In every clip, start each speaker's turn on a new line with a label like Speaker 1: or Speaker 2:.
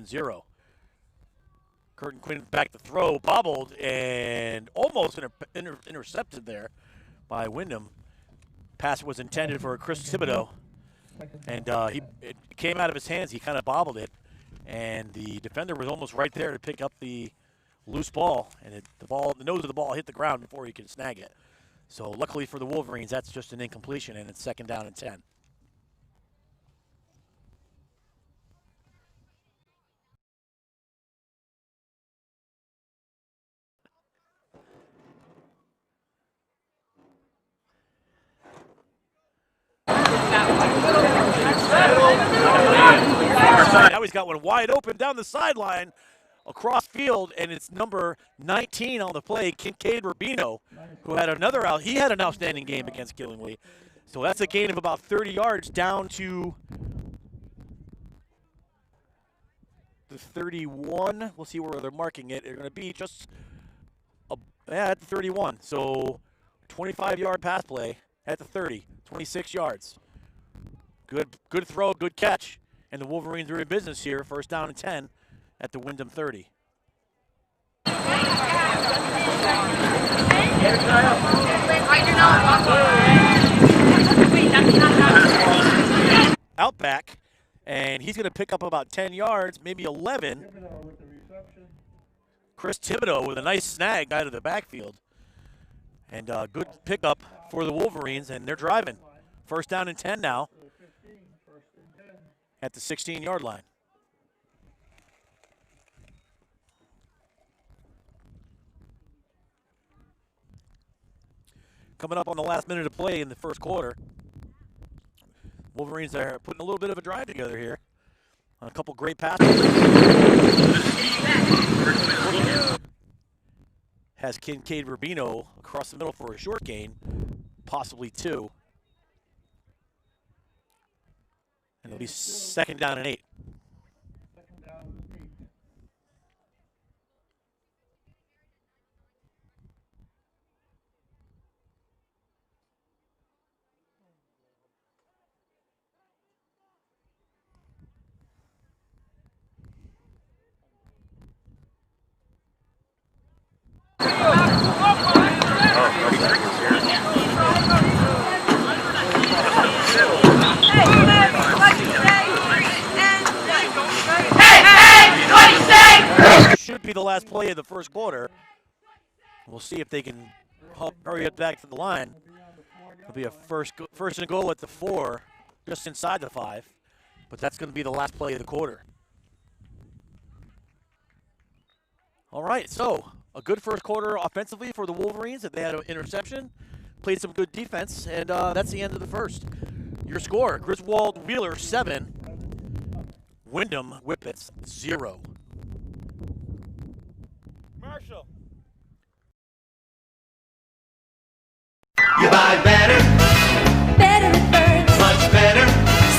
Speaker 1: 7-0. Curtin Quinn back to throw, bobbled, and almost intercepted there by Windham. Pass was intended for Chris Thibodeau, and it came out of his hands. He kind of bobbled it, and the defender was almost right there to pick up the loose ball, and the nose of the ball hit the ground before he could snag it. So luckily for the Wolverines, that's just an incompletion, and it's 2nd down and 10. Now he's got one wide open down the sideline, across field, and it's number 19 on the play, Kincaid Rubino, who had another out. He had an outstanding game against Gillingly. So that's a gain of about 30 yards down to the 31. We'll see where they're marking it. They're going to be just at the 31. So 25-yard pass play at the 30, 26 yards. Good throw, good catch. And the Wolverines are in business here. 1st down and 10 at the Windham 30. Out back, and he's going to pick up about 10 yards, maybe 11. Chris Thibodeau with a nice snag out of the backfield. And good pickup for the Wolverines, and they're driving. 1st down and 10 now at the 16-yard line. Coming up on the last minute of play in the 1st quarter. Wolverines are putting a little bit of a drive together here. A couple great passes. Has Kincaid Rubino across the middle for a short gain, possibly 2. And it'll be 2nd down and 8. Should be the last play of the 1st quarter. We'll see if they can hurry it back to the line. It'll be a first and goal at the 4, just inside the 5. But that's going to be the last play of the quarter. All right, so a good 1st quarter offensively for the Wolverines. They had an interception, played some good defense, and that's the end of the 1st. Your score, Griswold Wheeler 7, Windham Whippets 0. Marshall.
Speaker 2: You buy better.
Speaker 3: Better it burns.
Speaker 2: Much better.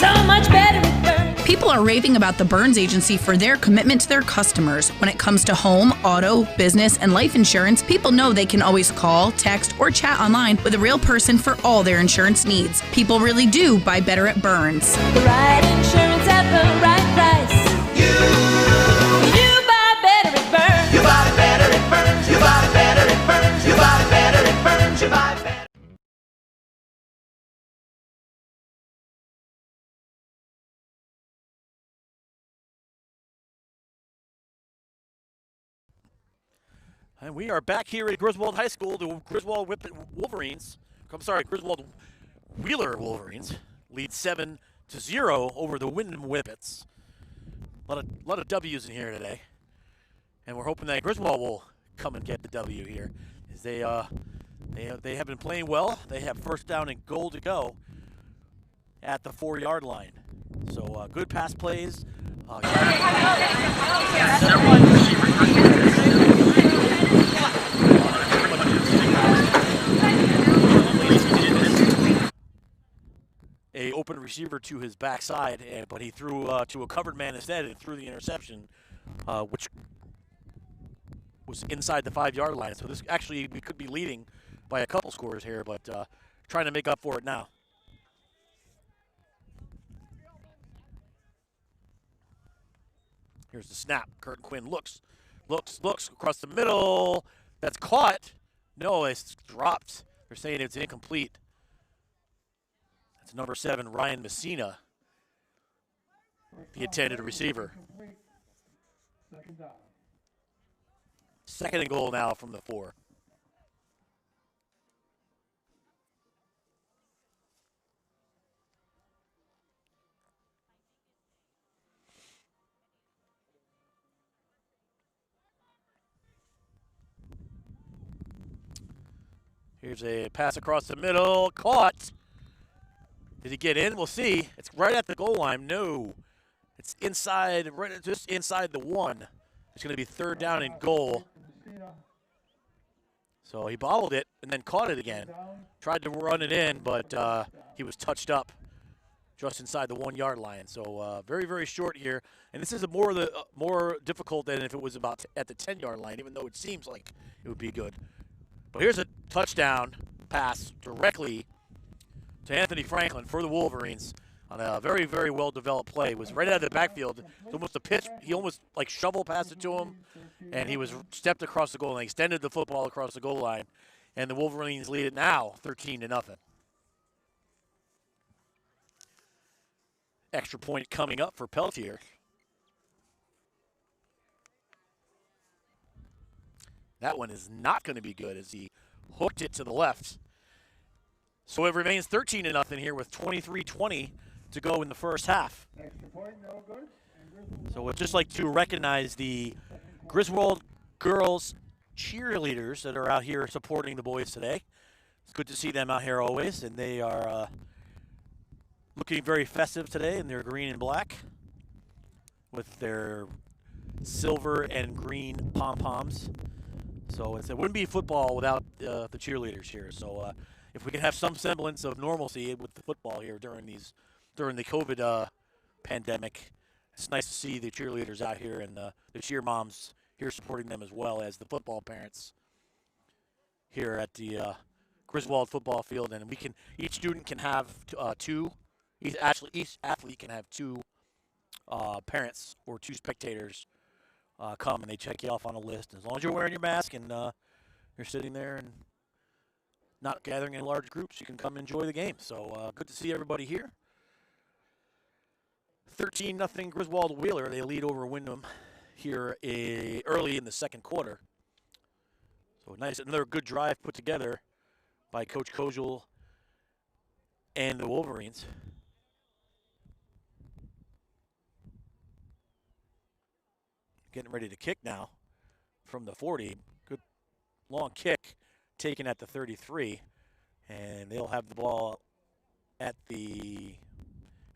Speaker 3: So much better it burns.
Speaker 4: People are raving about the Burns Agency for their commitment to their customers. When it comes to home, auto, business, and life insurance, people know they can always call, text, or chat online with a real person for all their insurance needs. People really do buy better at Burns.
Speaker 3: The right insurance at the right price. You buy better it burns.
Speaker 2: You buy better, it burns. You buy better, it burns. You buy better, it burns. You buy better.
Speaker 1: And we are back here at Griswold High School. The Griswold Wolverines, Griswold Wheeler Wolverines lead 7-0 over the Windham Whippets. A lot of W's in here today, and we're hoping that Griswold will come and get the W here, as they have been playing well. They have 1st down and goal to go at the 4-yard line. So good pass plays. A open receiver to his backside, but he threw to a covered man instead and threw the interception, which was inside the 5-yard line. So this actually, we could be leading by a couple scores here, but trying to make up for it now. Here's the snap. Curtin Quinn looks across the middle. That's caught. No, it's dropped. They're saying it's incomplete. That's number 7, Ryan Messina, the intended receiver. Second and goal now from the 4. Here's a pass across the middle, caught. Did he get in? We'll see. It's right at the goal line. No. It's inside, right just inside the 1. It's going to be 3rd down and goal. So he bobbled it and then caught it again. Tried to run it in, but he was touched up just inside the 1-yard line. So very, very short here. And this is more difficult than if it was about at the 10-yard line, even though it seems like it would be good. But here's a touchdown pass directly to Anthony Franklin for the Wolverines on a very, very well-developed play. It was right out of the backfield. It's almost a pitch. He almost like shovel passed it to him, and he was stepped across the goal line, extended the football across the goal line, and the Wolverines lead it now 13-0. Extra point coming up for Peltier. That one is not going to be good as he hooked it to the left. So it remains 13-0 here with 23:20 to go in the first half. So we'd just like to recognize the Griswold girls cheerleaders that are out here supporting the boys today. It's good to see them out here always, and they are looking very festive today in their green and black with their silver and green pom-poms. So it wouldn't be football without the cheerleaders here. So if we can have some semblance of normalcy with the football here during the COVID pandemic, it's nice to see the cheerleaders out here and the cheer moms here supporting them as well as the football parents here at the Griswold football field. And each student can have two. Each athlete can have 2 parents or 2 spectators come, and they check you off on a list. As long as you're wearing your mask and you're sitting there and not gathering in large groups, you can come enjoy the game. So good to see everybody here. 13-0 Griswold Wheeler. They lead over Windham here early in the second quarter. So nice, another good drive put together by Coach Kozel and the Wolverines. Getting ready to kick now from the 40. Good long kick taken at the 33. And they'll have the ball at the,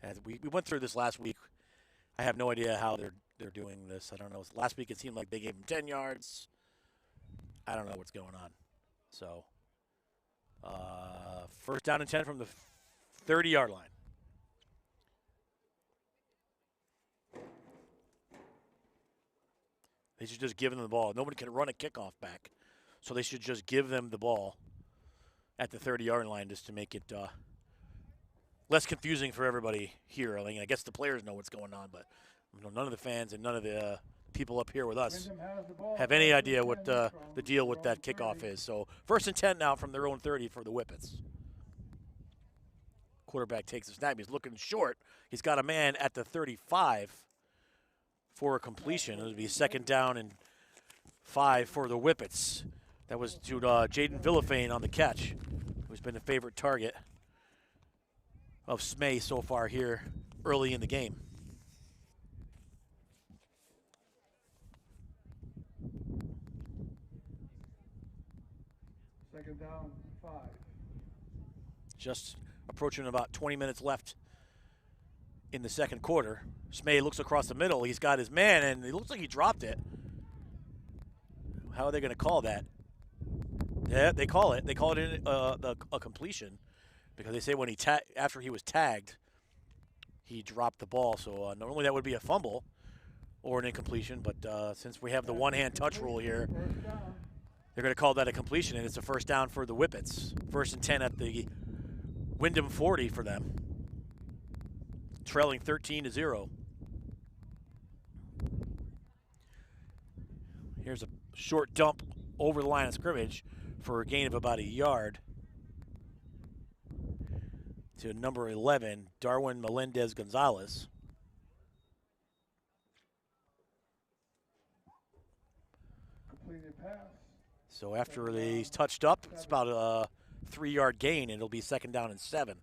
Speaker 1: as we went through this last week. I have no idea how they're doing this. I don't know. Last week it seemed like they gave them 10 yards. I don't know what's going on. So first down and 10 from the 30-yard line. They should just give them the ball. Nobody can run a kickoff back. So they should just give them the ball at the 30-yard line just to make it less confusing for everybody here. I mean, I guess the players know what's going on, but none of the fans and none of the people up here with us have any idea what the deal with that kickoff is. So first and 10 now from their own 30 for the Whippets. Quarterback takes the snap. He's looking short. He's got a man at the 35 for a completion. It would be second down and 5 for the Whippets. That was to Jaden Villafane on the catch, who's been a favorite target of Smay so far here early in the game.
Speaker 5: Second down, 5.
Speaker 1: Just approaching about 20 minutes left in the second quarter. Smay looks across the middle. He's got his man, and it looks like he dropped it. How are they going to call that? Yeah, they call it. They call it a completion because they say when after he was tagged, he dropped the ball. So normally that would be a fumble or an incompletion, but since we have the one-hand touch rule here, they're going to call that a completion, and it's a first down for the Whippets. First and 10 at the Windham 40 for them, trailing 13-0. Here's a short dump over the line of scrimmage for a gain of about a yard to number 11, Darwin Melendez-Gonzalez. So after he's touched up, it's about a 3-yard gain, and it'll be 2nd down and 7.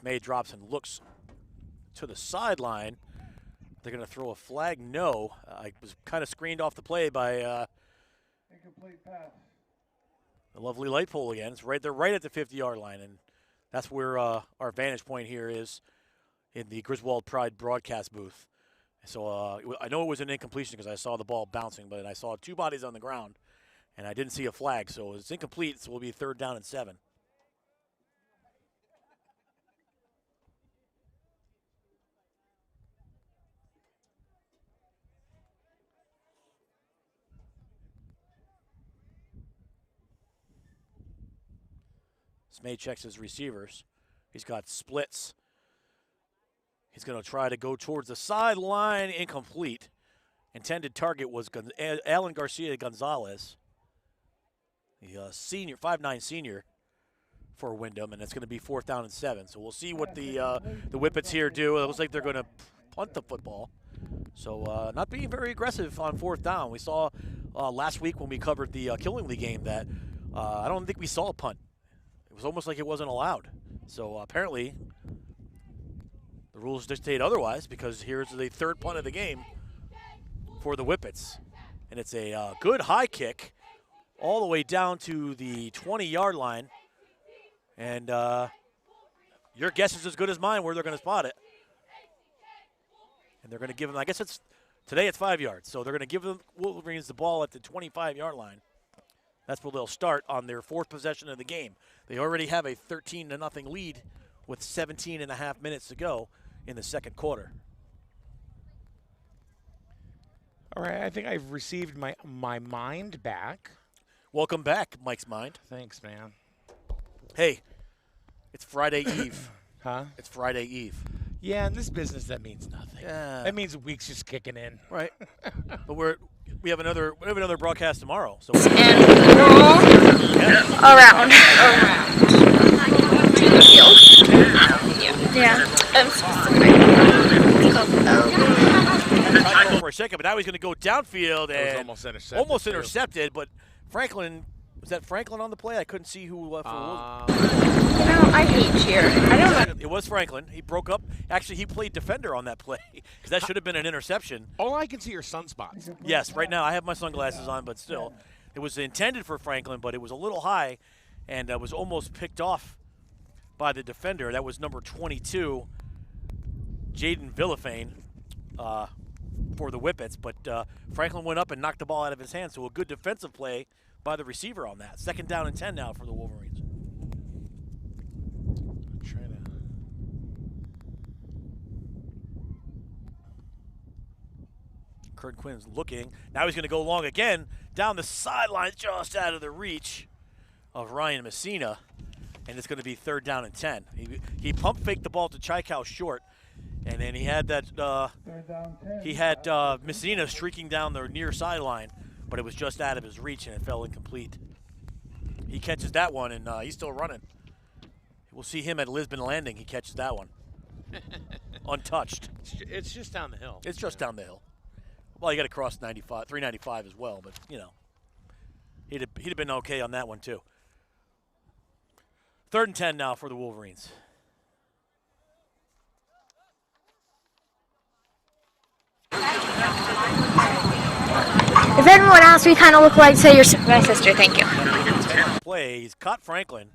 Speaker 1: Smay drops and looks to the sideline. They're going to throw a flag. No. I was kind of screened off the play by
Speaker 5: incomplete pass.
Speaker 1: The lovely light pole again. It's right. They're right at the 50-yard line, and that's where our vantage point here is in the Griswold Pride broadcast booth. So I know it was an incompletion because I saw the ball bouncing, but I saw 2 bodies on the ground, and I didn't see a flag. So it's incomplete, so it'll be 3rd down and 7. Smay checks his receivers. He's got splits. He's going to try to go towards the sideline. Incomplete. Intended target was Alan Garcia Gonzalez, the senior, 5'9" senior for Windham, and it's going to be 4th down and 7. So we'll see what the Whippets here do. It looks like they're going to punt the football. So not being very aggressive on 4th down. We saw last week when we covered the Killingly game that I don't think we saw a punt. It was almost like it wasn't allowed. So apparently the rules dictate otherwise, because here's the 3rd punt of the game for the Whippets. And it's a good high kick all the way down to the 20-yard line. And your guess is as good as mine where they're going to spot it. And they're going to give them, I guess today it's 5 yards. So they're going to give the Wolverines the ball at the 25-yard line. That's where they'll start on their 4th possession of the game. They already have a 13-0 lead with 17.5 minutes to go in the 2nd quarter.
Speaker 6: All right, I think I've received my mind back.
Speaker 1: Welcome back, Mike's Mind.
Speaker 6: Thanks, man.
Speaker 1: Hey, it's Friday Eve.
Speaker 6: Huh?
Speaker 1: It's Friday Eve.
Speaker 6: Yeah, in this business, that means nothing.
Speaker 1: Yeah.
Speaker 6: That means a week's just kicking in.
Speaker 1: Right. But we have another broadcast tomorrow. So
Speaker 7: around. Yeah. I'm
Speaker 1: for a second, but now he's going to go downfield and
Speaker 6: almost intercepted.
Speaker 1: Almost intercepted, but Franklin, was that Franklin on the play? I couldn't see who left.
Speaker 7: I hate cheer. I don't know.
Speaker 1: It was Franklin. He broke up. Actually, he played defender on that play because that should have been an interception.
Speaker 6: All I can see are sunspots.
Speaker 1: Yes, right now I have my sunglasses on, but still. It was intended for Franklin, but it was a little high, and was almost picked off by the defender. That was number 22, Jaden Villafane, for the Whippets. But Franklin went up and knocked the ball out of his hand, so a good defensive play by the receiver on that. 2nd down and 10 now for the Wolverines. Kurt Quinn's looking. Now he's going to go long again down the sideline, just out of the reach of Ryan Messina, and it's going to be 3rd down and 10. He pump faked the ball to Chaikow short, and then he had that. He had Messina streaking down the near sideline, but it was just out of his reach and it fell incomplete. He catches that one, and he's still running. We'll see him at Lisbon Landing. He catches that one, untouched.
Speaker 6: It's just down the hill.
Speaker 1: It's just down the hill. Well, you got to cross 395 as well, but you know, he'd have been okay on that one too. 3rd and 10 now for the Wolverines.
Speaker 7: If everyone else we kind of look like, say, my sister, thank you.
Speaker 1: Play. He's caught Franklin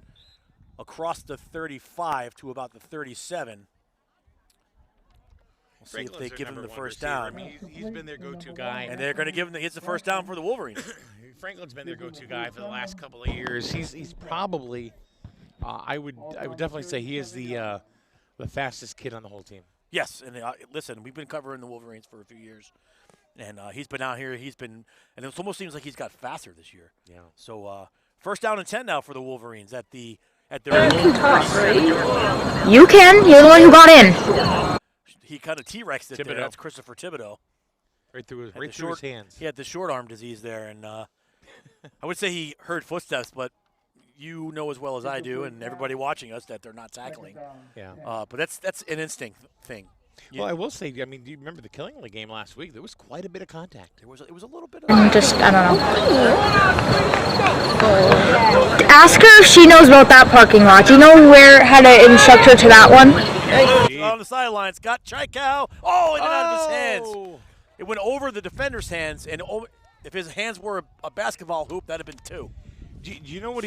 Speaker 1: across the 35 to about the 37. We'll see if they give him the first down.
Speaker 6: I mean, he's been their go-to guy.
Speaker 1: And they're going to give him the first down for the Wolverines.
Speaker 6: Franklin's been their go-to guy for the last couple of years. He's probably, I would definitely say he is the The fastest kid on the whole team.
Speaker 1: Yes, and listen, we've been covering the Wolverines for a few years, and he's been out here. And it almost seems like he's got faster this year.
Speaker 6: Yeah.
Speaker 1: So first down and 10 now for the Wolverines at their.
Speaker 7: You can. You're the one who got in.
Speaker 1: He kind of T-Rexed it there. That's Christopher Thibodeau.
Speaker 6: Right through his hands.
Speaker 1: He had the short arm disease there, and I would say he heard footsteps, but you know as well as I do, and everybody watching us, that they're not tackling.
Speaker 6: Yeah.
Speaker 1: But that's an instinct thing.
Speaker 6: Well, I will say, do you remember the Killingley game last week? There was quite a bit of contact.
Speaker 1: It was a little bit of
Speaker 7: I don't know. Ask her if she knows about that parking lot. Do you know how to instruct her to that one?
Speaker 1: On the sidelines, got Chikau. Oh, it went out of his hands. It went over the defender's hands, and if his hands were a basketball hoop, that'd have been 2.
Speaker 6: Do you know what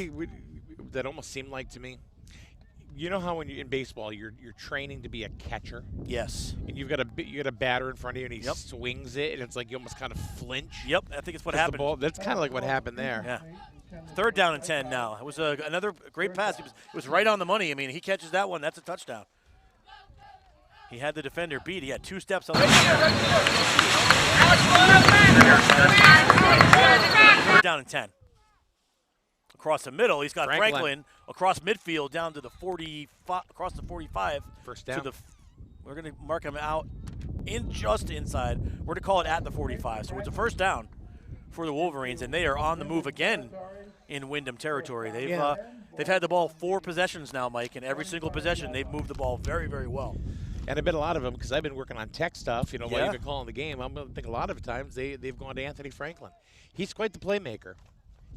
Speaker 6: that almost seemed like to me? You know how when you're in baseball, you're training to be a catcher.
Speaker 1: Yes.
Speaker 6: And you got a batter in front of you, and he swings it, and it's like you almost kind of flinch.
Speaker 1: Yep, I think it's what happened.
Speaker 6: That's kind of like what happened there.
Speaker 1: Yeah. Third down and 10 now. It was another great pass. It was right on the money. I mean, he catches that one, that's a touchdown. He had the defender beat. He had 2 steps on the Third down and 10. Across the middle, he's got Franklin across midfield down to the 45, across the 45.
Speaker 6: First down.
Speaker 1: We're going to mark him out just inside. We're going to call it at the 45. So it's a first down for the Wolverines, and they are on the move again in Windham territory. They've had the ball 4 possessions now, Mike, and every single possession they've moved the ball very, very well.
Speaker 6: And I bet a lot of them, because I've been working on tech stuff, while you've been calling the game, I'm going to think a lot of times they've gone to Anthony Franklin. He's quite the playmaker.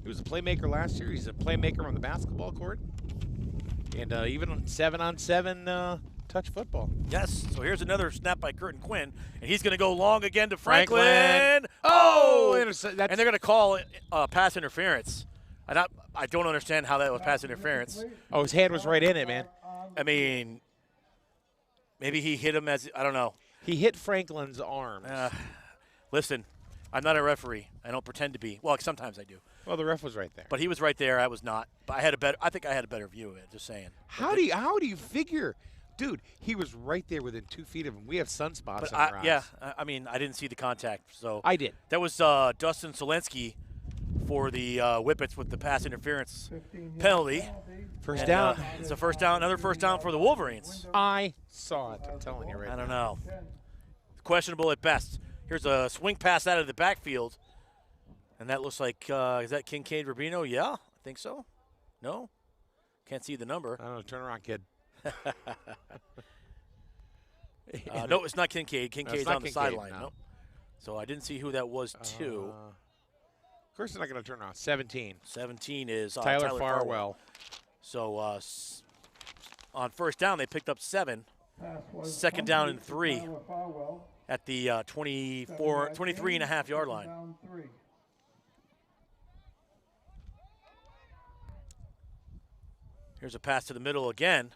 Speaker 6: He was a playmaker last year. He's a playmaker on the basketball court. And even on 7-on-7 touch football.
Speaker 1: Yes. So here's another snap by Curtin Quinn. And he's going to go long again to Franklin. Oh! And they're going to call it pass interference. I don't understand how that was pass interference.
Speaker 6: Oh, his hand was right in it, man.
Speaker 1: I mean, maybe he hit him I don't know.
Speaker 6: He hit Franklin's arms.
Speaker 1: Listen, I'm not a referee. I don't pretend to be. Well, sometimes I do.
Speaker 6: Well, the ref was right there.
Speaker 1: But he was right there. I was not. But I think I had a better view of it, just saying.
Speaker 6: How do you figure? Dude, he was right there within 2 feet of him. We have sunspots on our eyes.
Speaker 1: Yeah, I mean, I didn't see the contact. So
Speaker 6: I did.
Speaker 1: That was Dustin Selensky for the Whippets with the pass interference penalty.
Speaker 6: First down.
Speaker 1: It's a first down, another first down for the Wolverines.
Speaker 6: I saw it. I'm telling you right now.
Speaker 1: I don't know. Questionable at best. Here's a swing pass out of the backfield. And that looks like, is that Kincaid Rubino? Yeah, I think so. No? Can't see the number.
Speaker 6: I don't know. Turn around, kid.
Speaker 1: No, it's not Kincaid. Kincaid's on the sideline.
Speaker 6: No.
Speaker 1: Nope. So I didn't see who that was, too.
Speaker 6: Of course they're not going to turn around. 17.
Speaker 1: 17 is
Speaker 6: Tyler Farwell.
Speaker 1: So on first down, they picked up 7. Second down and 3 at the 23.5-yard line. Here's a pass to the middle again.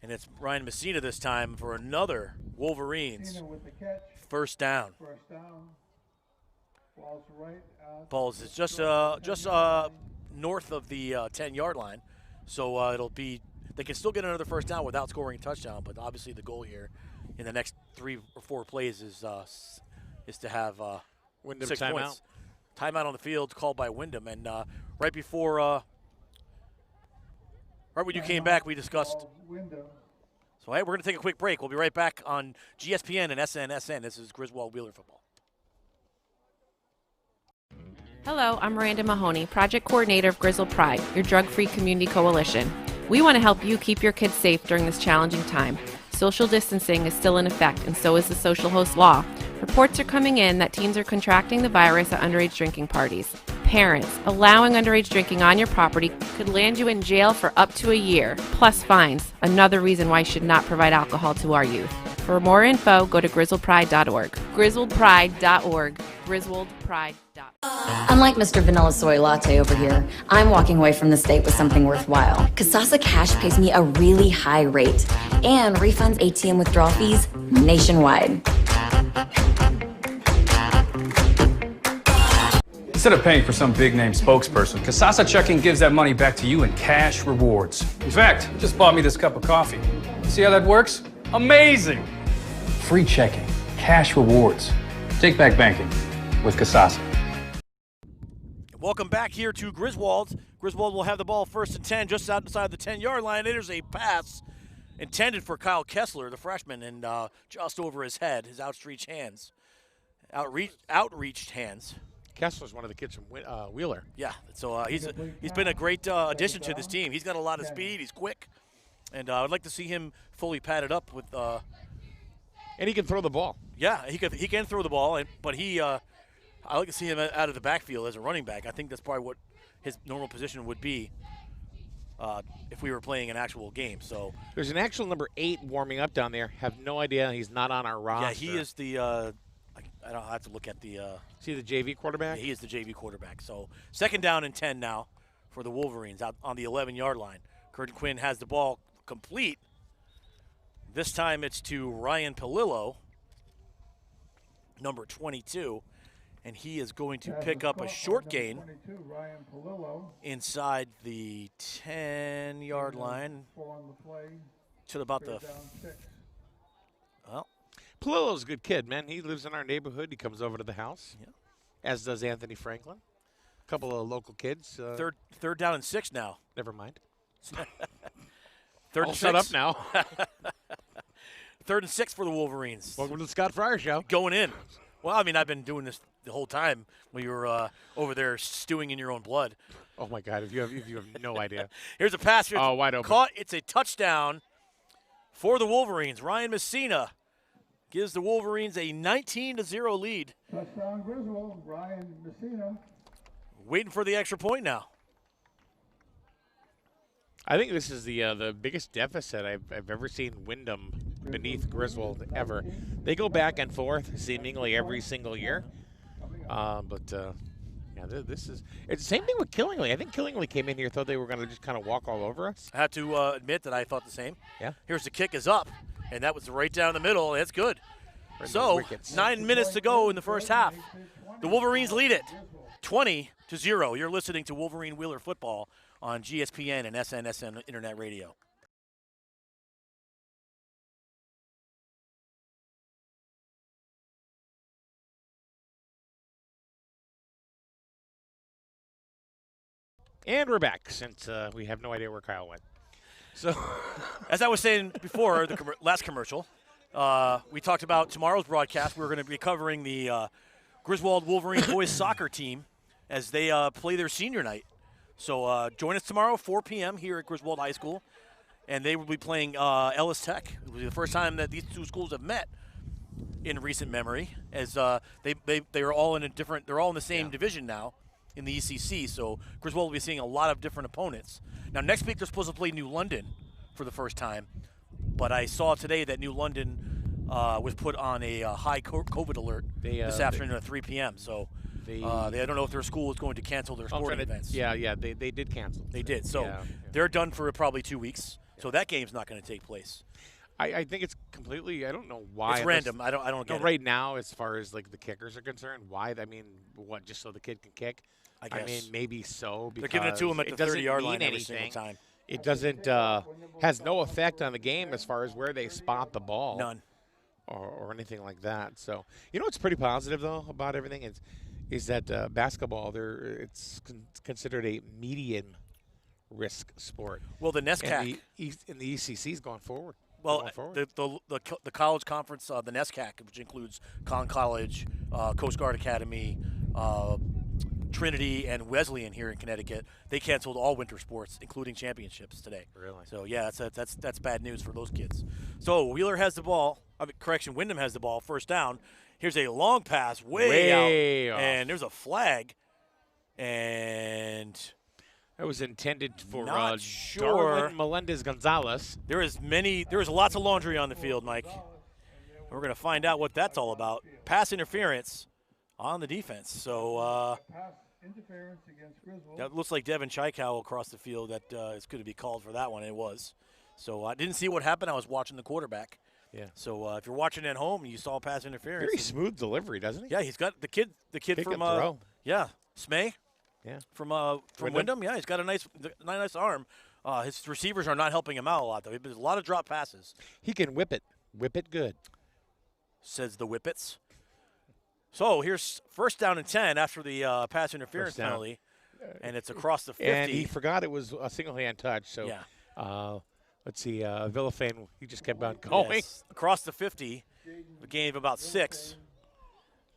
Speaker 1: And it's Ryan Messina this time for another Wolverines first down. Ball's is just north of the 10-yard line. So it'll be – they can still get another first down without scoring a touchdown, but obviously the goal here in the next 3 or 4 plays is to have
Speaker 6: Windham
Speaker 1: 6
Speaker 6: timeout.
Speaker 1: points. Timeout on the field called by Windham. And right before right when you came back, we discussed – so, hey, we're going to take a quick break. We'll be right back on GSPN and SNSN. This is Griswold Wheeler Football.
Speaker 8: Hello, I'm Miranda Mahoney, Project Coordinator of Griswold Pride, your drug-free community coalition. We want to help you keep your kids safe during this challenging time. Social distancing is still in effect, and so is the social host law. Reports are coming in that teens are contracting the virus at underage drinking parties. Parents, allowing underage drinking on your property could land you in jail for up to a year, plus fines. Another reason why you should not provide alcohol to our youth. For more info, go to griswoldpride.org. griswoldpride.org. griswoldpride.org.
Speaker 9: Unlike Mr. Vanilla Soy Latte over here, I'm walking away from the state with something worthwhile. Kasasa Cash pays me a really high rate and refunds ATM withdrawal fees nationwide.
Speaker 10: Instead of paying for some big-name spokesperson, Kasasa Checking gives that money back to you in cash rewards. In fact, it just bought me this cup of coffee. See how that works? Amazing! Free checking, cash rewards, take back banking with Kasasa.
Speaker 1: Welcome back here to Griswold. Griswold will have the ball 1st and 10 just outside the 10-yard line. It is a pass intended for Kyle Kessler, the freshman, and just over his head, his outreached hands. Outreached hands.
Speaker 6: Kessler's one of the kids from Wheeler.
Speaker 1: Yeah, so he's been a great addition to this team. He's got a lot of speed. He's quick, and I'd like to see him fully padded up with.
Speaker 6: And he can throw the ball.
Speaker 1: Yeah, he can throw the ball, but I like to see him out of the backfield as a running back. I think that's probably what his normal position would be if we were playing an actual game. So
Speaker 6: there's an actual number 8 warming up down there. Have no idea. He's not on our roster.
Speaker 1: Yeah, he is the. I don't have to look at the.
Speaker 6: Is he the JV quarterback?
Speaker 1: Yeah, he is the JV quarterback. So 2nd down and 10 now for the Wolverines out on the 11-yard line. Curtin Quinn has the ball complete. This time it's to Ryan Palillo, number 22, and he is going to pick up a short gain inside the 10-yard line to about the. Well,
Speaker 6: Palillo's a good kid, man. He lives in our neighborhood. He comes over to the house, as does Anthony Franklin. A couple of local kids.
Speaker 1: Third down and 6 now.
Speaker 6: Never mind.
Speaker 1: Third and 6.
Speaker 6: Shut up now.
Speaker 1: 3rd and 6 for the Wolverines.
Speaker 6: Welcome to the Scott Fryer Show.
Speaker 1: Going in. Well, I mean, I've been doing this the whole time when you were over there stewing in your own blood.
Speaker 6: Oh, my God. If you have no idea.
Speaker 1: Here's a pass.
Speaker 6: Oh, wide open.
Speaker 1: Caught. It's a touchdown for the Wolverines. Ryan Messina gives the Wolverines a 19-0 lead.
Speaker 5: Touchdown Griswold, Ryan Messina.
Speaker 1: Waiting for the extra point now.
Speaker 6: I think this is the biggest deficit I've ever seen Windham beneath Griswold ever. They go back and forth seemingly every single year. This is – it's the same thing with Killingly. I think Killingly came in here, thought they were going to just kind of walk all over us.
Speaker 1: I have to admit that I thought the same.
Speaker 6: Yeah.
Speaker 1: Here's the kick is up, and that was right down the middle. It's good. So 9 minutes to go in the first half. The Wolverines lead it 20-0. You're listening to Wolverine Wheeler Football on GSPN and SNSN Internet Radio.
Speaker 6: And we're back since we have no idea where Kyle went. So,
Speaker 1: as I was saying before, the last commercial, we talked about tomorrow's broadcast. We're going to be covering the Griswold Wolverine boys soccer team as they play their senior night. So join us tomorrow, 4 p.m. here at Griswold High School, and they will be playing Ellis Tech. It will be the first time that these two schools have met in recent memory, as they are all in a different. They're all in the same division now in the ECC. So Griswold will be seeing a lot of different opponents. Now next week they're supposed to play New London for the first time, but I saw today that New London was put on a high COVID alert this afternoon at 3 p.m. So. I don't know if their school is going to cancel their sporting events.
Speaker 6: Yeah, they did cancel.
Speaker 1: They did. So they're done for probably 2 weeks. So that game's not going to take place.
Speaker 6: I think it's completely. I don't know why.
Speaker 1: It's random. I don't get it.
Speaker 6: Right now, as far as like the kickers are concerned, why? I mean, what? Just so the kid can kick?
Speaker 1: I guess.
Speaker 6: I mean, maybe so.
Speaker 1: They're giving it to him at the 30-yard line every single time.
Speaker 6: It doesn't has no effect on the game as far as where they spot the ball.
Speaker 1: None.
Speaker 6: Or anything like that. So what's pretty positive though about everything is that basketball it's considered a medium risk sport.
Speaker 1: Well, the NESCAC
Speaker 6: and the ECC is going forward.
Speaker 1: Well, the college conference, the NESCAC, which includes Conn College, Coast Guard Academy, Trinity, and Wesleyan here in Connecticut, they canceled all winter sports, including championships today.
Speaker 6: Really?
Speaker 1: So yeah, that's bad news for those kids. So Wheeler has the ball. Windham has the ball. First down. Here's a long pass way out, and there's a flag, and
Speaker 6: that was intended for
Speaker 1: Darwin
Speaker 6: Melendez-Gonzalez.
Speaker 1: There is lots of laundry on the field, Mike. We're going to find out what that's all about. Pass interference on the defense. So
Speaker 5: Pass interference against Griswold.
Speaker 1: that looks like Devin Chykow across the field that is going to be called for that one. It was. So I didn't see what happened. I was watching the quarterback.
Speaker 6: Yeah.
Speaker 1: So if you're watching at home and you saw pass interference.
Speaker 6: Very smooth delivery, doesn't he?
Speaker 1: Yeah, he's got the kid from
Speaker 6: throw.
Speaker 1: Smay.
Speaker 6: Yeah.
Speaker 1: From Windham. Yeah, he's got a nice arm. His receivers are not helping him out a lot, though. There's a lot of drop passes.
Speaker 6: He can whip it. Whip it good.
Speaker 1: Says the Whippets. So here's first down and 10 after the pass interference penalty. And it's across the 50.
Speaker 6: And he forgot it was a single-hand touch. So let's see. Villafane, he just kept on going.
Speaker 1: Yes. Across the 50, a gain of about 6.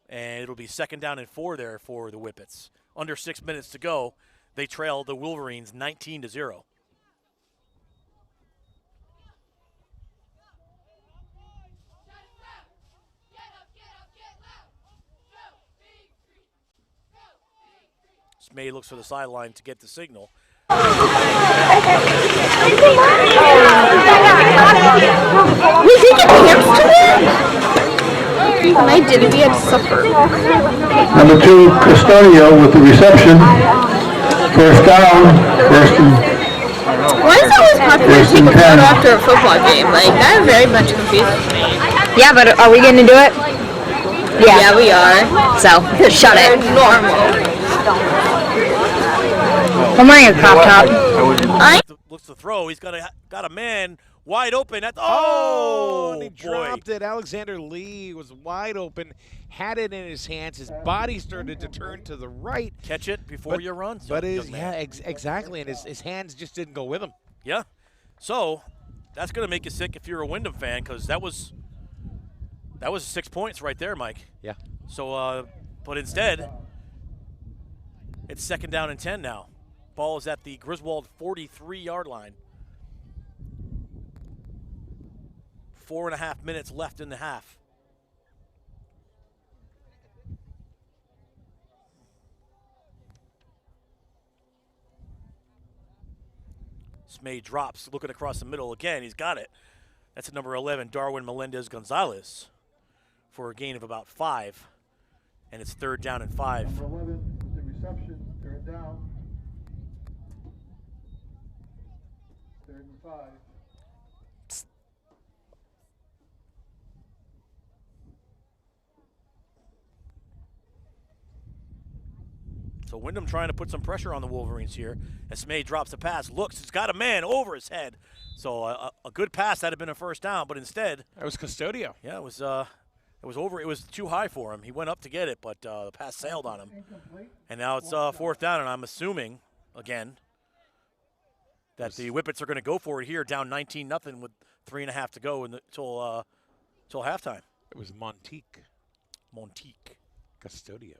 Speaker 1: And it'll be second down and 4 there for the Whippets. Under 6 minutes to go, they trail the Wolverines 19-0. Smay looks for the sideline to get the signal.
Speaker 7: We did get pants today? I didn't. We had supper.
Speaker 5: Number 2, Custodio with the reception. First down, first and
Speaker 7: Why is it always popular to take a photo after a football game? Like, that very much confuses me. Yeah, but are we going to do it? Yeah, we are. So, shut it. Normal. I'm wearing a crop top.
Speaker 1: Looks to throw. He's got a man wide open.
Speaker 6: And he dropped it. Alexander Lee was wide open, had it in his hands. His body started to turn to the right.
Speaker 1: Catch it before you run.
Speaker 6: But exactly, and his hands just didn't go with him.
Speaker 1: Yeah. So that's going to make you sick if you're a Windham fan, because that was 6 points right there, Mike.
Speaker 6: Yeah.
Speaker 1: So, but instead, it's second down and 10 now. Ball is at the Griswold 43-yard line. 4.5 minutes left in the half. Smay drops, looking across the middle again. He's got it. That's at number 11, Darwin Melendez-Gonzalez, for a gain of about 5. And it's third down and 5.
Speaker 5: number 11 with the reception, third down. Third and 5.
Speaker 1: So Windham trying to put some pressure on the Wolverines here. As Smay drops the pass, looks, it's got a man over his head. So a good pass, that'd have been a first down, but instead,
Speaker 6: that was Custodio.
Speaker 1: Yeah, it was over. It was too high for him. He went up to get it, but the pass sailed on him. And now it's fourth down, and I'm assuming again that the Whippets are going to go for it here, down 19-0 with 3.5 to go until halftime.
Speaker 6: It was Montique Custodio.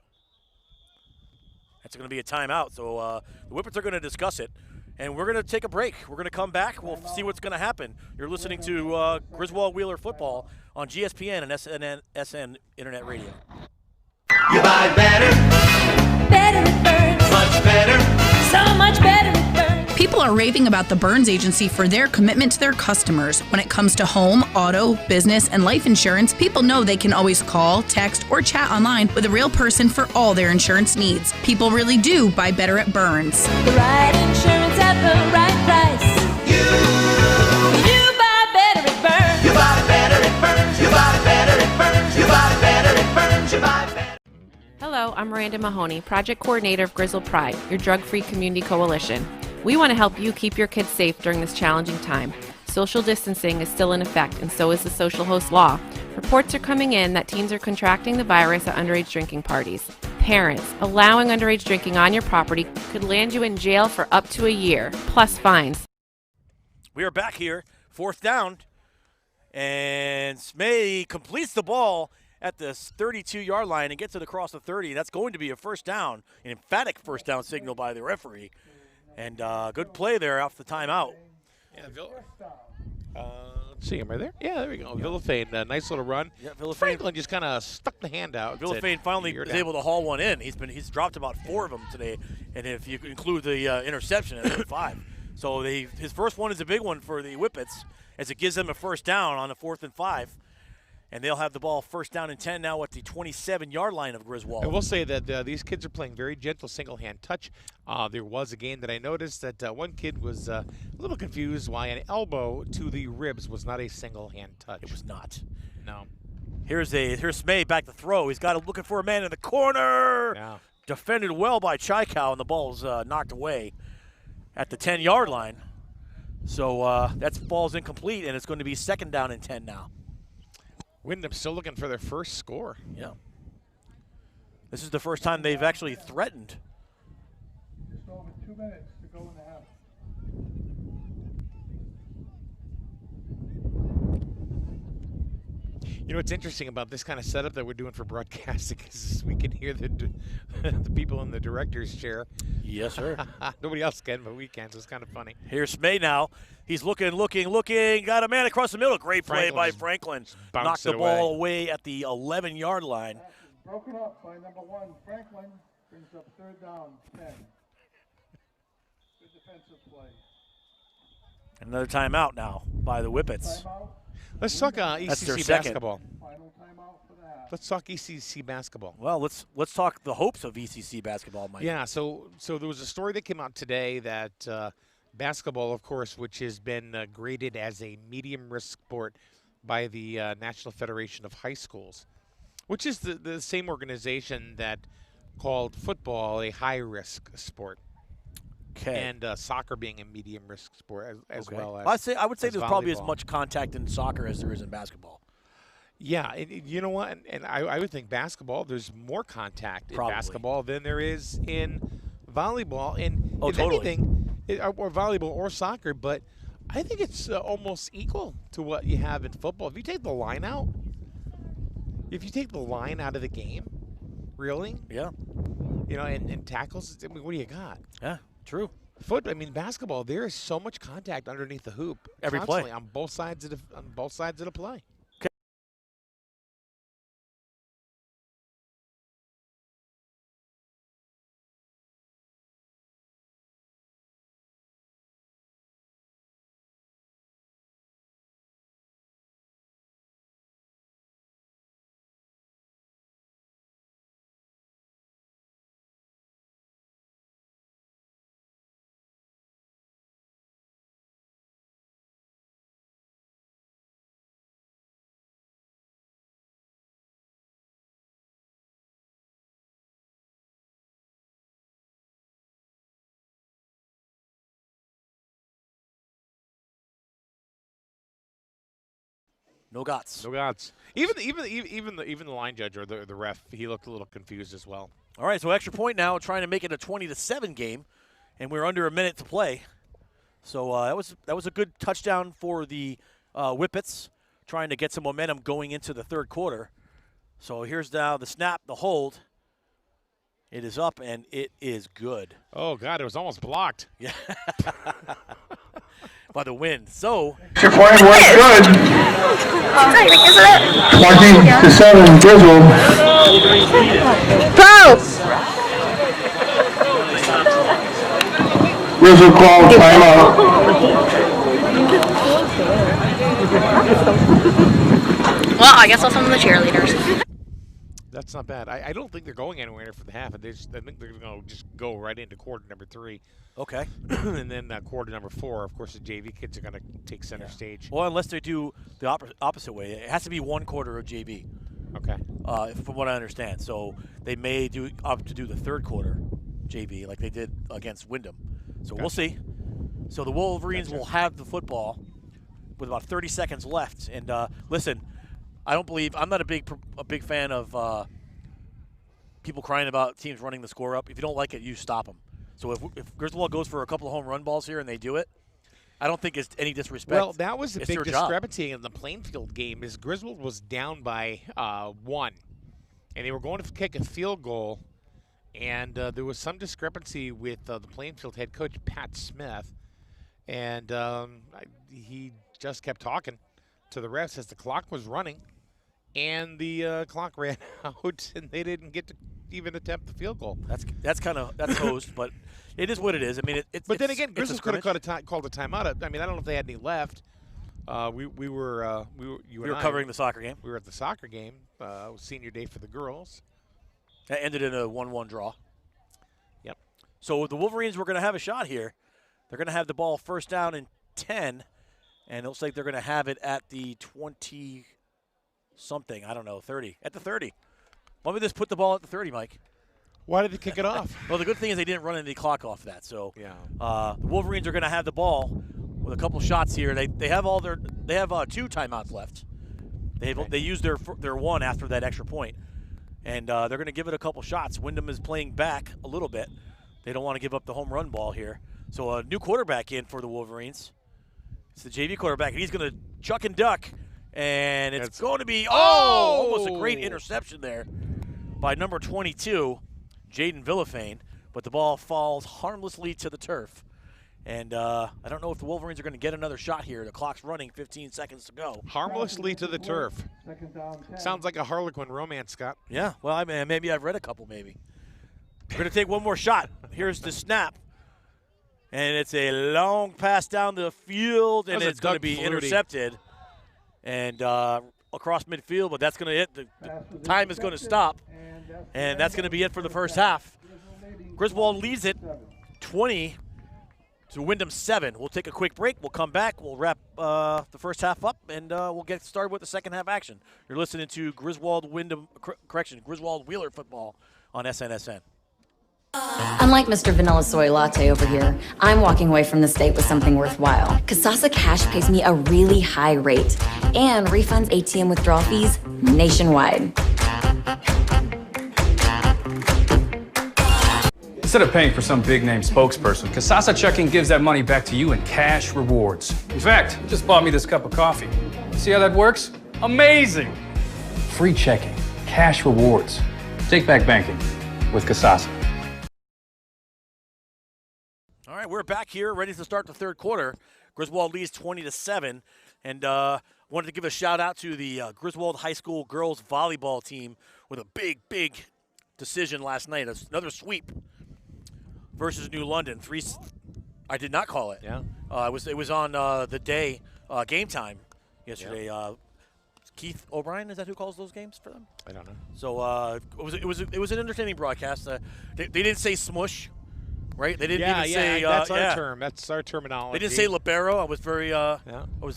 Speaker 1: That's going to be a timeout. So the Whippets are going to discuss it, and we're going to take a break. We're going to come back. We'll see what's going to happen. You're listening to Griswold Wheeler Football on GSPN and SN Internet Radio.
Speaker 2: You buy better.
Speaker 3: Better it burns.
Speaker 2: Much better.
Speaker 3: So much better it burns.
Speaker 4: People are raving about the Burns Agency for their commitment to their customers. When it comes to home, auto, business, and life insurance, people know they can always call, text, or chat online with a real person for all their insurance needs. People really do buy better at Burns.
Speaker 3: The right insurance at the right price. You buy better at Burns.
Speaker 2: You buy better, it burns. You buy better, it burns. You buy better, it burns. You buy better.
Speaker 8: Hello, I'm Miranda Mahoney, Project Coordinator of Griswold Pride, your drug-free community coalition. We want to help you keep your kids safe during this challenging time. Social distancing is still in effect, and so is the social host law. Reports are coming in that teens are contracting the virus at underage drinking parties. Parents, allowing underage drinking on your property could land you in jail for up to a year, plus fines.
Speaker 1: We are back here, fourth down, and Smay completes the ball at the 32-yard line and gets it across the 30. That's going to be a first down, an emphatic first down signal by the referee. And good play there off the timeout.
Speaker 6: Yeah, let's see, am I there? Yeah, there we go. Villafane, nice little run.
Speaker 1: Yeah, Villafane.
Speaker 6: Franklin just kind of stuck the hand out.
Speaker 1: Villafane finally was able to haul one in. He's dropped about 4 of them today, and if you include the interception, it's 5. So his first one is a big one for the Whippets, as it gives them a first down on the 4th and 5. And they'll have the ball first down and 10 now at the 27-yard line of Griswold.
Speaker 6: I will say that these kids are playing very gentle single-hand touch. There was a game that I noticed that one kid was a little confused why an elbow to the ribs was not a single-hand touch.
Speaker 1: It was not.
Speaker 6: No.
Speaker 1: Here's Smay back to throw. He's got it looking for a man in the corner.
Speaker 6: Yeah.
Speaker 1: Defended well by Chaikow, and the ball's knocked away at the 10-yard line. So that falls incomplete, and it's going to be 2nd down and 10 now.
Speaker 6: Windham still looking for their first score.
Speaker 1: Yeah. This is the first time they've actually threatened.
Speaker 5: Just over 2 minutes to go in the half.
Speaker 6: You know what's interesting about this kind of setup that we're doing for broadcasting is we can hear the people in the director's chair.
Speaker 1: Yes, sir.
Speaker 6: Nobody else can, but we can, so it's kind of funny.
Speaker 1: Here's Smay now. He's looking. Got a man across the middle. Great play by Franklin. Knocked the ball away at the 11-yard line.
Speaker 5: Broken up by number 1, Franklin. Brings up 3rd down, 10. Good defensive play.
Speaker 1: Another timeout now by the Whippets.
Speaker 5: Timeout.
Speaker 6: Let's talk ECC basketball.
Speaker 5: Final timeout for the half.
Speaker 6: Let's talk ECC basketball.
Speaker 1: Well, let's talk the hopes of ECC basketball, Mike.
Speaker 6: Yeah, so there was a story that came out today that basketball, of course, which has been graded as a medium-risk sport by the National Federation of High Schools, which is the same organization that called football a high-risk sport.
Speaker 1: Okay.
Speaker 6: And soccer being a medium-risk sport as well as
Speaker 1: I would say there's probably as
Speaker 6: volleyball.
Speaker 1: much contact in soccer as there is in basketball.
Speaker 6: Yeah, you know what? And I would think basketball, there's more contact in basketball than there is in volleyball. And if anything, or volleyball or soccer, but I think it's almost equal to what you have in football. If you take the line out of the game, really?
Speaker 1: Yeah.
Speaker 6: You know, and tackles, I mean, what do you got?
Speaker 1: Yeah, true.
Speaker 6: Basketball, there is so much contact underneath the hoop.
Speaker 1: Every play.
Speaker 6: Constantly on both sides of the play.
Speaker 1: No gots.
Speaker 6: No gots. Even the line judge or the ref, he looked a little confused as well.
Speaker 1: All right, so extra point now, trying to make it a 20-7 game, and we're under a minute to play. So that was a good touchdown for the Whippets, trying to get some momentum going into the 3rd quarter. So here's now the snap, the hold. It is up, and it is good.
Speaker 6: Oh, God, it was almost blocked.
Speaker 1: Yeah. By the wind. So
Speaker 5: Extra point was good. 20-7, Griswold. Griswold called timeout.
Speaker 7: Well, I guess I'll send them the cheerleaders.
Speaker 6: That's not bad. I don't think they're going anywhere for the half. I think they're going to just go right into quarter number 3.
Speaker 1: Okay.
Speaker 6: And then quarter number 4, of course, the JV kids are going to take center stage.
Speaker 1: Well, unless they do the opposite way. It has to be 1 quarter of JV.
Speaker 6: Okay.
Speaker 1: From what I understand. So they may opt to do the 3rd quarter JV like they did against Windham. So we'll see. So the Wolverines will have the football with about 30 seconds left. And listen, I'm not a big fan of people crying about teams running the score up. If you don't like it, you stop them. So if Griswold goes for a couple of home run balls here and they do it, I don't think it's any disrespect.
Speaker 6: Well, that was a
Speaker 1: It's
Speaker 6: big
Speaker 1: their
Speaker 6: discrepancy in the Plainfield game. Is Griswold was down by 1, and they were going to kick a field goal, and there was some discrepancy with the Plainfield head coach Pat Smith, and he just kept talking to the refs as the clock was running, and the clock ran out, and they didn't get to even attempt the field goal.
Speaker 1: That's hosed, but it is what it is. I mean,
Speaker 6: But then again, Griswold could have called a timeout. I mean, I don't know if they had any left. We were
Speaker 1: covering the soccer game.
Speaker 6: We were at the soccer game. Senior day for the girls.
Speaker 1: That ended in a 1-1 draw.
Speaker 6: Yep.
Speaker 1: So the Wolverines were going to have a shot here. They're going to have the ball 1st down and 10, and it looks like they're going to have it at the 20-something. I don't know, 30. At the 30. Why don't we just put the ball at the 30, Mike?
Speaker 6: Why did they kick it off?
Speaker 1: Well, the good thing is they didn't run any clock off that. So
Speaker 6: yeah.
Speaker 1: The Wolverines are going to have the ball with a couple shots here. They have two timeouts left. They used their one after that extra point, and they're going to give it a couple shots. Windham is playing back a little bit. They don't want to give up the home run ball here. So a new quarterback in for the Wolverines. It's the JV quarterback, and he's going to chuck and duck, and it's going to be almost a great interception there by number 22, Jaden Villafane, but the ball falls harmlessly to the turf. And I don't know if the Wolverines are going to get another shot here. The clock's running, 15 seconds to go.
Speaker 6: Harmlessly to the turf. Sounds like a Harlequin romance, Scott.
Speaker 1: Yeah, well, maybe I've read a couple, maybe. We're going to take one more shot. Here's the snap. And it's a long pass down the field, and it's going to be intercepted. And across midfield, but that's going to hit. The time is going to stop. And that's going to be it for the first half. Griswold leads it 20 to Windham 7. We'll take a quick break. We'll come back. We'll wrap the first half up, and we'll get started with the second half action. You're listening to Griswold Wheeler football on SNSN.
Speaker 9: Unlike Mr. Vanilla Soy Latte over here, I'm walking away from the state with something worthwhile. Kasasa Cash pays me a really high rate and refunds ATM withdrawal fees nationwide.
Speaker 10: Instead of paying for some big-name spokesperson, Kasasa Checking gives that money back to you in cash rewards. In fact, it just bought me this cup of coffee. See how that works? Amazing! Free checking, cash rewards. Take back banking with Kasasa.
Speaker 1: All right, we're back here, ready to start the third quarter. Griswold leads 20-7, and wanted to give a shout-out to the Griswold High School girls volleyball team with a big decision last night. Another sweep versus New London. I did not call it.
Speaker 6: Yeah.
Speaker 1: It was on the day game time yesterday. Yeah. Keith O'Brien, is that who calls those games for them?
Speaker 6: I don't know.
Speaker 1: So it was an entertaining broadcast. They didn't say smush. Right? They didn't even say
Speaker 6: that's our term. That's our terminology.
Speaker 1: They didn't say libero. I was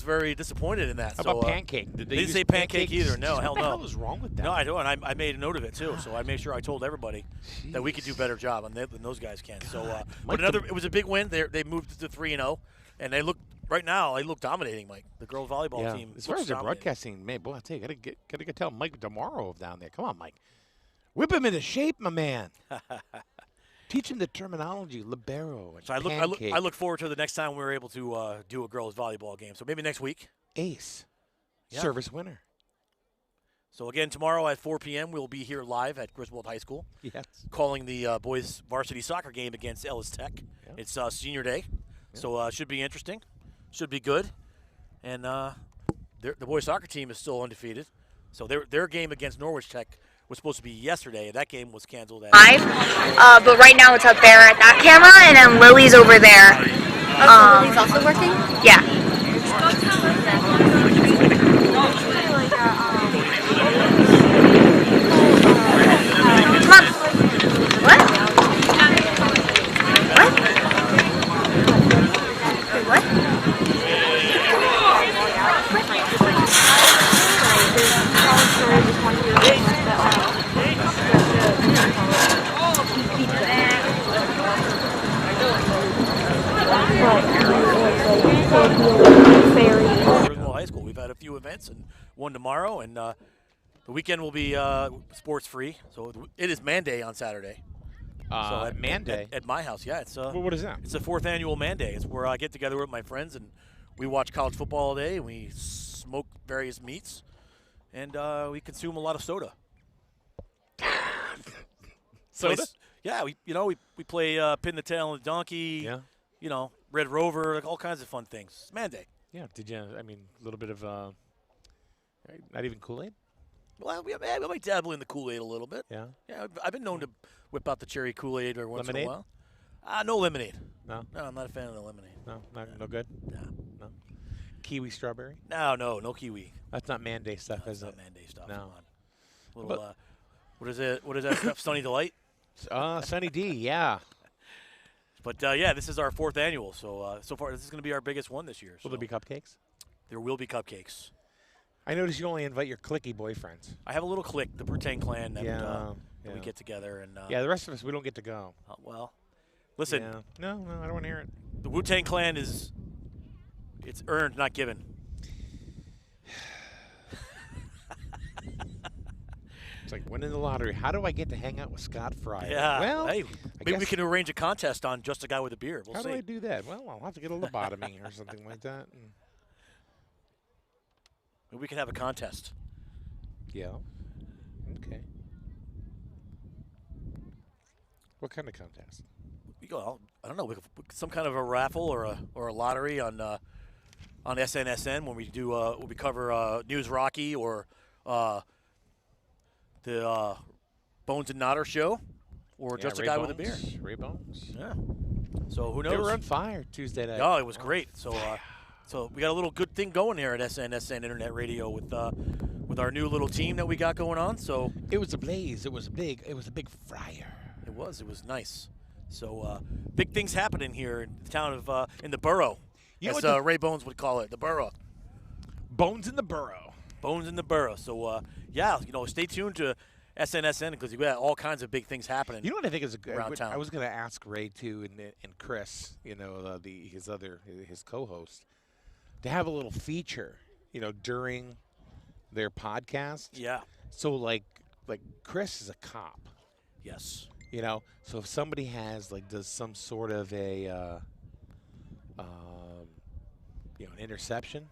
Speaker 1: very disappointed in that.
Speaker 6: How about pancake?
Speaker 1: They didn't say pancake either. No, hell no.
Speaker 6: What the hell is wrong with that?
Speaker 1: No, I don't. I made a note of it too. So I made sure I told everybody that we could do a better job than those guys can. So, but it was a big win. They moved to 3-0, and they look dominating. Mike, the girls volleyball team.
Speaker 6: As far as the broadcasting, man, boy, I tell you, gotta tell Mike tomorrow down there. Come on, Mike, whip him into shape, my man. Teach him the terminology, libero and
Speaker 1: I look forward to the next time we're able to do a girls volleyball game. So maybe next week.
Speaker 6: Ace. Yeah. Service winner.
Speaker 1: So again, tomorrow at 4 p.m. we'll be here live at Griswold High School.
Speaker 6: Yes.
Speaker 1: Calling the boys varsity soccer game against Ellis Tech. Yeah. It's senior day, so it should be interesting. Should be good. And the boys soccer team is still undefeated. So their game against Norwich Tech was supposed to be yesterday. That game was canceled.
Speaker 7: Live, but right now it's up there at that camera, and then Lily's over there.
Speaker 11: Lily's also working?
Speaker 7: Yeah. Come on. What? What?
Speaker 1: Griswold High School. We've had a few events and one tomorrow, and the weekend will be sports free. So it is Man Day on Saturday. So
Speaker 6: Man Day
Speaker 1: at my house, yeah. It's
Speaker 6: what is that?
Speaker 1: It's the 4th annual Man Day. It's where I get together with my friends and we watch college football all day. And we smoke various meats, and we consume a lot of soda.
Speaker 6: Soda?
Speaker 1: Yeah, we play pin the tail on the donkey.
Speaker 6: Yeah.
Speaker 1: Red Rover, like all kinds of fun things. It's Man Day.
Speaker 6: Yeah. Did you? I mean, a little bit of not even Kool-Aid.
Speaker 1: Well, we might dabble in the Kool-Aid a little bit.
Speaker 6: Yeah.
Speaker 1: Yeah, I've been known to whip out the cherry Kool-Aid or once
Speaker 6: lemonade?
Speaker 1: in a while. No lemonade.
Speaker 6: No,
Speaker 1: I'm not a fan of the lemonade.
Speaker 6: No good.
Speaker 1: No.
Speaker 6: Kiwi strawberry.
Speaker 1: No kiwi.
Speaker 6: That's not Man Day stuff, is it?
Speaker 1: Not Man Day stuff.
Speaker 6: No.
Speaker 1: Come on. Little, what is it? What is that stuff? Sunny Delight.
Speaker 6: Sunny D. Yeah.
Speaker 1: But this is our 4th annual. So so far, this is going to be our biggest one this year.
Speaker 6: Will there be cupcakes?
Speaker 1: There will be cupcakes.
Speaker 6: I noticed you only invite your cliquey boyfriends.
Speaker 1: I have a little clique, the Brutane clan, that we get together. And
Speaker 6: the rest of us, we don't get to go.
Speaker 1: Well, listen.
Speaker 6: No, I don't want to hear it.
Speaker 1: The Wu-Tang Clan is It's earned, not given.
Speaker 6: It's like winning the lottery. How do I get to hang out with Scott Fryer?
Speaker 1: Yeah.
Speaker 6: Well,
Speaker 1: hey, maybe we can arrange a contest on Just a Guy with a Beer. We'll
Speaker 6: how
Speaker 1: see.
Speaker 6: do I do that? Well, I'll have to get a lobotomy or something like that.
Speaker 1: Maybe we can have a contest.
Speaker 6: Yeah. Okay. What kind of contest?
Speaker 1: I don't know. Some kind of a raffle or a lottery on SNSN when we do when we cover News Rocky or the Bones and Nodder show or Just a Guy with a Beer.
Speaker 6: Ray Bones.
Speaker 1: Yeah. So who knows?
Speaker 6: They were on fire Tuesday night.
Speaker 1: Oh, it was great. So so we got a little good thing going here at SNSN Internet Radio with our new little team that we got going on. So
Speaker 6: it was a blaze. It was a big fryer.
Speaker 1: It was nice. So big things happening here in the town of in the borough, as Ray Bones would call it, the borough.
Speaker 6: Bones in the borough.
Speaker 1: Bones in the borough. So yeah, stay tuned to SNSN because you got all kinds of big things happening.
Speaker 6: You know what I think is
Speaker 1: around town.
Speaker 6: I was going to ask Ray too and Chris, his co-host, to have a little feature, during their podcast.
Speaker 1: Yeah.
Speaker 6: So like Chris is a cop.
Speaker 1: Yes.
Speaker 6: So if somebody does some sort of an interception,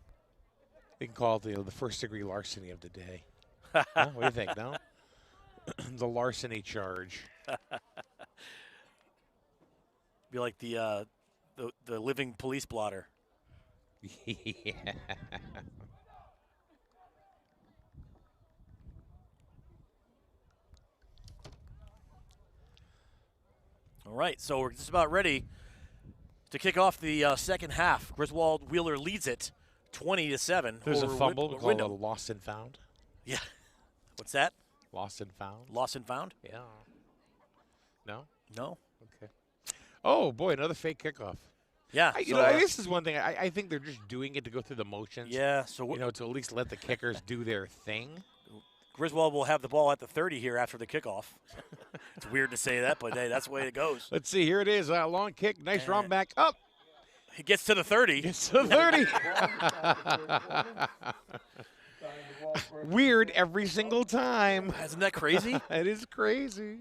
Speaker 6: they can call it the first degree larceny of the day. Huh? What do you think? No, the larceny charge.
Speaker 1: Be like the living police blotter.
Speaker 6: Yeah.
Speaker 1: All right, so we're just about ready to kick off the second half. Griswold Wheeler leads it 20-7.
Speaker 6: There's a fumble. We call it
Speaker 1: Windham.
Speaker 6: a lost and found.
Speaker 1: Yeah. What's that?
Speaker 6: Lost and found.
Speaker 1: Lost and found?
Speaker 6: Yeah. No?
Speaker 1: No.
Speaker 6: Okay. Oh, boy, another fake kickoff.
Speaker 1: Yeah.
Speaker 6: This is one thing. I think they're just doing it to go through the motions.
Speaker 1: Yeah. So
Speaker 6: to at least let the kickers do their thing.
Speaker 1: Griswold will have the ball at the 30 here after the kickoff. It's weird to say that, but hey, that's the way it goes.
Speaker 6: Let's see. Here it is. Long kick. Nice run back up.
Speaker 1: He gets to the 30.
Speaker 6: Gets to the 30. Weird every single time.
Speaker 1: Isn't that crazy?
Speaker 6: It is crazy.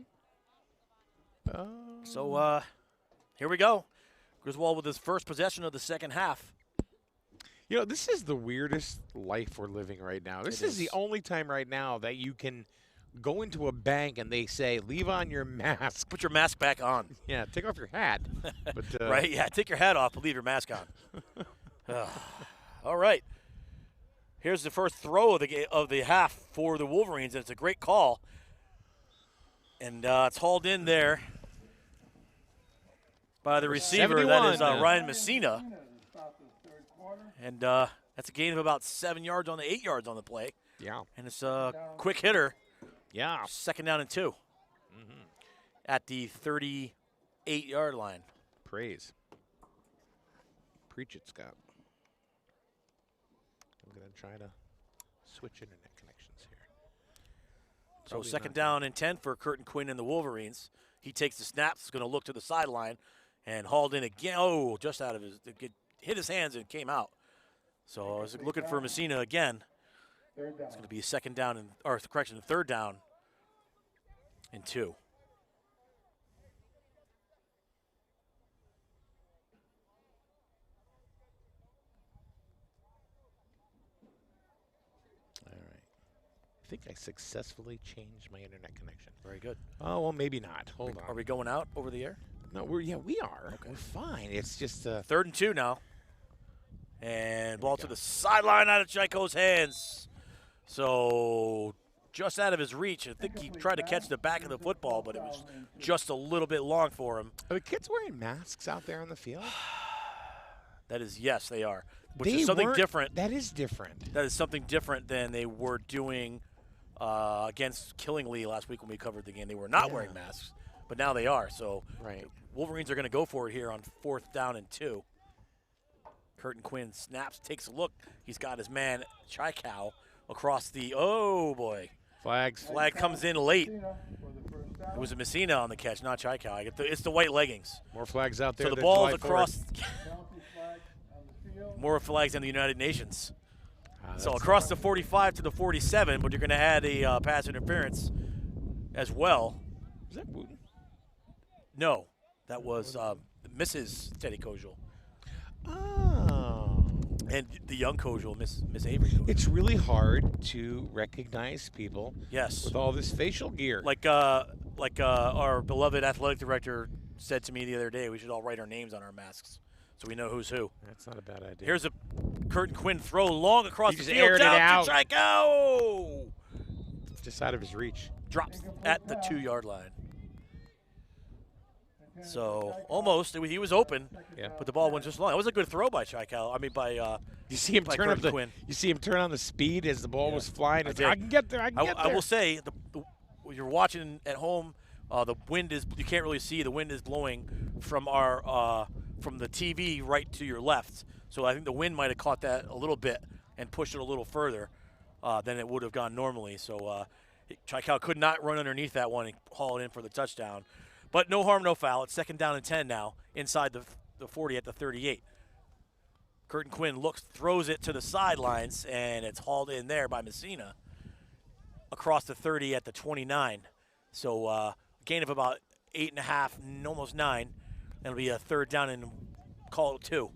Speaker 1: So here we go. Griswold with his first possession of the second half.
Speaker 6: This is the weirdest life we're living right now. This is the only time right now that you can go into a bank and they say, leave on your mask.
Speaker 1: Put your mask back on.
Speaker 6: Yeah, take off your hat. But,
Speaker 1: right, yeah, take your hat off, but leave your mask on. All right. Here's the first throw of the half for the Wolverines, and it's a great call. And it's hauled in there by the receiver.
Speaker 6: 71.
Speaker 1: That is Ryan Messina. And that's a gain of about 7 yards on the 8 yards on the play.
Speaker 6: Yeah.
Speaker 1: And it's a quick hitter.
Speaker 6: Yeah.
Speaker 1: Second down and 2.
Speaker 6: Mm-hmm.
Speaker 1: At the 38-yard line.
Speaker 6: Praise. Preach it, Scott. I'm going to try to switch internet connections here.
Speaker 1: So second down and 10 for Curtin Quinn and the Wolverines. He takes the snaps, is going to look to the sideline, and hauled in again. Oh, just out of his, hit his hands and came out. So I was looking for Messina again. It's going to be a third down and 2.
Speaker 6: All right. I think I successfully changed my internet connection.
Speaker 1: Very good.
Speaker 6: Oh, well, maybe not. Hold on.
Speaker 1: Are we going out over the air?
Speaker 6: No, we are. Okay. We're fine. It's just
Speaker 1: 3rd and 2 now. And ball to the sideline out of Chaiko's hands. So just out of his reach. I think he tried to catch the back of the football, but it was just a little bit long for him.
Speaker 6: Are the kids wearing masks out there on the field?
Speaker 1: That is, yes, they are. Which is something different.
Speaker 6: That is different.
Speaker 1: That is something different than they were doing against Killingly last week when we covered the game. They were not wearing masks, but now they are. So Wolverines are going to go for it here on 4th down and 2. Curtin Quinn snaps, takes a look. He's got his man, Chaikow, across the, oh boy.
Speaker 6: Flags.
Speaker 1: Flag comes in late. It was a Messina on the catch, not Chaikow. It's the white leggings.
Speaker 6: More flags out there.
Speaker 1: So the ball is across. more flags than the United Nations. So across the 45 to the 47, but you're going to add a pass interference as well.
Speaker 6: Was that Wooten?
Speaker 1: No, that was Mrs. Teddy Kojal.
Speaker 6: Oh.
Speaker 1: And the young Kojal, Miss Avery Kojal.
Speaker 6: It's really hard to recognize people.
Speaker 1: Yes.
Speaker 6: With all this facial gear.
Speaker 1: Like our beloved athletic director said to me the other day, we should all write our names on our masks so we know who's who.
Speaker 6: That's not a bad idea.
Speaker 1: Here's a Curtin Quinn throw long across
Speaker 6: He
Speaker 1: the
Speaker 6: just
Speaker 1: field
Speaker 6: aired it
Speaker 1: down
Speaker 6: out.
Speaker 1: to Chico.
Speaker 6: Just out of his reach.
Speaker 1: Drops at the 2-yard line. So almost he was open, but the ball went just long. It was a good throw by Chico. I mean by
Speaker 6: you see him turn up
Speaker 1: Quinn.
Speaker 6: You see him turn on the speed as the ball was flying. I can get there. I can get there.
Speaker 1: I will say when you're watching at home, the wind is you can't really see. The wind is blowing from our from the TV right to your left. So I think the wind might have caught that a little bit and pushed it a little further than it would have gone normally. So Chico could not run underneath that one and haul it in for the touchdown. But no harm, no foul. It's 2nd down and 10 now inside the 40 at the 38. Curtin Quinn throws it to the sidelines, and it's hauled in there by Messina across the 30 at the 29. So gain of about 8.5, almost 9. It'll be a 3rd down and call it 2.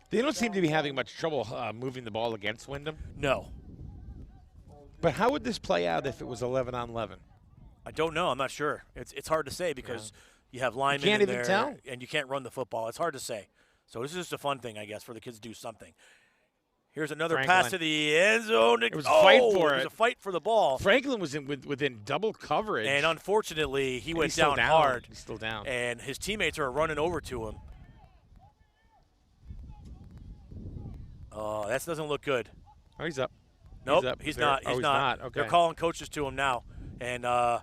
Speaker 6: They don't seem to be having much trouble moving the ball against Windham.
Speaker 1: No.
Speaker 6: But how would this play out if it was 11 on 11?
Speaker 1: I don't know. I'm not sure. It's hard to say because you have linemen
Speaker 6: can't
Speaker 1: in
Speaker 6: even
Speaker 1: there,
Speaker 6: tell.
Speaker 1: and you can't run the football. It's hard to say. So this is just a fun thing, I guess, for the kids to do something. Here's another pass to the end zone.
Speaker 6: It was a fight for it.
Speaker 1: It was a fight for the ball.
Speaker 6: Franklin was within double coverage.
Speaker 1: And unfortunately, he went
Speaker 6: he's still
Speaker 1: down hard.
Speaker 6: He's still down.
Speaker 1: And his teammates are running over to him. Oh, that doesn't look good.
Speaker 6: Oh, he's up.
Speaker 1: Nope,
Speaker 6: he's up.
Speaker 1: he's not. He's not.
Speaker 6: Okay.
Speaker 1: They're calling coaches to him now. And
Speaker 6: looks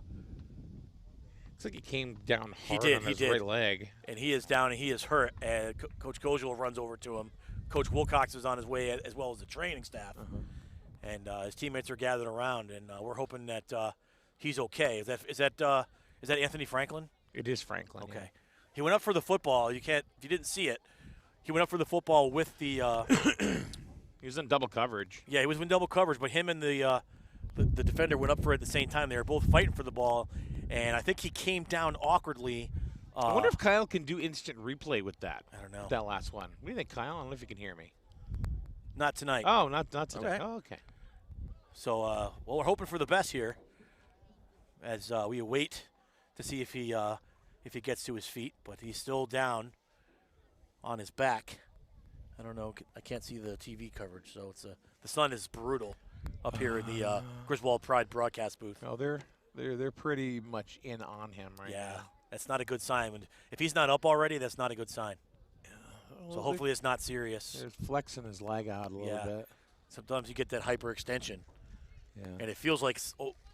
Speaker 6: like he came down hard
Speaker 1: he
Speaker 6: on his right leg.
Speaker 1: And he is down and he is hurt. And Coach Kojal runs over to him. Coach Wilcox is on his way as well as the training staff. And his teammates are gathered around, and we're hoping that he's okay. Is that Anthony Franklin?
Speaker 6: It is Franklin.
Speaker 1: Okay.
Speaker 6: Yeah.
Speaker 1: He went up for the football. If you didn't see it, he went up for the football with the
Speaker 6: he was in double coverage.
Speaker 1: Yeah, he was in double coverage, but him and the defender went up for it at the same time. They were both fighting for the ball, and I think he came down awkwardly.
Speaker 6: I wonder if Kyle can do instant replay with that.
Speaker 1: I don't know.
Speaker 6: That last one. What do you think, Kyle? I don't know if you can hear me.
Speaker 1: Not tonight.
Speaker 6: Oh, not tonight.
Speaker 1: Okay.
Speaker 6: Oh, okay.
Speaker 1: So, well, we're hoping for the best here as we await to see if he gets to his feet, but he's still down on his back. I don't know. I can't see the TV coverage, so the sun is brutal up here in the Griswold Pride broadcast booth.
Speaker 6: Oh, they're pretty much in on him right now.
Speaker 1: Yeah, that's not a good sign. If he's not up already, that's not a good sign.
Speaker 6: Well,
Speaker 1: so hopefully it's not serious.
Speaker 6: They're flexing his leg out a little bit.
Speaker 1: Sometimes you get that hyperextension.
Speaker 6: Yeah.
Speaker 1: And it feels like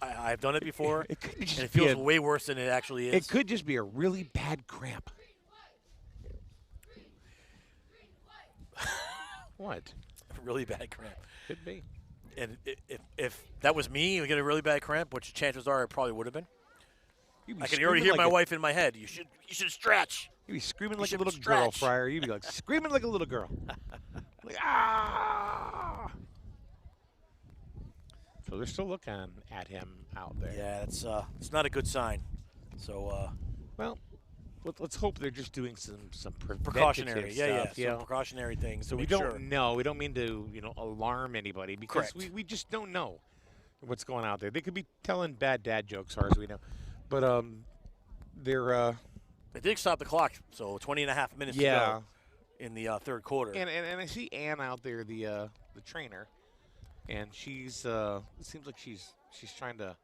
Speaker 1: I've done it before,
Speaker 6: it could just
Speaker 1: and it feels way worse than it actually is.
Speaker 6: It could just be a really bad cramp. What?
Speaker 1: Really bad cramp.
Speaker 6: Could be.
Speaker 1: And if that was me, we get a really bad cramp, which chances are it probably would have been. I can already hear my wife in my head. You should stretch.
Speaker 6: You'd be screaming like a little girl, Fryer. You'd be like screaming like a little girl. Like, ah! So they're still looking at him out there.
Speaker 1: Yeah, it's not a good sign. So,
Speaker 6: well, let's hope they're just doing some
Speaker 1: precautionary,
Speaker 6: stuff,
Speaker 1: some precautionary things.
Speaker 6: So we don't know. We don't mean to alarm anybody because we just don't know what's going out there. They could be telling bad dad jokes, as far as we know, but
Speaker 1: they did stop the clock, so 20 and a half minutes to go in the third quarter.
Speaker 6: And I see Ann out there, the trainer, and she's it seems like she's trying to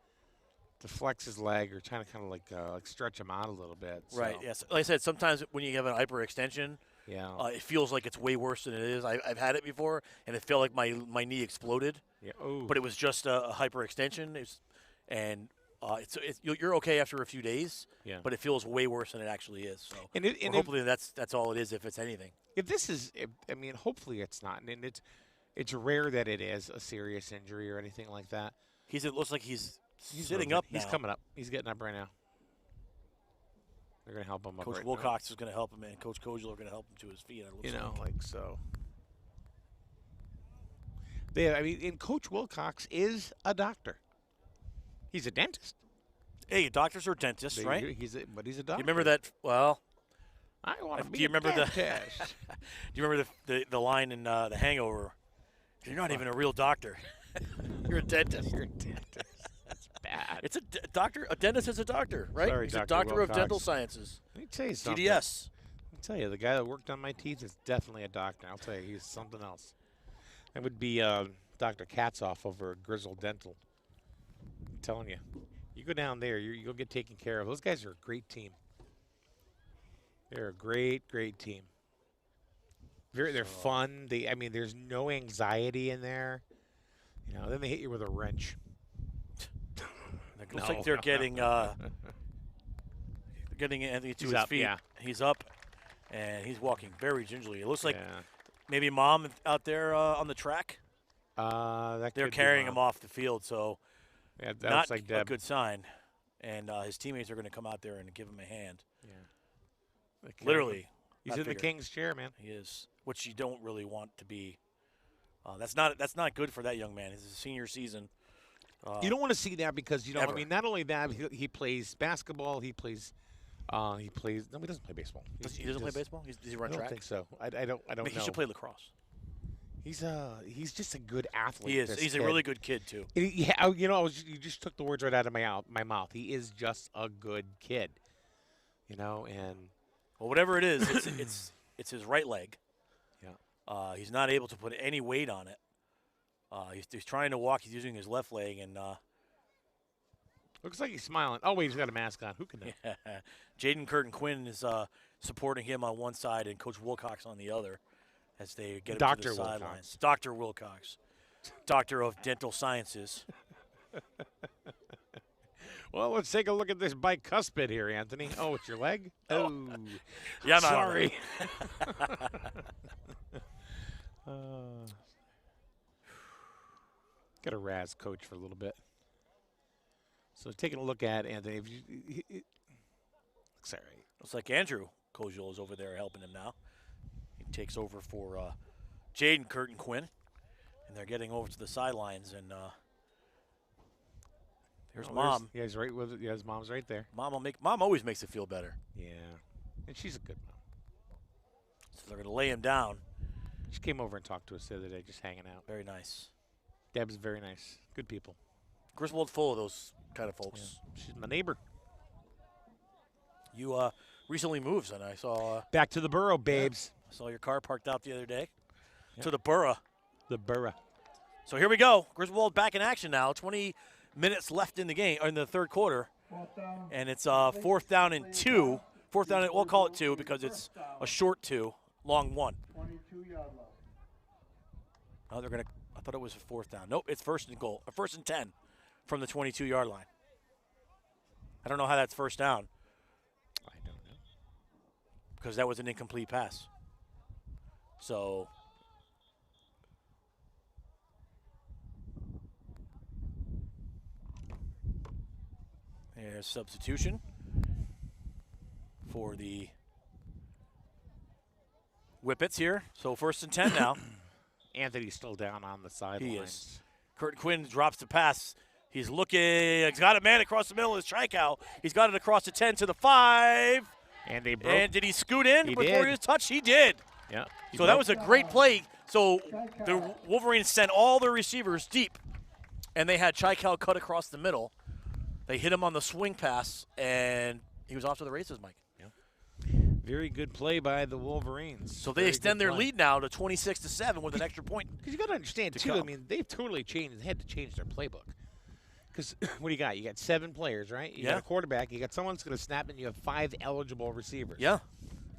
Speaker 6: flex his leg or trying to kind of like stretch him out a little bit. So.
Speaker 1: Right. Yes. Like I said, sometimes when you have an hyperextension, it feels like it's way worse than it is. I've had it before, and it felt like my knee exploded.
Speaker 6: Yeah.
Speaker 1: But it was just a hyperextension. You're okay after a few days.
Speaker 6: Yeah.
Speaker 1: But it feels way worse than it actually is. So
Speaker 6: and
Speaker 1: hopefully that's all it is, if it's anything.
Speaker 6: If this is, hopefully it's not, and it's rare that it is a serious injury or anything like that.
Speaker 1: It looks like he's sitting up now.
Speaker 6: He's coming up. He's getting up right now. They're going to help him up
Speaker 1: Coach
Speaker 6: right
Speaker 1: Wilcox is going to help him, and Coach Kojal are going to help him to his feet.
Speaker 6: You know, like so. And Coach Wilcox is a doctor. He's a dentist.
Speaker 1: Hey, doctors are dentists, right?
Speaker 6: But he's a doctor.
Speaker 1: You remember that? Well,
Speaker 6: I want to be
Speaker 1: do you remember
Speaker 6: dentist.
Speaker 1: Do you remember the line in The Hangover? You're not even a real doctor. You're a dentist.
Speaker 6: You're a dentist. That's bad.
Speaker 1: It's a doctor. A dentist is a doctor, right?
Speaker 6: Sorry,
Speaker 1: He's
Speaker 6: Dr.
Speaker 1: a doctor
Speaker 6: Wilcox.
Speaker 1: of dental sciences.
Speaker 6: Let me tell you something.
Speaker 1: DDS.
Speaker 6: I'll tell you, the guy that worked on my teeth is definitely a doctor. I'll tell you, he's something else. That would be Dr. Katzoff over at Griswold Dental. I'm telling you. You go down there, you'll get taken care of. Those guys are a great team. They're a great, great team. They're fun. There's no anxiety in there. You know, then they hit you with a wrench.
Speaker 1: It looks like they're getting Anthony to his feet.
Speaker 6: Yeah.
Speaker 1: He's up, and he's walking very gingerly. It looks like maybe Mom out there on the track. They're carrying him off the field, so
Speaker 6: that
Speaker 1: not
Speaker 6: looks like
Speaker 1: a good sign. And his teammates are going to come out there and give him a hand.
Speaker 6: Yeah.
Speaker 1: Literally.
Speaker 6: He's in the king's chair, man.
Speaker 1: He is, which you don't really want to be. That's not good for that young man. It's his senior season.
Speaker 6: You don't want to see that because, not only that, he plays basketball, he plays no, he doesn't play baseball.
Speaker 1: He doesn't play baseball? Does he run track?
Speaker 6: I don't think so. I don't know.
Speaker 1: He should play lacrosse.
Speaker 6: He's just a good athlete.
Speaker 1: He is. He's a really good kid, too.
Speaker 6: Yeah, you just took the words right out of my mouth. He is just a good kid. And
Speaker 1: well, whatever it is, it's his right leg.
Speaker 6: Yeah.
Speaker 1: He's not able to put any weight on it. He's trying to walk. He's using his left leg, and
Speaker 6: looks like he's smiling. Oh wait, he's got a mask on. Who can that?
Speaker 1: Jaden Curtin Quinn is supporting him on one side, and Coach Wilcox on the other, as they get him to the sidelines. Dr. Wilcox, Doctor of Dental Sciences.
Speaker 6: Well, let's take a look at this bicuspid here, Anthony. Oh, it's your leg? Oh,
Speaker 1: yeah, I'm
Speaker 6: sorry. Got to razz Coach for a little bit. So taking a look at Anthony. Looks all right.
Speaker 1: Looks like Andrew Kojal is over there helping him now. He takes over for Jaden Curtin Quinn, and they're getting over to the sidelines, and there's Mom.
Speaker 6: Yeah, he's right with it. Yeah, his mom's right there.
Speaker 1: Mom always makes it feel better.
Speaker 6: Yeah, and she's a good mom.
Speaker 1: So they're going to lay him down.
Speaker 6: She came over and talked to us the other day, just hanging out.
Speaker 1: Very nice.
Speaker 6: Deb's very nice. Good people.
Speaker 1: Griswold's full of those kind of folks.
Speaker 6: Yeah. She's my neighbor.
Speaker 1: You recently moved, and I saw
Speaker 6: back to the borough, babes.
Speaker 1: I saw your car parked out the other day. Yep. To the borough.
Speaker 6: The borough.
Speaker 1: So here we go. Griswold back in action now. 20 minutes left in the game, or in the third quarter, and it's 4th down and 2. 4th down, we'll call it 2 because it's a short 2, long 1.
Speaker 5: 22-yard line.
Speaker 1: Oh, they're gonna. I thought it was a 4th down. Nope, it's 1st and goal. 1st and 10 from the 22-yard line. I don't know how that's 1st down.
Speaker 6: I don't know.
Speaker 1: Because that was an incomplete pass. So. There's substitution for the Whippets here. So 1st and 10 now.
Speaker 6: Anthony's still down on the sidelines.
Speaker 1: He is. Curtin Quinn drops the pass. He's looking. He's got a man across the middle. It's Tricow. He's got it across the 10 to the 5.
Speaker 6: And they broke.
Speaker 1: And did he scoot in
Speaker 6: He
Speaker 1: before
Speaker 6: did.
Speaker 1: he was touched? He did.
Speaker 6: Yeah.
Speaker 1: So that was a great play. So the Wolverines sent all their receivers deep, and they had Tricow cut across the middle. They hit him on the swing pass, and he was off to the races, Mike.
Speaker 6: Yeah. Very good play by the Wolverines.
Speaker 1: So they extend their lead now to 26-7 with an extra point.
Speaker 6: Because you got to understand, too, I mean, they've totally changed. They had to change their playbook. Because what do you got? You got 7 players, right? You got a quarterback. You got someone that's going to snap, and you have 5 eligible receivers.
Speaker 1: Yeah.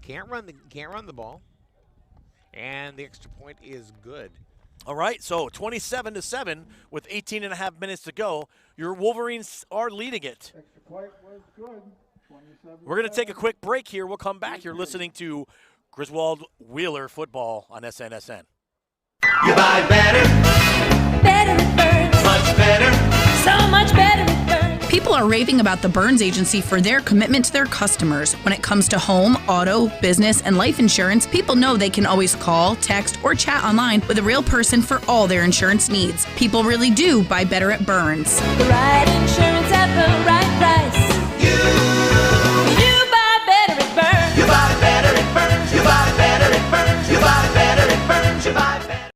Speaker 6: Can't run the ball. And the extra point is good.
Speaker 1: All right, so 27-7 with 18.5 minutes to go. Your Wolverines are leading it.
Speaker 5: Extra point was good. 27.
Speaker 1: We're going to take a quick break here. We'll come back. You're listening to Griswold Wheeler Football on SNSN.
Speaker 2: You buy better.
Speaker 3: Better it burns.
Speaker 2: Much better.
Speaker 3: So much better it burns.
Speaker 4: People are raving about the Burns Agency for their commitment to their customers. When it comes to home, auto, business, and life insurance, people know they can always call, text, or chat online with a real person for all their insurance needs. People really do buy better at Burns.
Speaker 3: The right insurance at the right price. You buy better at Burns.
Speaker 2: You buy better at Burns. You buy better at Burns. You buy better at Burns. You buy better.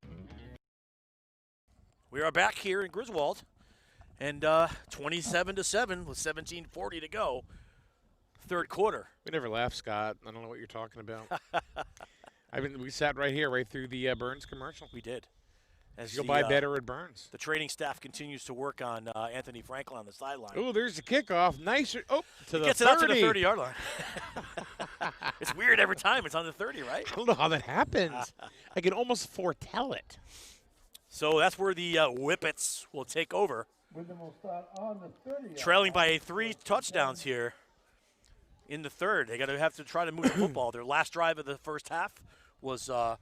Speaker 1: We are back here in Griswold, and 27-7 with 17:40 to go. Third quarter.
Speaker 6: We never laugh, Scott. I don't know what you're talking about. We sat right here, right through the Burns commercial.
Speaker 1: We did. As
Speaker 6: You'll buy better at Burns.
Speaker 1: The training staff continues to work on Anthony Franklin on the sideline.
Speaker 6: Oh, there's the kickoff. Nice. Oh, to the
Speaker 1: gets
Speaker 6: 30.
Speaker 1: it out to the 30-yard line. It's weird every time it's on the 30, right?
Speaker 6: I don't know how that happens. I can almost foretell it.
Speaker 1: So that's where the Whippets will take over.
Speaker 5: Windham will start on the 30.
Speaker 1: Trailing by 3 touchdowns here in the third. They're going to have to try to move the football. Their last drive of the first half was a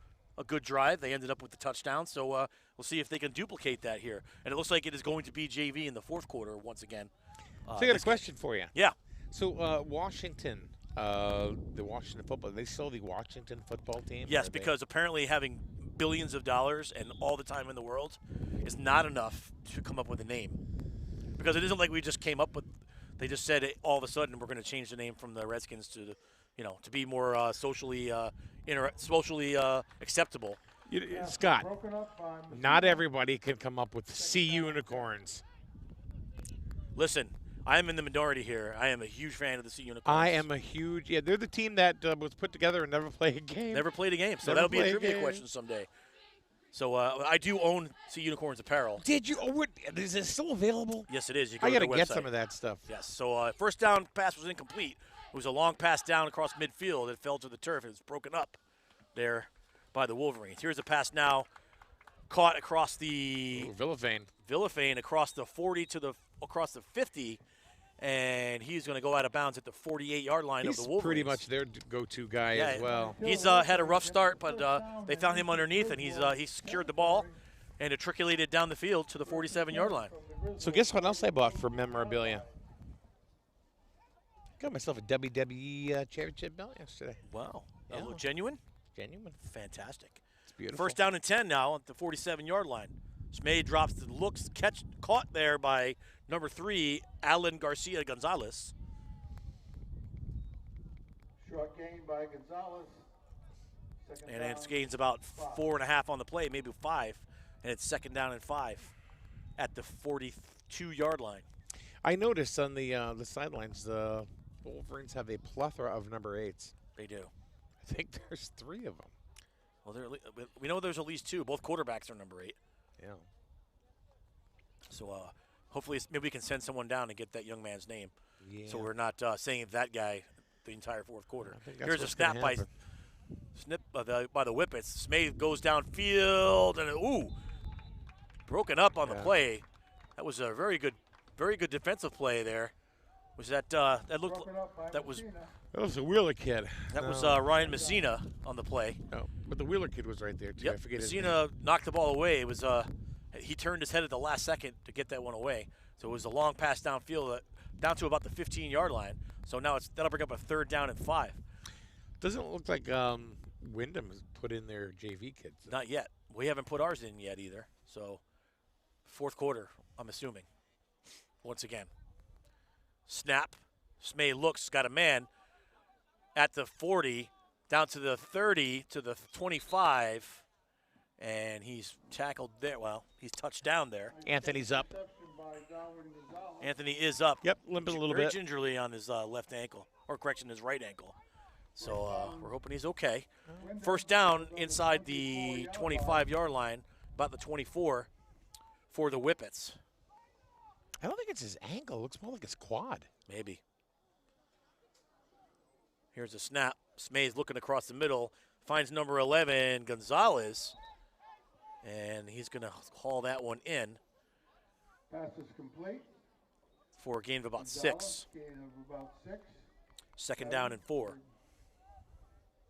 Speaker 1: good drive. They ended up with the touchdown. So we'll see if they can duplicate that here. And it looks like it is going to be JV in the fourth quarter once again.
Speaker 6: So I got a question for you.
Speaker 1: Yeah.
Speaker 6: So Washington, the Washington football, they still the Washington football team?
Speaker 1: Yes, because apparently having billions of dollars and all the time in the world is not enough to come up with a name. Because it isn't like we just came up with, they just said it, all of a sudden we're going to change the name from the Redskins to, to be more socially acceptable.
Speaker 6: Scott, not everybody can come up with sea unicorns.
Speaker 1: Listen, I am in the minority here. I am a huge fan of the Sea Unicorns.
Speaker 6: I am a huge, they're the team that was put together and never played a game.
Speaker 1: Never played a game, so that'll be a trivia question someday. So I do own Sea Unicorns apparel.
Speaker 6: Did you? Oh, is it still available?
Speaker 1: Yes, it is. You
Speaker 6: I got to
Speaker 1: to
Speaker 6: get some of that stuff.
Speaker 1: Yes. So first down pass was incomplete. It was a long pass down across midfield. It fell to the turf. It was broken up there by the Wolverines. Here's a pass now, caught across the
Speaker 6: Villafane
Speaker 1: across the 40 to across the 50. And he's going to go out of bounds at the 48-yard line of the Wolverines.
Speaker 6: He's pretty much their go-to guy as well.
Speaker 1: He's had a rough start, but they found him underneath, and he secured the ball and matriculated down the field to the 47-yard line.
Speaker 6: So guess what else I bought for memorabilia? Got myself a WWE championship belt yesterday.
Speaker 1: Wow.
Speaker 6: Yeah.
Speaker 1: Genuine?
Speaker 6: Genuine.
Speaker 1: Fantastic.
Speaker 6: It's beautiful.
Speaker 1: First down and 10 now at the 47-yard line. Smay drops the looks, caught there by number 3, Alan Garcia Gonzalez.
Speaker 5: Short gain by Gonzalez.
Speaker 1: And it gains about 4.5 on the play, maybe 5. And it's second down and 5 at the 42-yard line.
Speaker 6: I noticed on the sidelines, the Wolverines have a plethora of number 8s.
Speaker 1: They do.
Speaker 6: I think there's 3 of them.
Speaker 1: Well, we know there's at least 2. Both quarterbacks are number 8.
Speaker 6: Yeah.
Speaker 1: So hopefully maybe we can send someone down and get that young man's name.
Speaker 6: Yeah.
Speaker 1: So we're not saying that guy the entire fourth quarter.
Speaker 6: Here's
Speaker 1: a snap by the Whippets. Smay goes downfield and broken up on the play. That was a very good defensive play there. Was that that was
Speaker 6: a Wheeler kid.
Speaker 1: That was Ryan Messina on the play.
Speaker 6: No, but the Wheeler kid was right there too.
Speaker 1: Yep.
Speaker 6: I forget
Speaker 1: Messina knocked the ball away. It was he turned his head at the last second to get that one away. So it was a long pass downfield down to about the 15-yard line. So now that'll bring up a third down and 5.
Speaker 6: Doesn't look like Windham has put in their JV kids.
Speaker 1: Not yet. We haven't put ours in yet either. So fourth quarter, I'm assuming. Once again. Snap. Smay looks, got a man at the 40, down to the 30, to the 25, and he's tackled there. Well, he's touched down there.
Speaker 6: Anthony's up.
Speaker 1: Anthony is up.
Speaker 6: Yep, limping a little
Speaker 1: very
Speaker 6: bit.
Speaker 1: Gingerly on his left ankle, or correction, his right ankle. So we're hoping he's okay. First down inside the 25-yard line, about the 24 for the Whippets.
Speaker 6: I don't think it's his ankle. It looks more like his quad.
Speaker 1: Maybe. Here's a snap. Smay's looking across the middle. Finds number 11, Gonzalez. And he's going to haul that one in.
Speaker 5: Pass is complete.
Speaker 1: For a gain of about 6.
Speaker 5: Gain of about 6.
Speaker 1: Second down and 4.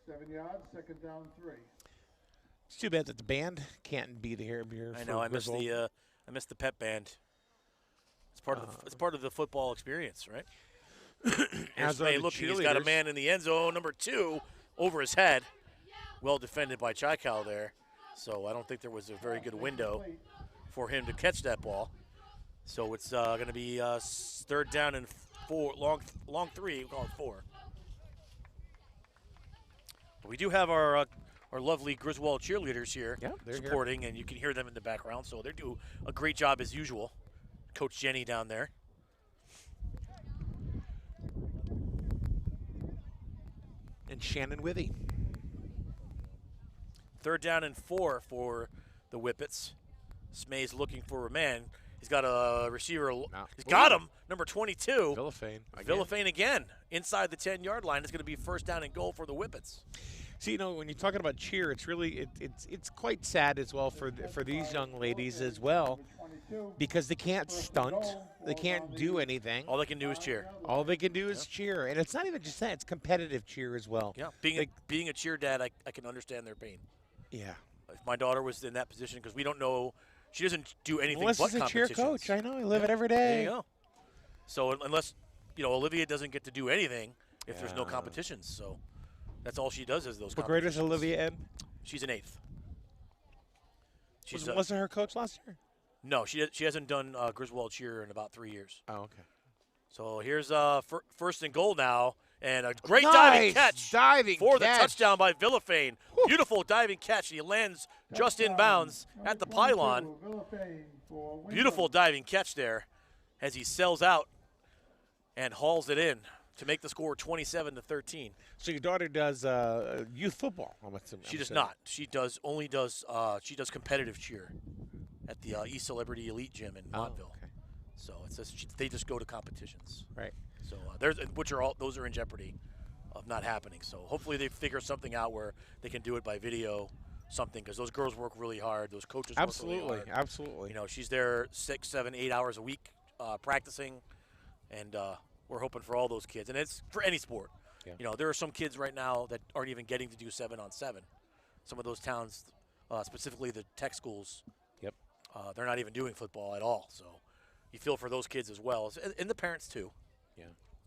Speaker 5: 7 yards, second down 3.
Speaker 6: It's too bad that the band can't be here.
Speaker 1: I know. I missed the pep band. It's part of the football experience, right?
Speaker 6: As are
Speaker 1: Hey,
Speaker 6: the
Speaker 1: look, he's got a
Speaker 6: cheerleaders.
Speaker 1: man in the end zone, number 2, over his head. Well defended by Chaikal there. So I don't think there was a very good window for him to catch that ball. So it's going to be 3rd down and 4, long 3, we'll call it 4. But we do have our lovely Griswold cheerleaders here
Speaker 6: they're
Speaker 1: supporting, and you can hear them in the background. So they do a great job as usual. Coach Jenny down there.
Speaker 6: And Shannon Withy.
Speaker 1: 3rd down and 4 for the Whippets. Smay's looking for a man. He's got a receiver. He's got him, number 22.
Speaker 6: Villafane
Speaker 1: again. Inside the 10-yard line. It's going to be 1st down and goal for the Whippets.
Speaker 6: See, when you're talking about cheer, it's really it's quite sad as well for these young ladies as well, because they can't stunt, they can't do anything.
Speaker 1: All they can do is cheer.
Speaker 6: All they can do is cheer, and it's not even just that; it's competitive cheer as well.
Speaker 1: Yeah, being a cheer dad, I can understand their pain.
Speaker 6: Yeah.
Speaker 1: If my daughter was in that position, because we don't know, she doesn't do anything
Speaker 6: Unless
Speaker 1: but
Speaker 6: she's a cheer
Speaker 1: competitions.
Speaker 6: coach, I know, I live it every day.
Speaker 1: There you go. So unless Olivia doesn't get to do anything if there's no competitions, so that's all she does is those.
Speaker 6: What grade is Olivia in?
Speaker 1: She's an 8th.
Speaker 6: Wasn't her coach last year?
Speaker 1: No, she hasn't done Griswold cheer in about 3 years.
Speaker 6: Oh, okay.
Speaker 1: So here's 1st and goal now, and a great
Speaker 6: Nice
Speaker 1: diving catch for the
Speaker 6: catch.
Speaker 1: touchdown by Villafane. Beautiful diving catch. He lands just in bounds at the pylon. Beautiful diving catch there as he sells out and hauls it in to make the score 27-13.
Speaker 6: So your daughter does youth football?
Speaker 1: She does not. She does competitive cheer at the East Celebrity Elite Gym in Montville.
Speaker 6: Okay.
Speaker 1: So it's they just go to competitions.
Speaker 6: Right.
Speaker 1: So those are in jeopardy of not happening. So hopefully they figure something out where they can do it by video, something, because those girls work really hard. Those coaches work really hard.
Speaker 6: Absolutely.
Speaker 1: She's there 6, 7, 8 hours a week practicing, and we're hoping for all those kids. And it's for any sport.
Speaker 6: Yeah.
Speaker 1: There are some kids right now that aren't even getting to do 7-on-7. Some of those towns, specifically the tech schools, they're not even doing football at all. So you feel for those kids as well, and the parents too.
Speaker 6: Yeah.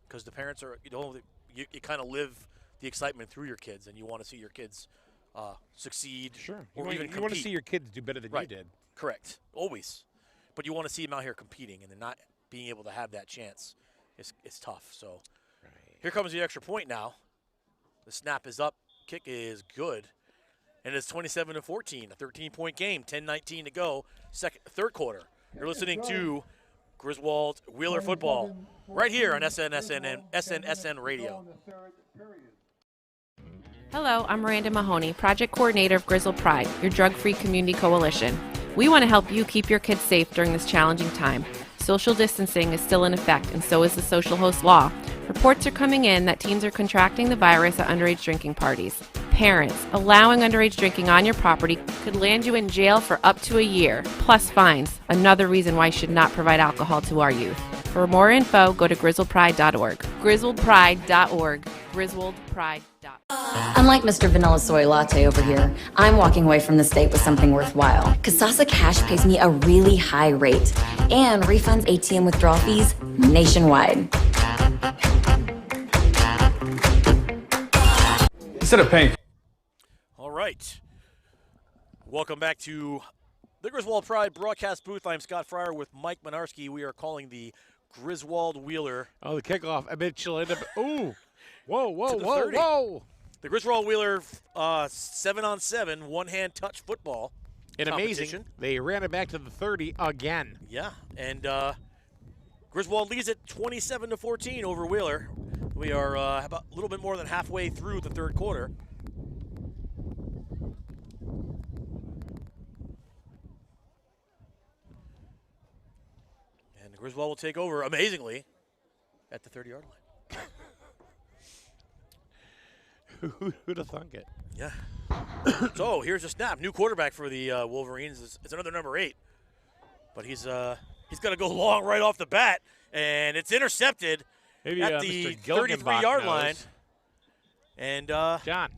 Speaker 1: Because the parents are, you kind of live the excitement through your kids, and you want to see your kids succeed.
Speaker 6: Sure.
Speaker 1: Or even
Speaker 6: you want to see your kids do better than you did.
Speaker 1: Correct. Always. But you want to see them out here competing, and then not being able to have that chance is tough. So here comes the extra point now. The snap is up. Kick is good. And it's 27-14, a 13-point game, 10-19 to go, third quarter. You're listening to Griswold Wheeler football right here on SNSN Radio.
Speaker 8: Hello, I'm Miranda Mahoney, Project Coordinator of Griswold Pride, your drug-free community coalition. We want to help you keep your kids safe during this challenging time. Social distancing is still in effect, and so is the social host law. Reports are coming in that teens are contracting the virus at underage drinking parties. Parents, allowing underage drinking on your property could land you in jail for up to a year, plus fines. Another reason why you should not provide alcohol to our youth. For more info, go to griswoldpride.org. griswoldpride.org. griswoldpride.org.
Speaker 9: Unlike Mr. Vanilla Soy Latte over here, I'm walking away from the state with something worthwhile. Kasasa Cash pays me a really high rate and refunds ATM withdrawal fees nationwide.
Speaker 10: Instead of paying.
Speaker 1: All right. Welcome back to the Griswold Pride broadcast booth. I'm Scott Fryer with Mike Minarski. We are calling the Griswold Wheeler.
Speaker 6: Oh, the kickoff. I bet she'll end up. Ooh. Whoa.
Speaker 1: The
Speaker 6: Whoa.
Speaker 1: The Griswold Wheeler 7-on-7 one-hand touch football.
Speaker 6: And amazing, they ran it back to the 30 again.
Speaker 1: Yeah, and Griswold leads it 27-14 over Wheeler. We are about a little bit more than halfway through the third quarter. And Griswold will take over, amazingly, at the 30-yard line.
Speaker 6: Who'd have thunk it?
Speaker 1: Yeah. So here's a snap. New quarterback for the Wolverines. It's another number 8. But he's going to go long right off the bat. And it's intercepted
Speaker 6: Maybe,
Speaker 1: at the 33-yard line. And
Speaker 6: John.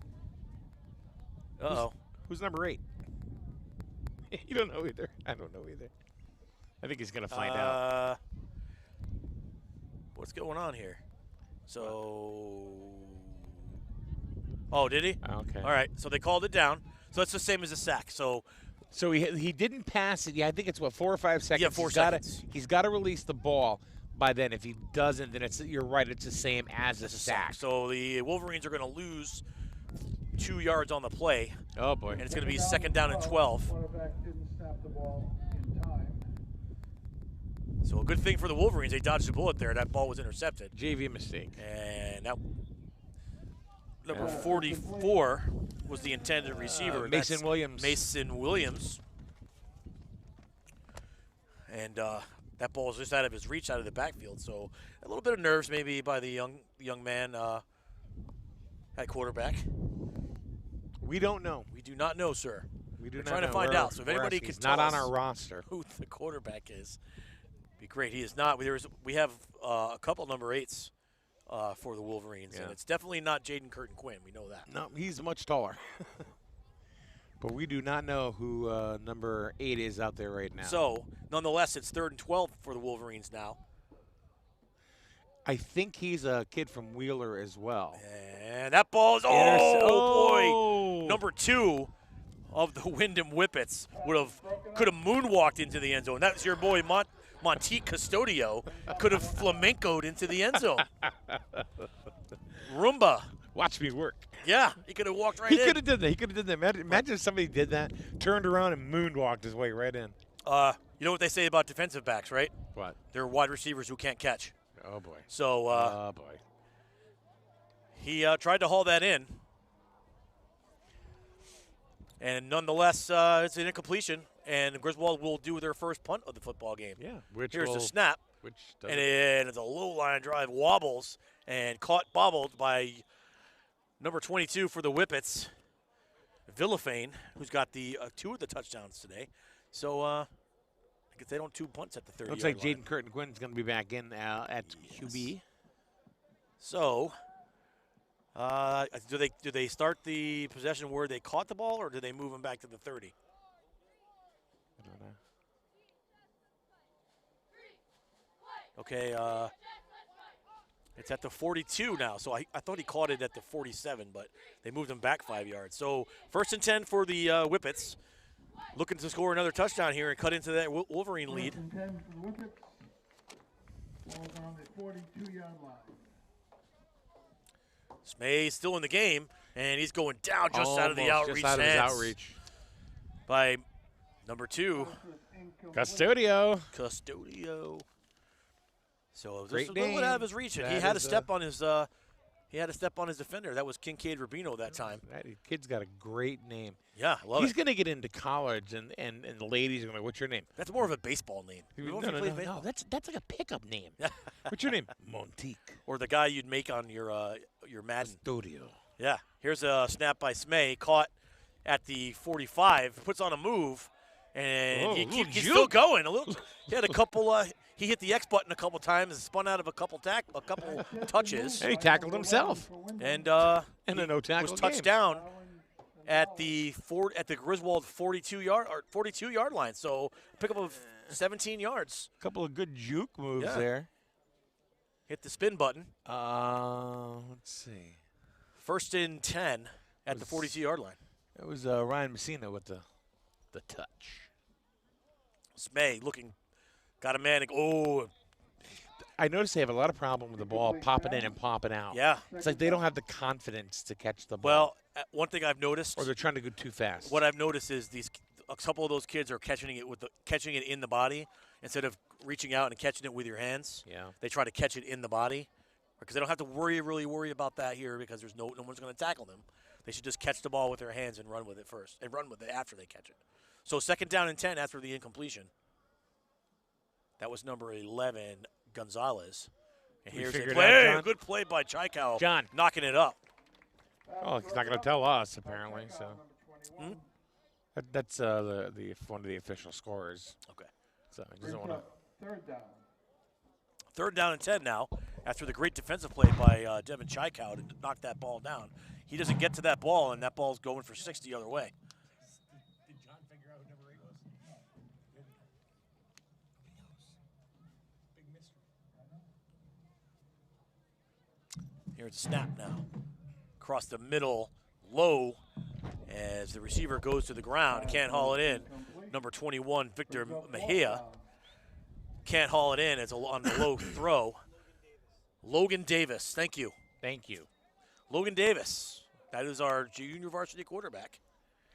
Speaker 1: Uh-oh.
Speaker 6: Who's number 8? You don't know either. I don't know either. I think he's going to find out.
Speaker 1: what's going on here? So, oh, did he?
Speaker 6: Okay.
Speaker 1: All right, so they called it down. So it's the same as a sack. So
Speaker 6: he didn't pass it. Yeah, I think it's 4 or 5 seconds.
Speaker 1: Yeah, 4 seconds.
Speaker 6: He's got to release the ball by then. If he doesn't, then you're right. It's the same as a sack.
Speaker 1: So the Wolverines are going to lose 2 yards on the play.
Speaker 6: Oh boy!
Speaker 1: And it's going to be 2nd down and 12. So a good thing for the Wolverines, they dodged a bullet there. That ball was intercepted.
Speaker 6: JV mistake.
Speaker 1: And that number 44 was the intended receiver.
Speaker 6: Mason Williams.
Speaker 1: Mason Williams. And that ball was just out of his reach, out of the backfield. So a little bit of nerves maybe by the young man at quarterback.
Speaker 6: We don't know.
Speaker 1: We do not know, sir.
Speaker 6: We do
Speaker 1: We're
Speaker 6: not
Speaker 1: trying
Speaker 6: know.
Speaker 1: to find out. So if anybody could tell
Speaker 6: not on
Speaker 1: us
Speaker 6: our roster
Speaker 1: who the quarterback is, be great. He is not. We have a couple number 8s for the Wolverines, and it's definitely not Jaden Curtin Quinn. We know that.
Speaker 6: No, he's much taller. But we do not know who number 8 is out there right now.
Speaker 1: So, nonetheless, it's 3rd and 12 for the Wolverines now.
Speaker 6: I think he's a kid from Wheeler as well.
Speaker 1: And that ball is, boy, number 2 of the Windham Whippets could have moonwalked into the end zone. That's your boy Montique Custodio could have flamencoed into the end zone. Rumba.
Speaker 6: Watch me work.
Speaker 1: Yeah, he could have walked right in.
Speaker 6: He could have did that. He could have did that. Imagine if somebody did that, turned around and moonwalked his way right in.
Speaker 1: You know what they say about defensive backs, right?
Speaker 6: What?
Speaker 1: They're wide receivers who can't catch.
Speaker 6: Oh, boy.
Speaker 1: So
Speaker 6: oh, boy.
Speaker 1: He tried to haul that in. And nonetheless, it's an incompletion. And Griswold will do their first punt of the football game.
Speaker 6: Yeah.
Speaker 1: Here's the snap. And it's a low line drive, wobbles, and bobbled by number 22 for the Whippets, Villafane, who's got the 2 of the touchdowns today. So I guess they don't 2 punts at the 30.
Speaker 6: Looks like Jaden Curtin Quinn's going to be back in at QB.
Speaker 1: So do they start the possession where they caught the ball, or do they move them back to the 30?
Speaker 6: I don't know.
Speaker 1: Okay, it's at the 42 now. So I thought he caught it at the 47, but they moved him back 5 yards. So 1st and 10 for the Whippets. Looking to score another touchdown here and cut into that Wolverine lead.
Speaker 5: 1st and 10 for the Whippets. Ball's on the 42-yard line.
Speaker 1: Smay still in the game, and he's going down just out of the outreach.
Speaker 6: Just out of his outreach.
Speaker 1: By number 2.
Speaker 6: Custodio.
Speaker 1: So
Speaker 6: Great
Speaker 1: just a little bit out of his reach, and he had a step on his defender. That was Kincaid Rubino that time.
Speaker 6: That kid's got a great name.
Speaker 1: Yeah, love
Speaker 6: He's
Speaker 1: it.
Speaker 6: going to get into college, and the ladies are going to, what's your name?
Speaker 1: That's more of a baseball name.
Speaker 6: No, that's like a pickup name. What's your name? Montique.
Speaker 1: Or the guy you'd make on your Madden.
Speaker 6: Custodio.
Speaker 1: Yeah. Here's a snap by Smay, caught at the 45, puts on a move, and he's still going. He had a couple. He hit the X button a couple times and spun out of a couple touches.
Speaker 6: And he tackled himself.
Speaker 1: And
Speaker 6: a no tackle
Speaker 1: was touched down at the Griswold 42-yard line. So pickup of 17 yards.
Speaker 6: A couple of good juke moves there.
Speaker 1: Hit the spin button.
Speaker 6: Let's see.
Speaker 1: 1st and 10 at the 42-yard line.
Speaker 6: It was Ryan Messina with the touch.
Speaker 1: Smay got a man. Oh.
Speaker 6: I noticed they have a lot of problem with the ball popping in and popping out.
Speaker 1: Yeah.
Speaker 6: It's like they don't have the confidence to catch the ball.
Speaker 1: Well, one thing I've noticed.
Speaker 6: Or they're trying to go too fast.
Speaker 1: What I've noticed is a couple of those kids are catching it in the body instead of reaching out and catching it with your hands.
Speaker 6: Yeah.
Speaker 1: They try to catch it in the body because they don't have to really worry about that here because there's no one's going to tackle them. They should just catch the ball with their hands and run with it first and run with it after they catch it. So 2nd down and 10 after the incompletion. That was number 11, Gonzalez. And here's a play.
Speaker 6: Out,
Speaker 1: good play by Chaikow.
Speaker 6: John.
Speaker 1: Knocking it up.
Speaker 6: Oh, he's not going to tell us, apparently. So that's one of the official scorers.
Speaker 1: Okay.
Speaker 6: So he doesn't want to.
Speaker 5: 3rd down.
Speaker 1: 3rd down and 10 now after the great defensive play by Devin Chaikow to knock that ball down. He doesn't get to that ball, and that ball's going for 60 the other way.
Speaker 6: Did John figure out who number 8 was? Big mystery.
Speaker 1: Here's a snap now. Across the middle, low, as the receiver goes to the ground. Can't haul it in. Number 21, Victor Mejia. Can't haul it in. It's on the low throw. Logan Davis, thank you.
Speaker 6: Thank you.
Speaker 1: Logan Davis. That is our junior varsity quarterback.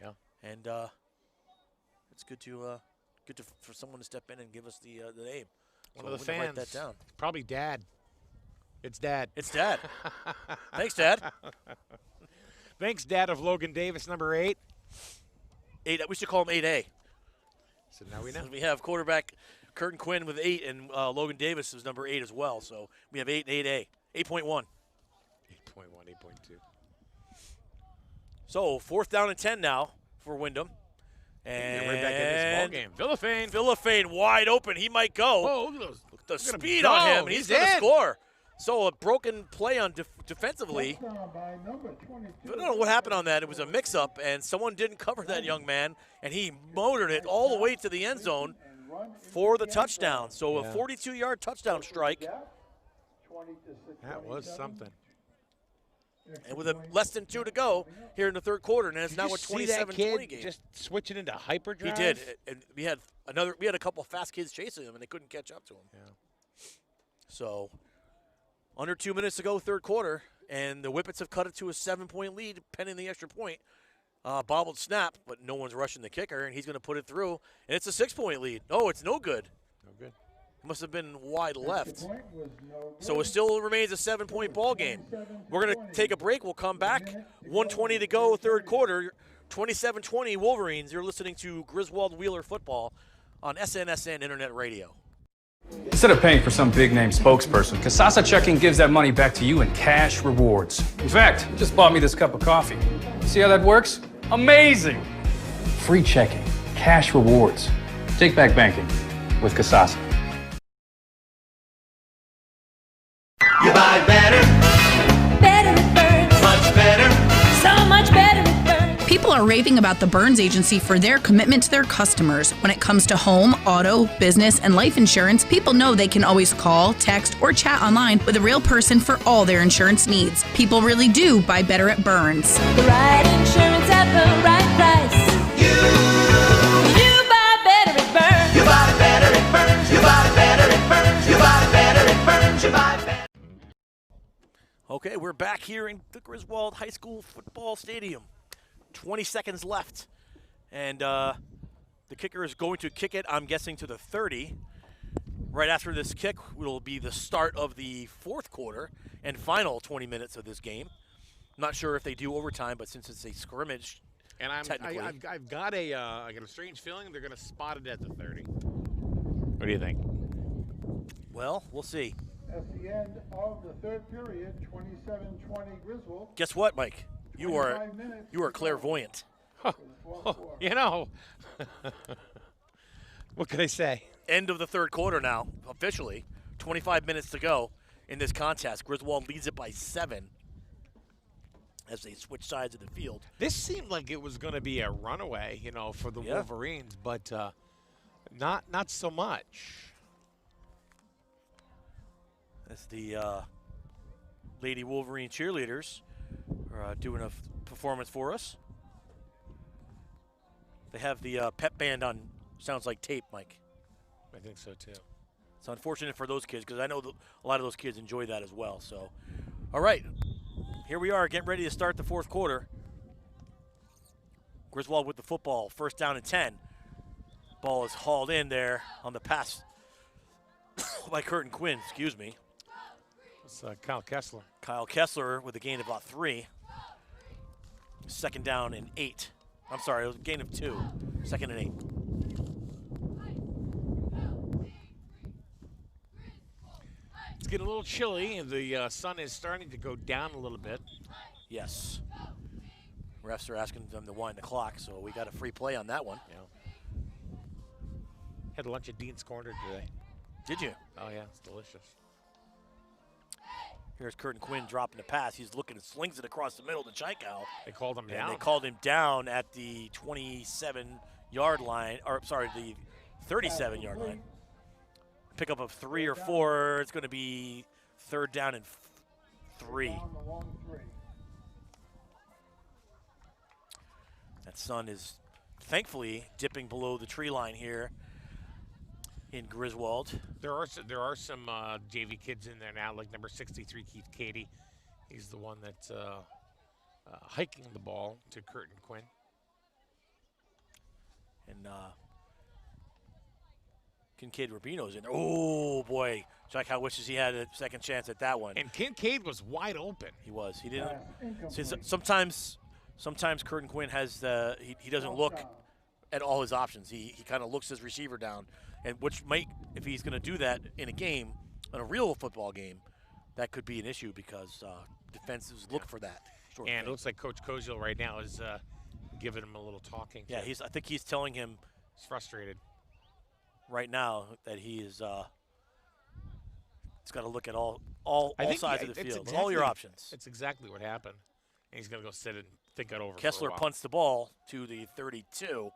Speaker 6: Yeah.
Speaker 1: And it's good for someone to step in and give us the name.
Speaker 6: One
Speaker 1: So
Speaker 6: of the fans.
Speaker 1: Write that down.
Speaker 6: Probably Dad. It's Dad.
Speaker 1: It's Dad. Thanks, Dad.
Speaker 6: Thanks, Dad of Logan Davis, number 8.
Speaker 1: 8. We should call him 8A.
Speaker 6: So now we know.
Speaker 1: We have quarterback Curtin Quinn with 8, and Logan Davis is number 8 as well. So we have 8 and 8A. 8.1.
Speaker 6: 8.1, 8.2.
Speaker 1: So 4th down and 10 now for Windham. And
Speaker 6: right back in this ball game. Villafane.
Speaker 1: Villafane wide open. He might go.
Speaker 6: Oh, look at those.
Speaker 1: The
Speaker 6: Look at him
Speaker 1: speed
Speaker 6: go.
Speaker 1: on him. He's going to
Speaker 6: in.
Speaker 1: score. So a broken play on defensively. I don't know what happened on that. It was a mix-up, and someone didn't cover that young man, and he motored it all the way to the end zone for the touchdown. So a 42-yard touchdown strike.
Speaker 6: That was something.
Speaker 1: And with less than 2 to go here in the third quarter, and it's now a 27-20 game.
Speaker 6: Just switching into hyperdrive.
Speaker 1: He did, and we had a couple fast kids chasing him, and they couldn't catch up to him.
Speaker 6: Yeah.
Speaker 1: So under 2 minutes to go, third quarter, and the Whippets have cut it to a 7-point lead, pending the extra point. Bobbled snap, but no one's rushing the kicker, and he's going to put it through, and it's a 6-point lead. Oh, it's no good.
Speaker 6: No good.
Speaker 1: Must have been wide left. So it still remains a 7-point ball game. We're going to take a break. We'll come back. 1:20 to go, third quarter. 27-20 Wolverines. You're listening to Griswold Wheeler football on SNSN Internet Radio.
Speaker 10: Instead of paying for some big-name spokesperson, Kasasa Checking gives that money back to you in cash rewards. In fact, it just bought me this cup of coffee. See how that works? Amazing! Free checking, cash rewards. Take back banking with Kasasa.
Speaker 2: You buy better.
Speaker 3: Better it burns.
Speaker 2: Much better.
Speaker 3: So much better it burns.
Speaker 4: People are raving about the Burns Agency for their commitment to their customers. When it comes to home, auto, business, and life insurance, people know they can always call, text, or chat online with a real person for all their insurance needs. People really do buy better at Burns.
Speaker 3: The right insurance at the right price. You buy better it burns.
Speaker 2: You buy better, it burns. You buy better, it burns. You buy better, it burns. You buy better.
Speaker 1: Okay, we're back here in the Griswold High School football stadium. 20 seconds left. And the kicker is going to kick it, I'm guessing, to the 30. Right after this kick will be the start of the fourth quarter and final 20 minutes of this game. I'm not sure if they do overtime, but since it's a scrimmage,
Speaker 6: and I've got a strange feeling they're going to spot it at the 30. What do you think?
Speaker 1: Well, we'll see.
Speaker 5: At the end of the third period, 27-20 Griswold.
Speaker 1: Guess what, Mike? You are clairvoyant.
Speaker 6: You know, what can I say?
Speaker 1: End of the third quarter now, officially. 25 minutes to go in this contest. Griswold leads it by 7 as they switch sides of the field.
Speaker 6: This seemed like it was going to be a runaway, you know, for the Wolverines, but not so much.
Speaker 1: As the Lady Wolverine cheerleaders are doing a performance for us. They have the pep band on, sounds like tape, Mike.
Speaker 6: I think so, too.
Speaker 1: It's unfortunate for those kids because I know a lot of those kids enjoy that as well. So, all right, here we are getting ready to start the fourth quarter. Griswold with the football, first down and 10. Ball is hauled in there on the pass by Curtin Quinn, excuse me.
Speaker 6: It's Kyle Kessler.
Speaker 1: Kyle Kessler with a gain of about 3. Second down and 8. I'm sorry, it was a gain of 2. Second and 8.
Speaker 6: It's getting a little chilly, and the sun is starting to go down a little bit.
Speaker 1: Yes. Refs are asking them to wind the clock, so we got a free play on that one.
Speaker 6: Yeah. Had lunch at Dean's Corner today.
Speaker 1: Did you?
Speaker 6: Oh, yeah, it's delicious.
Speaker 1: Here's Curtin Quinn dropping the pass. He's looking and slings it across the middle to Chaikow.
Speaker 6: They called him down.
Speaker 1: They called him down at the 27-yard line, or sorry, the 37-yard line. Pickup of 3 or 4. It's going to be third down and 3. That sun is thankfully dipping below the tree line here in Griswold.
Speaker 6: There are some JV kids in there now, like number 63, Keith Cady. He's the one that's hiking the ball to Curtin Quinn.
Speaker 1: And Kincaid Rubino's in there. Oh, boy. Jack, how wishes he had a second chance at that one.
Speaker 6: And Kincaid was wide open.
Speaker 1: He was. He didn't. Sometimes Curtin Quinn has he doesn't look at all his options. He kind of looks his receiver down, and which might, if he's going to do that in a game, in a real football game, that could be an issue because defenses look for that.
Speaker 6: And it looks like Coach Koziel right now is giving him a little talking.
Speaker 1: Yeah, I think he's telling him
Speaker 6: he's frustrated
Speaker 1: right now that he is. He's got to look at all sides of the field, all your options.
Speaker 6: That's exactly what happened. And he's going to go sit and think it over.
Speaker 1: Kessler punts the ball to the 32.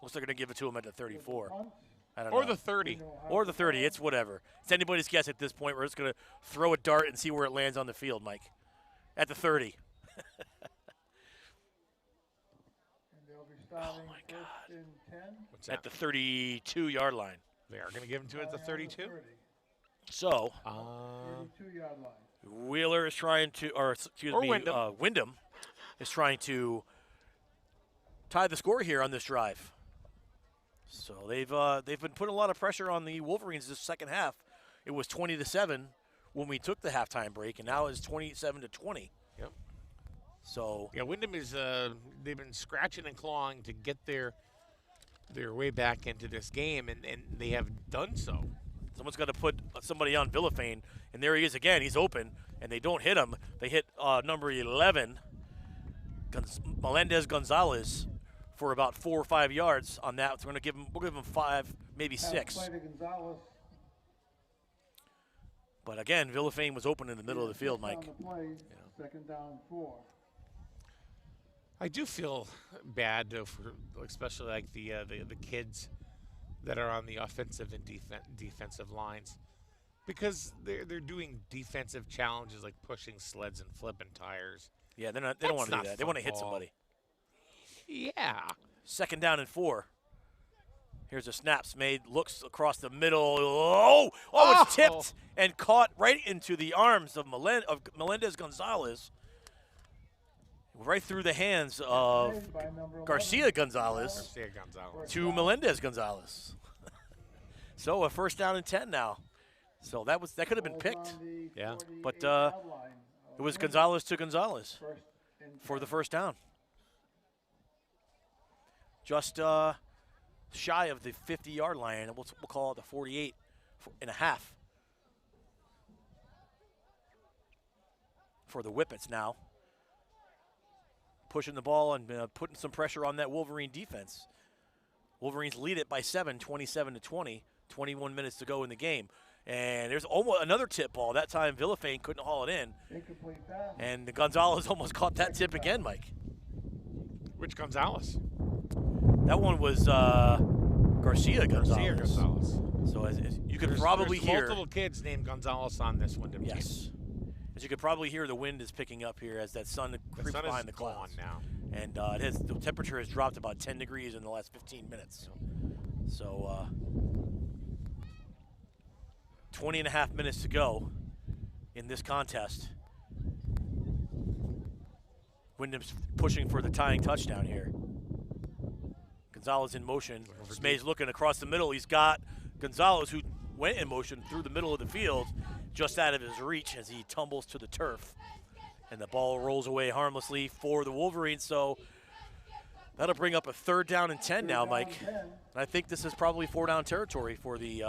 Speaker 1: Looks like they're going to give it to him at the 34. I don't know.
Speaker 6: Or the 30.
Speaker 1: Or the 30. It's whatever. It's anybody's guess at this point. We're just going to throw a dart and see where it lands on the field, Mike. At the 30. Oh, my God.
Speaker 6: What's that?
Speaker 1: At the 32-yard line.
Speaker 6: They are going to give him to it at the 32?
Speaker 1: So, Wheeler is trying to, Windham is trying to tie the score here on this drive. So they've been putting a lot of pressure on the Wolverines this second half. It was 20-7 when we took the halftime break, and now it's 27-20.
Speaker 6: Yep.
Speaker 1: So
Speaker 6: yeah, Windham is they've been scratching and clawing to get their way back into this game, and they have done so.
Speaker 1: Someone's got to put somebody on Villafane, and there he is again. He's open, and they don't hit him. They hit number 11, Melendez Gonzalez, for about 4 or 5 yards on that. So we'll give him 5, maybe 6. But again, Villafane was open in the middle of the field, Mike.
Speaker 5: Second down 4.
Speaker 6: I do feel bad, though, for especially like the kids that are on the offensive and defensive lines, because they're doing defensive challenges like pushing sleds and flipping tires.
Speaker 1: Yeah, they don't want to do that. They want to hit somebody.
Speaker 6: Yeah.
Speaker 1: Second down and 4. Here's a snaps made. Looks across the middle. Oh, it's tipped and caught right into the arms of Melendez Gonzalez. Right through the hands of Garcia Gonzalez to Melendez Gonzalez. So a first down and 10 now. So that could have been picked.
Speaker 6: Yeah.
Speaker 1: But it was Gonzalez to Gonzalez for the first down. Just shy of the 50-yard line. We'll call it the 48 and a half for the Whippets now. Pushing the ball and putting some pressure on that Wolverine defense. Wolverines lead it by 7, 27-20. 21 minutes to go in the game. And there's almost another tip ball. That time Villafane couldn't haul it in. And Gonzalez almost caught that tip again, Mike.
Speaker 6: Which Gonzalez?
Speaker 1: That one was Garcia Gonzalez. So as you could probably hear
Speaker 6: multiple kids named Gonzalez on this Windham team.
Speaker 1: As you could probably hear, the wind is picking up here as that sun creeps behind the clouds
Speaker 6: now.
Speaker 1: And the temperature has dropped about 10 degrees in the last 15 minutes. So 20 and a half minutes to go in this contest. Windham's pushing for the tying touchdown here. Gonzalez in motion. Smay's looking across the middle. He's got Gonzalez, who went in motion through the middle of the field, just out of his reach as he tumbles to the turf. And the ball rolls away harmlessly for the Wolverines. So that'll bring up a third down and 10 now, Mike. And I think this is probably 4-down territory for the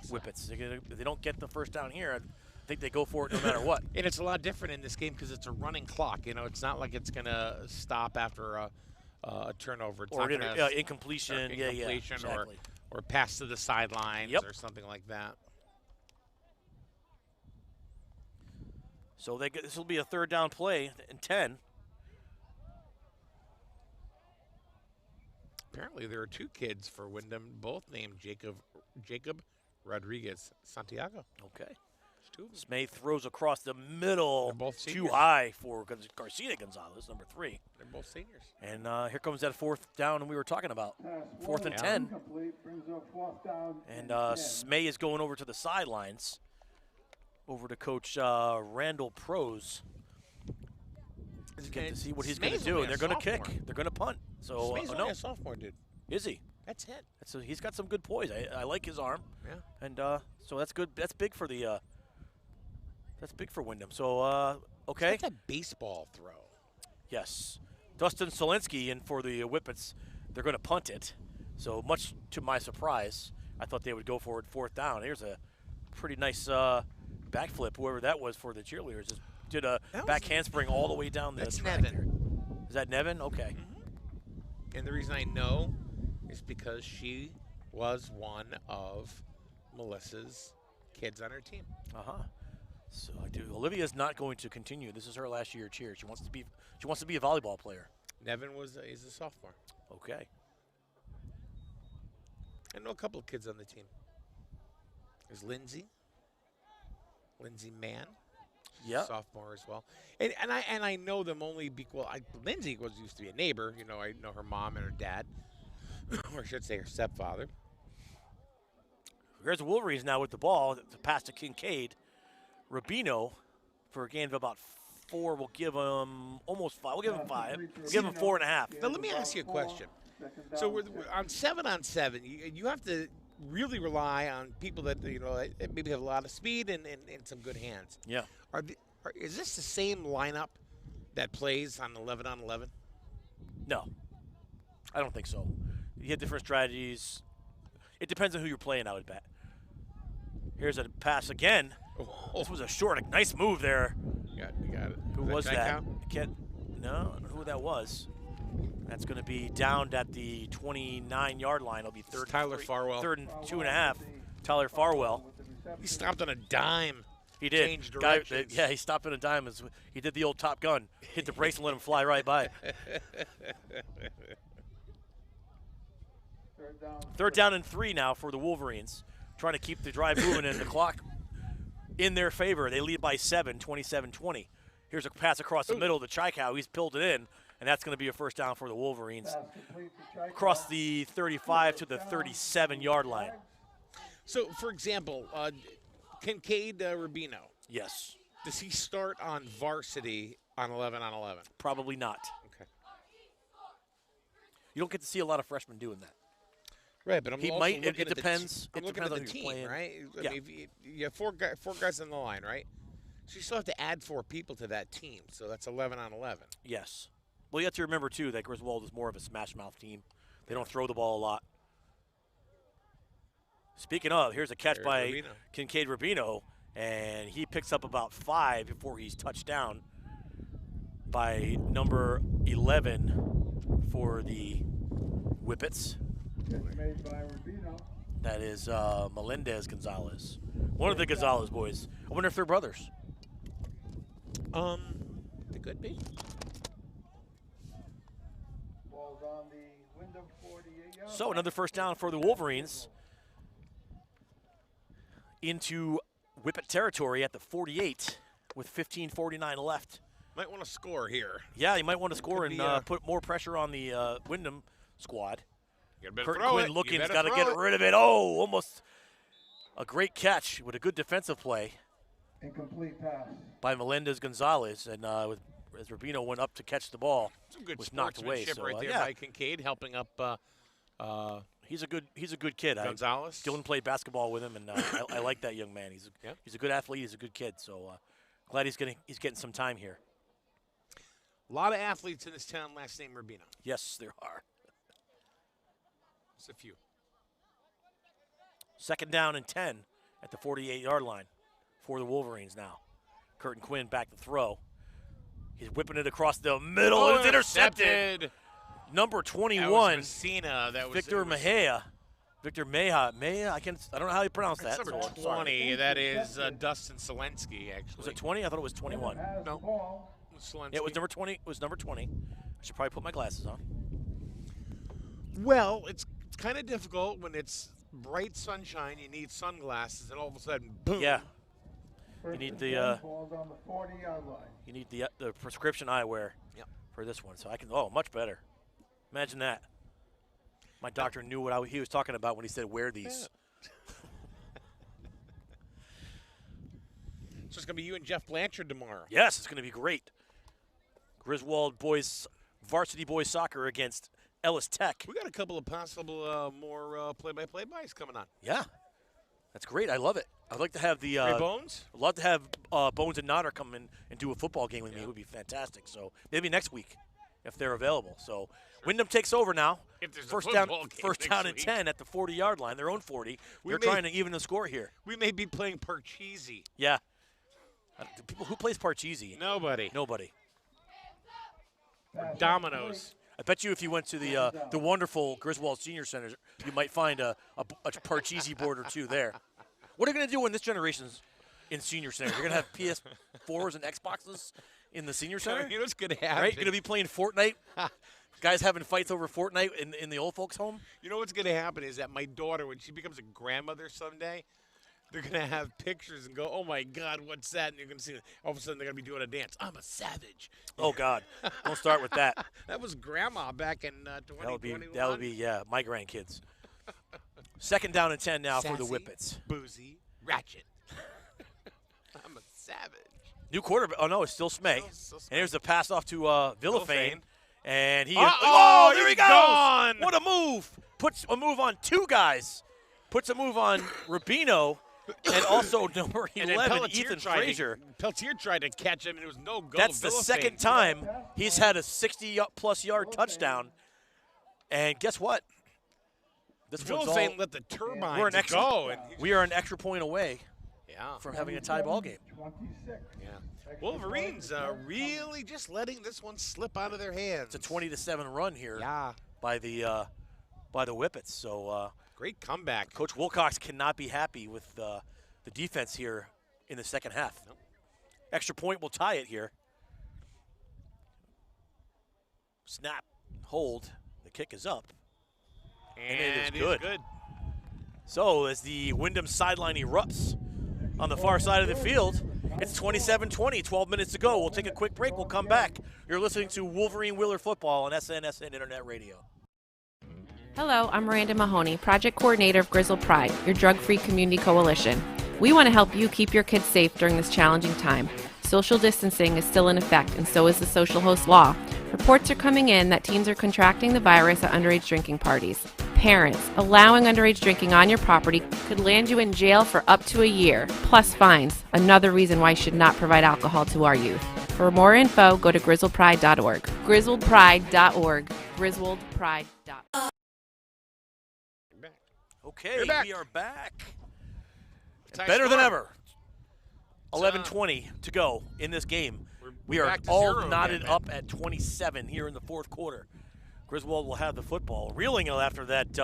Speaker 1: Whippets. If they don't get the first down here, I think they go for it no matter what.
Speaker 6: And it's a lot different in this game because it's a running clock. You know, it's not like it's going to stop after a turnover. It's
Speaker 1: or
Speaker 6: not
Speaker 1: incompletion. Exactly.
Speaker 6: Or pass to the sidelines or something like that.
Speaker 1: So this will be a third down play and 10.
Speaker 6: Apparently there are 2 kids for Windham, both named Jacob Rodriguez Santiago.
Speaker 1: Okay. Smay throws across the middle.
Speaker 6: They're both
Speaker 1: too
Speaker 6: seniors.
Speaker 1: high for Garcia Gonzalez, number 3.
Speaker 6: They're both seniors.
Speaker 1: And here comes that 4th down we were talking about. 4th and 10. And Smay is going over to the sidelines, over to Coach Randall Prose. Get to see what he's going to do. And they're going to kick. They're going to punt. So
Speaker 6: Smay's only a sophomore, dude.
Speaker 1: Is he?
Speaker 6: That's it.
Speaker 1: So he's got some good poise. I like his arm.
Speaker 6: Yeah.
Speaker 1: And so that's good. That's big for the. That's big for Windham. So okay.
Speaker 6: That's a baseball throw.
Speaker 1: Yes. Dustin Solinsky in for the Whippets. They're going to punt it. So much to my surprise, I thought they would go for it 4th down. Here's a pretty nice backflip. Whoever that was for the cheerleaders just did a back handspring all the way down the track.
Speaker 6: Nevin.
Speaker 1: There. Is that Nevin? Okay.
Speaker 6: And the reason I know is because she was one of Melissa's kids on her team.
Speaker 1: So Olivia's not going to continue. This is her last year cheer. She wants to be a volleyball player.
Speaker 6: Nevin is a sophomore.
Speaker 1: Okay.
Speaker 6: I know a couple of kids on the team. There's Lindsay Mann.
Speaker 1: Yeah.
Speaker 6: Sophomore as well. And I know them only because Lindsay used to be a neighbor. You know, I know her mom and her dad, or I should say her stepfather.
Speaker 1: Here's the Wolverines now with the ball. The pass to Kincaid. Rubino for a gain of about 4. We'll give him almost 5. We'll give him 5. We'll give him 4.5.
Speaker 6: Now let me ask you a question. So we're on 7-on-7. You have to really rely on people that that maybe have a lot of speed and some good hands.
Speaker 1: Yeah.
Speaker 6: Is this the same lineup that plays on 11-on-11?
Speaker 1: No, I don't think so. You have different strategies. It depends on who you're playing, I would bet. Here's a pass again. This was a short, nice move there.
Speaker 6: You got it.
Speaker 1: Who was that? I don't know who that was. That's going to be down at the 29-yard line. It'll be third.
Speaker 6: Tyler Farwell.
Speaker 1: 3rd and 2.5. Tyler Farwell.
Speaker 6: He stopped on a dime.
Speaker 1: He did.
Speaker 6: Changed directions.
Speaker 1: Yeah, he stopped on a dime. He did the old Top Gun. Hit the brakes and let him fly right by. 3rd down and 3 now for the Wolverines. Trying to keep the drive moving and the clock in their favor. They lead by 7, 27-20. Here's a pass across the middle to Chaikow. He's pulled it in, and that's going to be a 1st down for the Wolverines. Across the 35 to the 37-yard line.
Speaker 6: So, for example, Kincaid Rubino.
Speaker 1: Yes.
Speaker 6: Does he start on varsity on 11-on-11?
Speaker 1: Probably not.
Speaker 6: Okay.
Speaker 1: You don't get to see a lot of freshmen doing that.
Speaker 6: Right, but I'm also
Speaker 1: looking
Speaker 6: at
Speaker 1: depends.
Speaker 6: I'm looking at the team, right? I mean, if you have four guys on the line, right? So you still have to add 4 people to that team. So that's 11-on-11.
Speaker 1: Yes. Well, you have to remember, too, that Griswold is more of a smash-mouth team. They don't throw the ball a lot. Speaking of, here's a catch by
Speaker 6: Rubino.
Speaker 1: Kincaid Rubino, and he picks up about 5 before he's touched down by number 11 for the Whippets. That is Melendez Gonzalez. One of the Gonzalez boys. I wonder if they're brothers.
Speaker 6: They could be.
Speaker 1: So another 1st down for the Wolverines into Whippet territory at the 48 with 15:49 left.
Speaker 6: Might want to score here.
Speaker 1: Yeah, you might want to score and put more pressure on the Windham squad.
Speaker 6: Curtin
Speaker 1: Quinn looking's got to get rid of it. Oh, almost a great catch with a good defensive play.
Speaker 5: Incomplete pass
Speaker 1: By Melendez Gonzalez, and as Rubino went up to catch the ball,
Speaker 6: Some good
Speaker 1: was knocked away.
Speaker 6: sportsmanship
Speaker 1: So,
Speaker 6: right there by Kincaid, helping up.
Speaker 1: He's a good kid.
Speaker 6: Gonzalez.
Speaker 1: Dylan played basketball with him, and I like that young man. He's a good athlete. He's a good kid. So glad he's getting some time here.
Speaker 6: A lot of athletes in this town, last name Rubino.
Speaker 1: Yes, there are.
Speaker 6: Just a few.
Speaker 1: 2nd down and 10 at the 48-yard line for the Wolverines now. Curtin Quinn back to throw. He's whipping it across the middle.
Speaker 6: Oh,
Speaker 1: It's intercepted. Number 21.
Speaker 6: That was Messina. That was
Speaker 1: Victor Mejia. Victor Mejia. I don't know how you pronounce that.
Speaker 6: That's number 20. That is Dustin Selensky, actually.
Speaker 1: Was it 20? I thought it was 21.
Speaker 6: No. Selensky.
Speaker 1: Yeah, it was number 20. It was number 20. I should probably put my glasses on.
Speaker 6: Well, it's kind of difficult when it's bright sunshine. You need sunglasses, and all of a sudden, boom.
Speaker 1: Yeah. You need the the prescription eyewear for this one. So I can. Oh, much better. Imagine that. My doctor knew what he was talking about when he said wear these.
Speaker 6: So it's going to be you and Jeff Blanchard tomorrow.
Speaker 1: Yes, it's going to be great. Griswold boys, varsity boys soccer against Ellis Tech.
Speaker 6: We got a couple of possible more play-by-play-bys coming on.
Speaker 1: Yeah, that's great. I love it. I'd like to have the
Speaker 6: Bones.
Speaker 1: I'd love to have Bones and Nodder come in and do a football game with me. It would be fantastic. So maybe next week, if they're available. So Windham takes over now. First down and 10 at the 40-yard line. Their own 40. They're trying to even the score here.
Speaker 6: We may be playing Parcheesi.
Speaker 1: Yeah. People who plays Parcheesi?
Speaker 6: Nobody.
Speaker 1: Nobody.
Speaker 6: Dominoes.
Speaker 1: I bet you if you went to the wonderful Griswold Senior Center, you might find a Parcheesi board or two there. What are you going to do when this generation's in Senior Center? You're going to have PS4s and Xboxes in the Senior Center?
Speaker 6: You know what's going to happen?
Speaker 1: Right? You're going to be playing Fortnite? Guys having fights over Fortnite in the old folks' home?
Speaker 6: You know what's going to happen is that my daughter, when she becomes a grandmother someday, they're going to have pictures and go, oh, my God, what's that? And you're going to see all of a sudden they're going to be doing a dance. I'm a savage.
Speaker 1: Oh, God. Don't start with that.
Speaker 6: That was Grandma back in 2021.
Speaker 1: That would be, my grandkids. Second down and 10 now for the Whippets.
Speaker 6: Boozy, ratchet. I'm a savage.
Speaker 1: New quarterback. Oh, no, it's still Smay. And here's the pass off to Villafane. And he there he goes.
Speaker 6: Gone.
Speaker 1: What a move. Puts a move on two guys. Puts a move on Rubino. And also number 11, Ethan Frazier.
Speaker 6: Peltier tried to catch him, and it was no go.
Speaker 1: That's the second time he's had a 60-plus yard touchdown. And guess what? This one's all,
Speaker 6: let the turbines go.
Speaker 1: We are an extra point away
Speaker 6: Yeah.
Speaker 1: from having a tie ball game.
Speaker 6: Yeah. Wolverines really just letting this one slip out of their hands.
Speaker 1: It's a 20-7 run here.
Speaker 6: Yeah.
Speaker 1: By the Whippets. So
Speaker 6: great comeback.
Speaker 1: Coach Wilcox cannot be happy with the defense here in the second half.
Speaker 6: Nope.
Speaker 1: Extra point will tie it here. Snap, hold. The kick is up. And it is good. So as the Windham sideline erupts on the far side of the field, it's 27-20, 12 minutes to go. We'll take a quick break. We'll come back. You're listening to Wolverine Wheeler Football on SNSN Internet Radio.
Speaker 8: Hello, I'm Miranda Mahoney, Project Coordinator of Griswold Pride, your drug-free community coalition. We want to help you keep your kids safe during this challenging time. Social distancing is still in effect, and so is the social host law. Reports are coming in that teens are contracting the virus at underage drinking parties. Parents, allowing underage drinking on your property could land you in jail for up to a year, plus fines. Another reason why you should not provide alcohol to our youth. For more info, go to griswoldpride.org. griswoldpride.org. griswoldpride.org.
Speaker 1: Okay, we are back. Better than ever. 11:20 to go in this game. We are all knotted up at 27 here in the fourth quarter. Griswold will have the football. Reeling after that,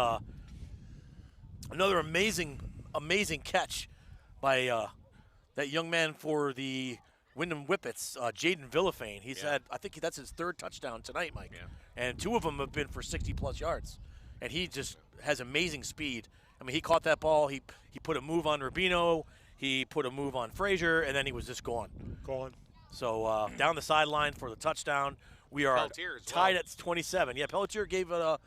Speaker 1: another amazing catch by that young man for the Windham Whippets, Jaden Villafane. He's had, I think that's his third touchdown tonight, Mike. Yeah. And two of them have been for 60-plus yards. And he just has amazing speed. I mean, he caught that ball. He put a move on Rubino. He put a move on Frazier, and then he was just gone. So down the sideline for the touchdown. We are tied at 27. Yeah, Pelletier gave it a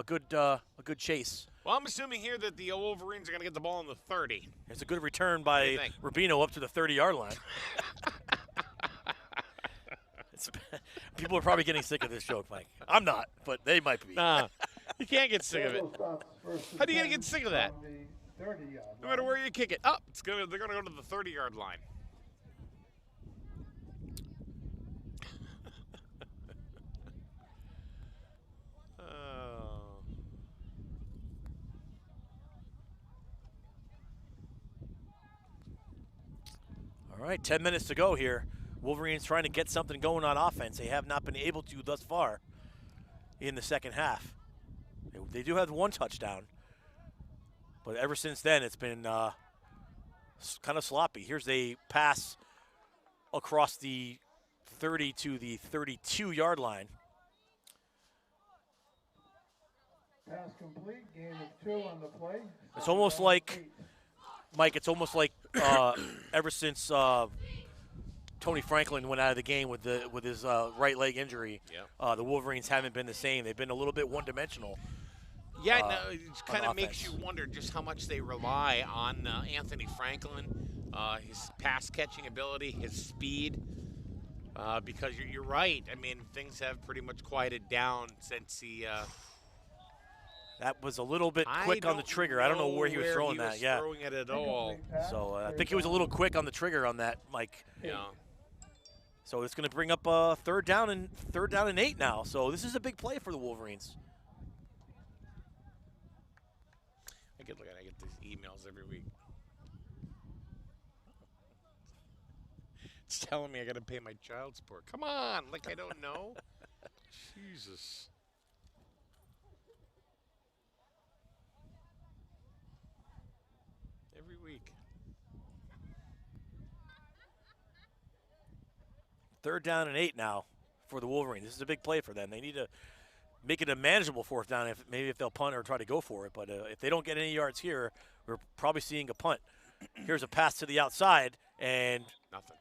Speaker 1: good chase.
Speaker 6: Well, I'm assuming here that the Wolverines are going to get the ball on the 30.
Speaker 1: It's a good return by Rubino up to the 30-yard line. People are probably getting sick of this joke, Mike. I'm not, but they might be.
Speaker 6: Nah, you can't get sick of it. How are you going to get sick of that? No matter where you kick it. Oh, they're going to go to the 30-yard line.
Speaker 1: All right, 10 minutes to go here. Wolverines trying to get something going on offense. They have not been able to thus far in the second half. They do have one touchdown, but ever since then it's been kind of sloppy. Here's a pass across the 30 to the 32-yard line.
Speaker 5: Pass complete, gain of 2 on the play.
Speaker 1: It's almost like Mike, it's almost like ever since Tony Franklin went out of the game with his right leg injury, the Wolverines haven't been the same. They've been a little bit one-dimensional.
Speaker 6: Yeah, no, it kind of makes you wonder just how much they rely on Anthony Franklin, his pass-catching ability, his speed. Because you're right. I mean, things have pretty much quieted down since he.
Speaker 1: That was a little bit quick on the trigger. I don't know where he was throwing that. Yeah,
Speaker 6: throwing it at all.
Speaker 1: So I think he was a little quick on the trigger on that, Mike.
Speaker 6: Yeah.
Speaker 1: So it's going to bring up third down and 8 now. So this is a big play for the Wolverines.
Speaker 6: I get these emails every week. It's telling me I got to pay my child support. Come on, like I don't know. Jesus. Every week.
Speaker 1: Third down and 8 now for the Wolverines. This is a big play for them. They need to make it a manageable fourth down, maybe if they'll punt or try to go for it. But if they don't get any yards here, we're probably seeing a punt. Here's a pass to the outside, and
Speaker 6: nothing.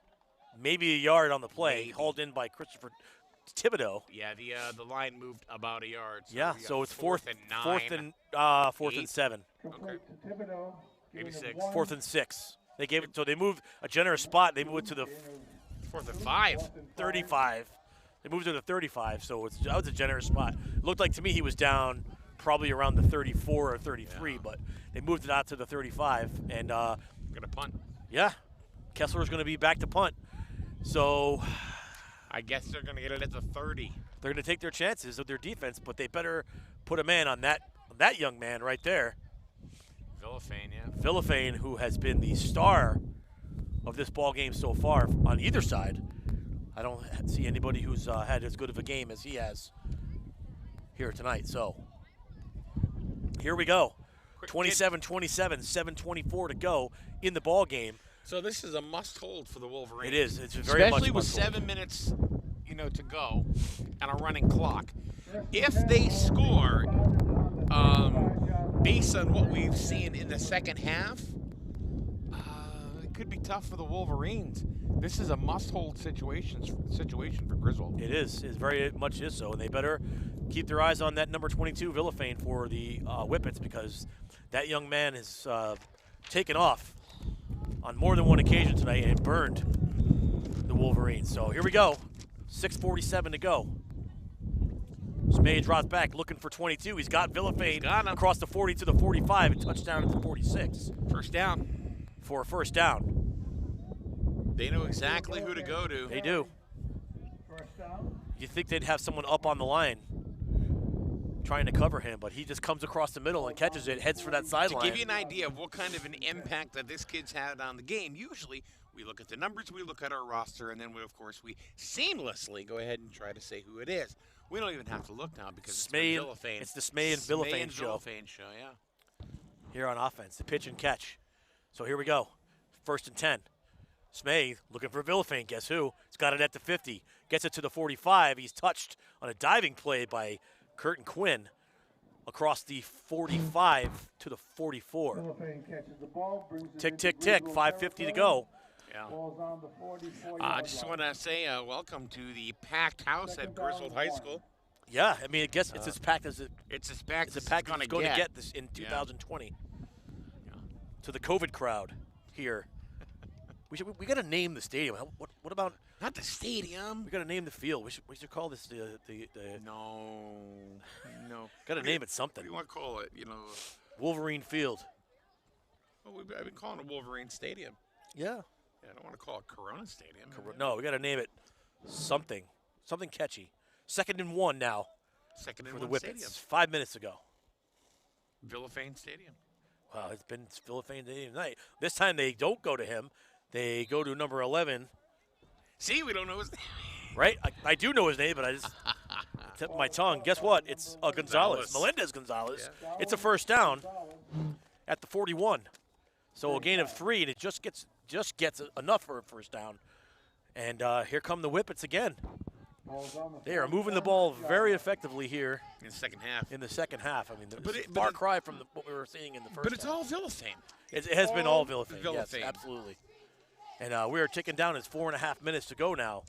Speaker 1: Maybe a yard on the play, hauled in by Christopher Thibodeau.
Speaker 6: Yeah, the line moved about a yard. So
Speaker 1: yeah, so it's fourth and 7.
Speaker 6: Okay. Maybe 6.
Speaker 1: 4th and 6. They gave it, so they moved a generous spot. They moved to the
Speaker 6: 4th and 5.
Speaker 1: 35. They moved to the 35, so that was a generous spot. It looked like to me he was down probably around the 34 or 33, but they moved it out to the 35. And
Speaker 6: gonna punt.
Speaker 1: Yeah, Kessler's going to be back to punt. So
Speaker 6: I guess they're going to get it at the 30.
Speaker 1: They're going to take their chances with their defense, but they better put a man on that young man right there.
Speaker 6: Villafane, yeah.
Speaker 1: Villafane, who has been the star of this ball game so far on either side. I don't see anybody who's had as good of a game as he has here tonight. So here we go. 27-27, 7:24 to go in the ball game.
Speaker 6: So this is a must-hold for the Wolverines.
Speaker 1: It is. It's very much
Speaker 6: especially with 7 minutes, to go and a running clock. If they score, based on what we've seen in the second half, it could be tough for the Wolverines. This is a must-hold situation for Griswold.
Speaker 1: It is. It very much is so, and they better keep their eyes on that number 22 Villafane for the Whippets, because that young man has taken off on more than one occasion tonight and burned the Wolverines. So here we go. 6:47 to go. Smay drops back looking for 22. He's got Villafane across the 40 to the 45 and touchdown at the 46.
Speaker 6: First down.
Speaker 1: For a first down.
Speaker 6: They know exactly who to go to.
Speaker 1: They do. You think they'd have someone up on the line trying to cover him, but he just comes across the middle and catches it, heads for that sideline.
Speaker 6: To give you an idea of what kind of an impact that this kid's had on the game, usually we look at the numbers, we look at our roster, and then we seamlessly go ahead and try to say who it is. We don't even have to look now because it's Villafane.
Speaker 1: It's the Smay and Villafane show.
Speaker 6: Yeah.
Speaker 1: Here on offense, the pitch and catch. So here we go. 1st and 10. Smay looking for Villafane. Guess who? He's got it at the 50. Gets it to the 45. He's touched on a diving play by Curtin Quinn across the 45 to the 44. Tick, tick, tick. 5:50 to go.
Speaker 6: Yeah. I just want to say welcome to the packed house at Griswold High School.
Speaker 1: Yeah, I mean, I guess it's as packed as
Speaker 6: it's as packed
Speaker 1: as it's going to get this in 2020.
Speaker 6: Yeah.
Speaker 1: To the COVID crowd here. We got to name the stadium. What about
Speaker 6: not the stadium?
Speaker 1: We got to name the field. We should call this the
Speaker 6: No.
Speaker 1: Got to name it something.
Speaker 6: What do you want to call it?
Speaker 1: Wolverine Field.
Speaker 6: Well, I've been calling it Wolverine Stadium.
Speaker 1: Yeah.
Speaker 6: I don't want to call it Corona Stadium.
Speaker 1: No, we got to name it something catchy. 2nd and 1 now.
Speaker 6: Second and
Speaker 1: for
Speaker 6: 1
Speaker 1: the Whippets.
Speaker 6: Stadium.
Speaker 1: 5 minutes ago.
Speaker 6: Villafane Stadium.
Speaker 1: Wow, it's been Villafane Stadium tonight. This time they don't go to him. They go to number 11.
Speaker 6: See, we don't know his name.
Speaker 1: Right? I do know his name, but I just tipped my tongue. Guess what? It's Gonzalez. Melendez Gonzalez. Yeah. It's a first down at the 41. So a gain of 3, and it just gets enough for a first down. And here come the Whippets again. They are moving the ball very effectively here
Speaker 6: in the second half.
Speaker 1: In the second half, I mean, it's a far cry from what we were seeing in the first.
Speaker 6: But it's
Speaker 1: half.
Speaker 6: all Villafane.
Speaker 1: It has been all Villafane. Yes,
Speaker 6: Villafane.
Speaker 1: absolutely. And we are ticking down. It's 4.5 minutes to go now,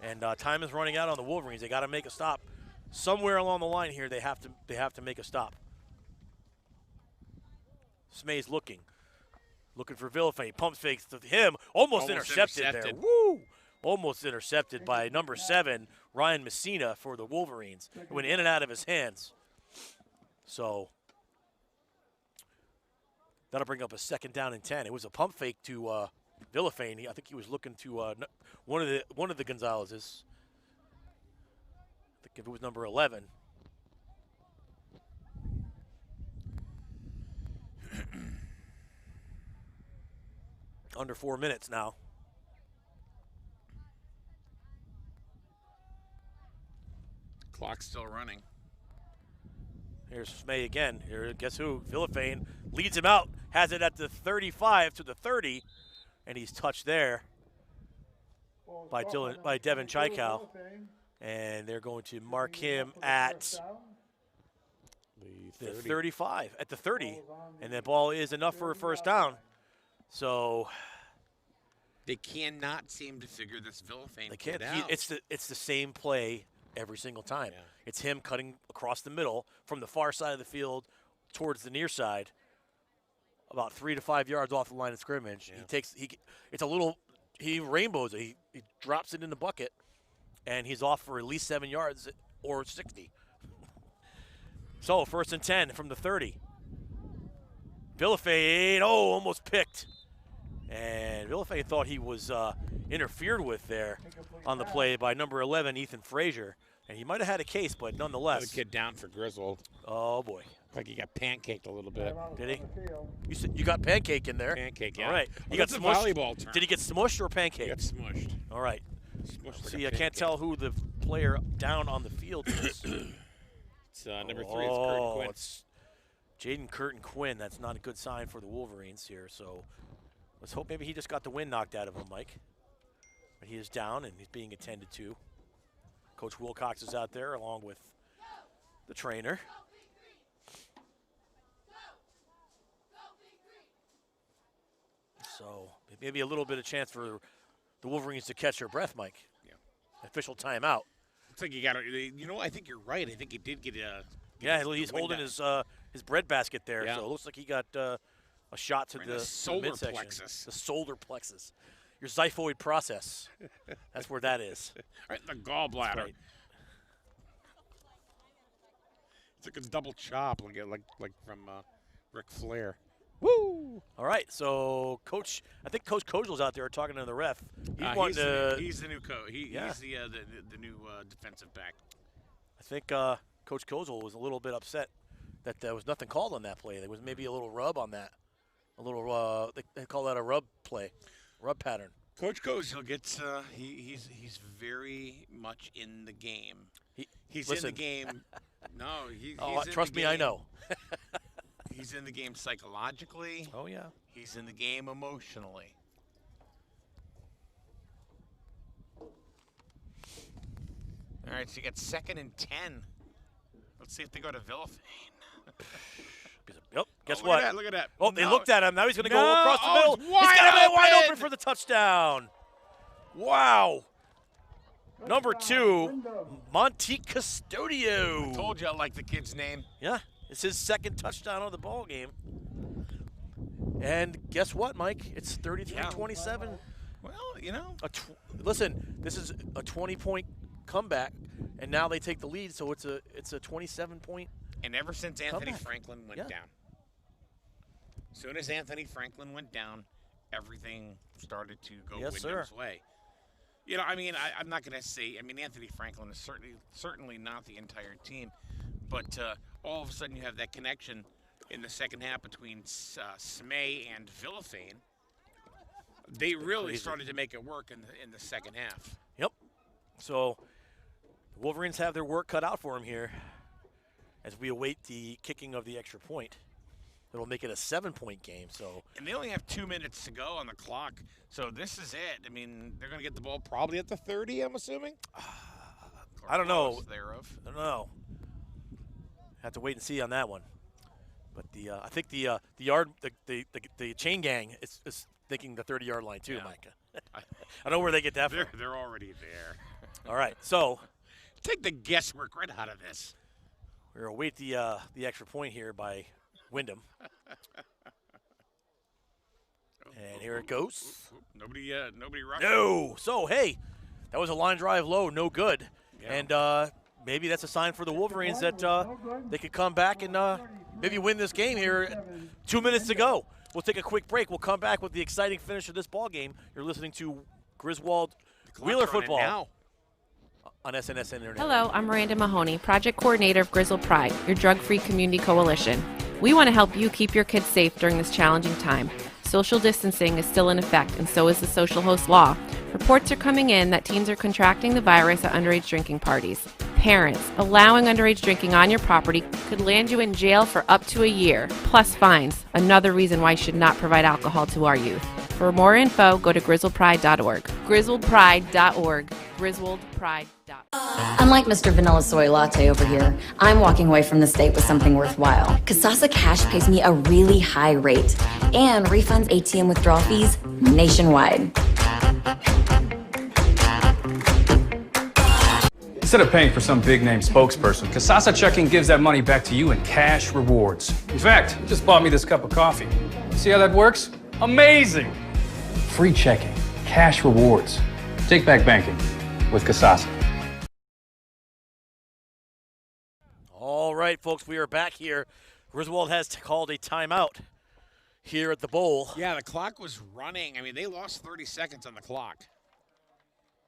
Speaker 1: and time is running out on the Wolverines. They got to make a stop somewhere along the line here. They have to make a stop. Smay's looking for Villafane. Pumps fakes to him. Almost intercepted there. Woo! Almost intercepted by number 7, Ryan Messina for the Wolverines. It went in and out of his hands. So that'll bring up a 2nd down and 10. It was a pump fake to Villafane. I think he was looking to one of the Gonzalez's. I think if it was number 11. Under 4 minutes now.
Speaker 6: Clock's still running.
Speaker 1: Here's Smay again. Here, guess who? Villafane leads him out. Has it at the 35 to the 30, and he's touched there by Devin Chaikow. And they're going to mark him at the 35, at the 30, and that ball is enough for a first down. So
Speaker 6: they cannot seem to figure this Villafane
Speaker 1: they can't.
Speaker 6: out.
Speaker 1: It's the same play every single time. Yeah. It's him cutting across the middle from the far side of the field towards the near side, about 3 to 5 yards off the line of scrimmage. Yeah. He rainbows it. He drops it in the bucket, and he's off for at least 7 yards or 60. So 1st and 10 from the 30. Villafane, almost picked. And Villafane thought he was interfered with there on the play by number 11, Ethan Frazier. And he might have had a case, but nonetheless.
Speaker 6: Another kid down for Griswold.
Speaker 1: Oh, boy.
Speaker 6: Like he got pancaked a little bit.
Speaker 1: Did he? You got pancake in there.
Speaker 6: Pancake, yeah.
Speaker 1: All right.
Speaker 6: Well,
Speaker 1: you got
Speaker 6: that's a
Speaker 1: smushed.
Speaker 6: volleyball term.
Speaker 1: Did he get smushed or pancake?
Speaker 6: He got smushed.
Speaker 1: All right.
Speaker 6: Smushed
Speaker 1: See, I can't tell who the player down on the field is.
Speaker 6: It's number 3. It's Curtin Quinn.
Speaker 1: It's Jaden Curtin Quinn. That's not a good sign for the Wolverines here. So let's hope maybe he just got the wind knocked out of him, Mike. But he is down and he's being attended to. Coach Wilcox is out there along with the trainer. So maybe a little bit of chance for the Wolverines to catch their breath, Mike.
Speaker 6: Yeah.
Speaker 1: Official timeout.
Speaker 6: Looks like you got to, I think you're right. I think he did get a.
Speaker 1: Yeah, he's holding his breadbasket there. Yeah. So it looks like he got a shot to the
Speaker 6: solar
Speaker 1: midsection.
Speaker 6: plexus.
Speaker 1: The solar plexus. Your xiphoid process. That's where that is.
Speaker 6: Right, the gallbladder. Right. It's like a double chop, like from Ric Flair.
Speaker 1: Woo! All right, so I think Coach Kozel's out there talking to the ref.
Speaker 6: He's the new coach. He's the new defensive back.
Speaker 1: I think Coach Kozel was a little bit upset that there was nothing called on that play. There was maybe a little rub on that. A little, they call that a rub play, rub pattern.
Speaker 6: Coach Kozel gets, he's very much in the game. He's in the game. No, he's
Speaker 1: trust me, I know.
Speaker 6: He's in the game psychologically.
Speaker 1: Oh, yeah.
Speaker 6: He's in the game emotionally. All right, so you got 2nd and 10. Let's see if they go to Villafane.
Speaker 1: Yep. Guess what?
Speaker 6: Look at that.
Speaker 1: Oh, they looked at him. Now he's going to go across the middle. He's going to be wide open for the touchdown. Wow. Number 2, Monte Custodio.
Speaker 6: I told you I like the kid's name.
Speaker 1: Yeah. It's his 2nd touchdown of the ball game. And guess what, Mike? It's 33-27.
Speaker 6: Well,
Speaker 1: listen, this is a 20-point comeback, and now they take the lead, so it's a 27-point.
Speaker 6: And ever since Anthony Franklin went down, as soon as Anthony Franklin went down, everything started to go Wyndham's way. I'm not going to say. Anthony Franklin is certainly not the entire team, but all of a sudden you have that connection in the second half between Smay and Villafane. They really started to make it work in the second half.
Speaker 1: Yep. So the Wolverines have their work cut out for them here as we await the kicking of the extra point. It'll make it a 7-point game.
Speaker 6: And they only have 2 minutes to go on the clock, so this is it. They're going to get the ball probably at the 30, I'm assuming.
Speaker 1: I don't know.
Speaker 6: Thereof.
Speaker 1: I don't know. Have to wait and see on that one. But I think the chain gang is thinking the 30-yard line too, Micah. I don't know where they get that from.
Speaker 6: They're already there.
Speaker 1: All right, so
Speaker 6: take the guesswork right out of this.
Speaker 1: We're gonna await the extra point here by Windham. And here it goes.
Speaker 6: Nobody rushed.
Speaker 1: No. So hey, that was a line drive low, no good. Yeah. And maybe that's a sign for the Wolverines that they could come back and maybe win this game here. 2 minutes to go. We'll take a quick break. We'll come back with the exciting finish of this ball game. You're listening to Griswold Wheeler football
Speaker 6: now
Speaker 1: on SNSN Internet.
Speaker 8: Hello, I'm Miranda Mahoney, Project Coordinator of Griswold Pride, your drug-free community coalition. We want to help you keep your kids safe during this challenging time. Social distancing is still in effect, and so is the social host law. Reports are coming in that teens are contracting the virus at underage drinking parties. Parents, allowing underage drinking on your property could land you in jail for up to a year, plus fines. Another reason why you should not provide alcohol to our youth. For more info, go to griswoldpride.org. griswoldpride.org. griswoldpride.org.
Speaker 9: Unlike Mr. Vanilla Soy Latte over here, I'm walking away from the state with something worthwhile. Kasasa Cash pays me a really high rate and refunds ATM withdrawal fees nationwide.
Speaker 10: Instead of paying for some big-name spokesperson, Kasasa Checking gives that money back to you in cash rewards. In fact, you just bought me this cup of coffee. See how that works? Amazing! Free checking, cash rewards. Take back banking with Kasasa.
Speaker 1: All right, folks, we are back here. Griswold has called a timeout here at the bowl.
Speaker 6: Yeah, the clock was running. I mean, they lost 30 seconds on the clock.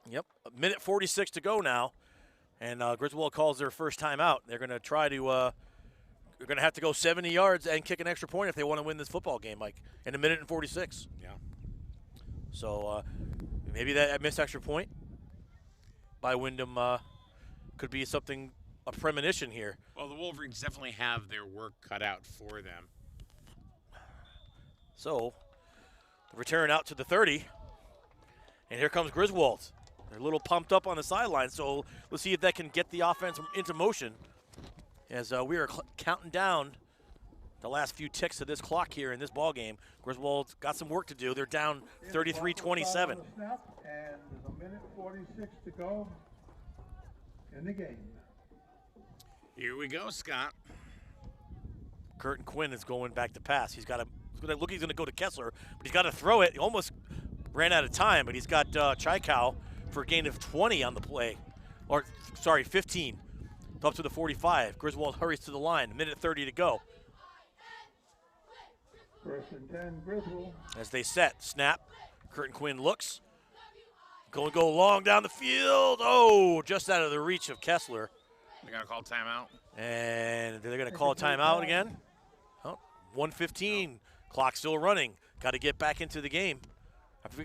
Speaker 1: Yep, a minute 46 to go now. And Griswold calls their first timeout. They're going to try to they're going to have to go 70 yards and kick an extra point if they want to win this football game, Mike, in a minute and 46.
Speaker 6: Yeah.
Speaker 1: So maybe that missed extra point by Windham could be something, a premonition here.
Speaker 6: Well, the Wolverines definitely have their work cut out for them.
Speaker 1: So, the return out to the 30. And here comes Griswold. They're a little pumped up on the sideline, so let's see if that can get the offense into motion as we are counting down the last few ticks of this clock here in this ball game. Griswold's got some work to do. They're down 33-27.
Speaker 5: And there's a minute 46 to go in the game.
Speaker 6: Here we go, Scott.
Speaker 1: Curtin Quinn is going back to pass. He's got to look. He's going to go to Kessler, but he's got to throw it. He almost ran out of time, but he's got Chaikow for a gain of 20 on the play, or sorry, 15, up to the 45. Griswold hurries to the line. A minute 30 to go.
Speaker 5: First and 10, Griswold.
Speaker 1: As they set, snap. Curtin Quinn looks. Going to go long down the field. Oh, just out of the reach of Kessler.
Speaker 6: They're going to call timeout.
Speaker 1: And they're going to call timeout again. Oh, 1:15. Clock still running. Got to get back into the game.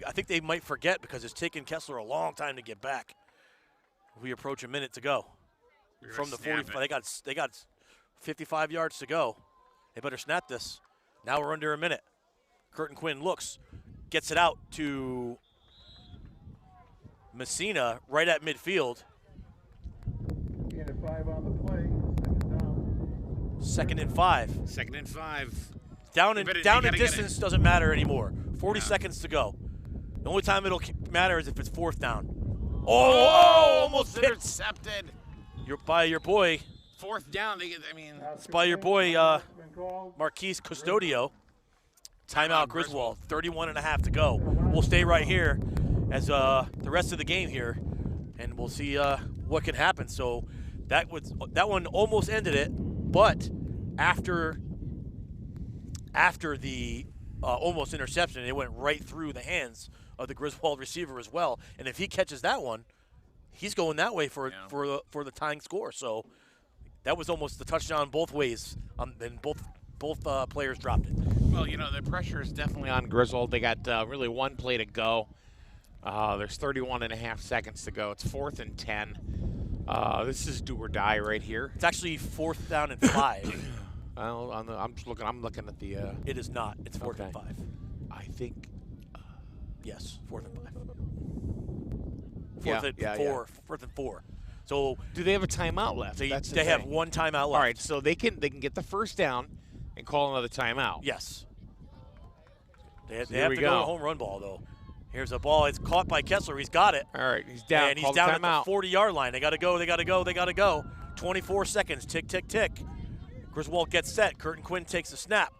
Speaker 1: I think they might forget because it's taken Kessler a long time to get back. We approach a minute to go from the 45. They got 55 yards to go. They better snap this. Now we're under a minute. Curtin Quinn looks, gets it out to Messina right at midfield.
Speaker 5: Gain of 5 on the play. Second down.
Speaker 1: Second and 5.
Speaker 6: Down in
Speaker 1: distance doesn't matter anymore. 40 seconds to go. The only time it'll matter is if it's fourth down. Oh, almost
Speaker 6: intercepted.
Speaker 1: By your boy.
Speaker 6: Fourth down.
Speaker 1: It's by your boy Marquise Custodio. Timeout Griswold. 31.5 to go. We'll stay right here as the rest of the game here, and we'll see what can happen. So that one almost ended it, but after the almost interception, it went right through the hands of the Griswold receiver as well. And if he catches that one, he's going that way for the tying score. So that was almost the touchdown both ways. And both players dropped it.
Speaker 6: Well, the pressure is definitely on Griswold. They got really one play to go. There's 31.5 seconds to go. It's 4th and 10. This is do or die right here.
Speaker 1: It's actually 4th down and 5.
Speaker 6: Well, I'm looking at the.
Speaker 1: It is not. It's 4th and 5.
Speaker 6: I think.
Speaker 1: Yes, 4th and 5. 4th and 4. So
Speaker 6: do they have a timeout left?
Speaker 1: They have one timeout left.
Speaker 6: All right, so they can get the first down and call another timeout.
Speaker 1: Yes. They have
Speaker 6: Here we
Speaker 1: to go to
Speaker 6: go.
Speaker 1: a home run ball, though. Here's a ball. It's caught by Kessler. He's got it.
Speaker 6: All right, he's down.
Speaker 1: And he's
Speaker 6: Call
Speaker 1: down
Speaker 6: the
Speaker 1: at the
Speaker 6: timeout.
Speaker 1: 40-yard line. They got to go. They got to go. They got to go. 24 seconds. Tick, tick, tick. Griswold gets set. Curtin Quinn takes the snap.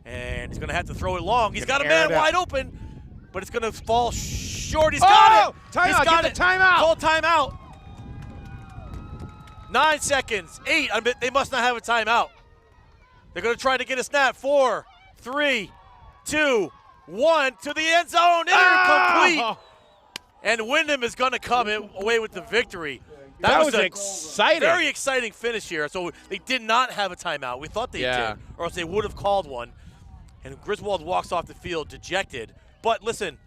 Speaker 1: And he's going to have to throw it long. He's got a man wide open, but it's going to fall short. He's got it.
Speaker 6: Timeout.
Speaker 1: He's got
Speaker 6: Get
Speaker 1: it.
Speaker 6: the timeout.
Speaker 1: Call timeout. 9 seconds. 8. I mean, they must not have a timeout. They're going to try to get a snap. 4, 3, 2, 1 to the end zone. Incomplete. And Windham is going to come away with the victory.
Speaker 6: That was
Speaker 1: a
Speaker 6: exciting.
Speaker 1: Very exciting finish here. So they did not have a timeout. We thought they did, or else they would have called one. And Griswold walks off the field dejected. But listen,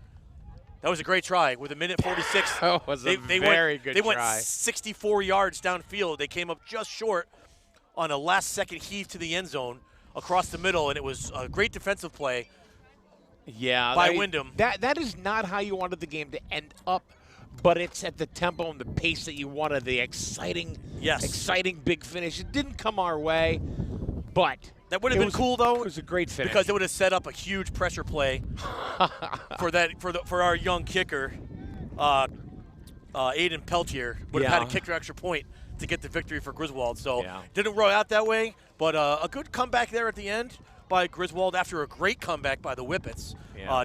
Speaker 1: that was a great try. With a minute 46,
Speaker 6: that was a very good try.
Speaker 1: They went 64 yards downfield. They came up just short on a last-second heave to the end zone across the middle, and it was a great defensive play.
Speaker 6: Yeah,
Speaker 1: by Windham.
Speaker 6: That is not how you wanted the game to end up, but it's at the tempo and the pace that you wanted. The exciting big finish. It didn't come our way, but
Speaker 1: that would have been cool though.
Speaker 6: It was a great finish
Speaker 1: because it would have set up a huge pressure play for our young kicker, Aiden Peltier would have had a kicker extra point to get the victory for Griswold. So didn't roll out that way, but a good comeback there at the end by Griswold after a great comeback by the Whippets,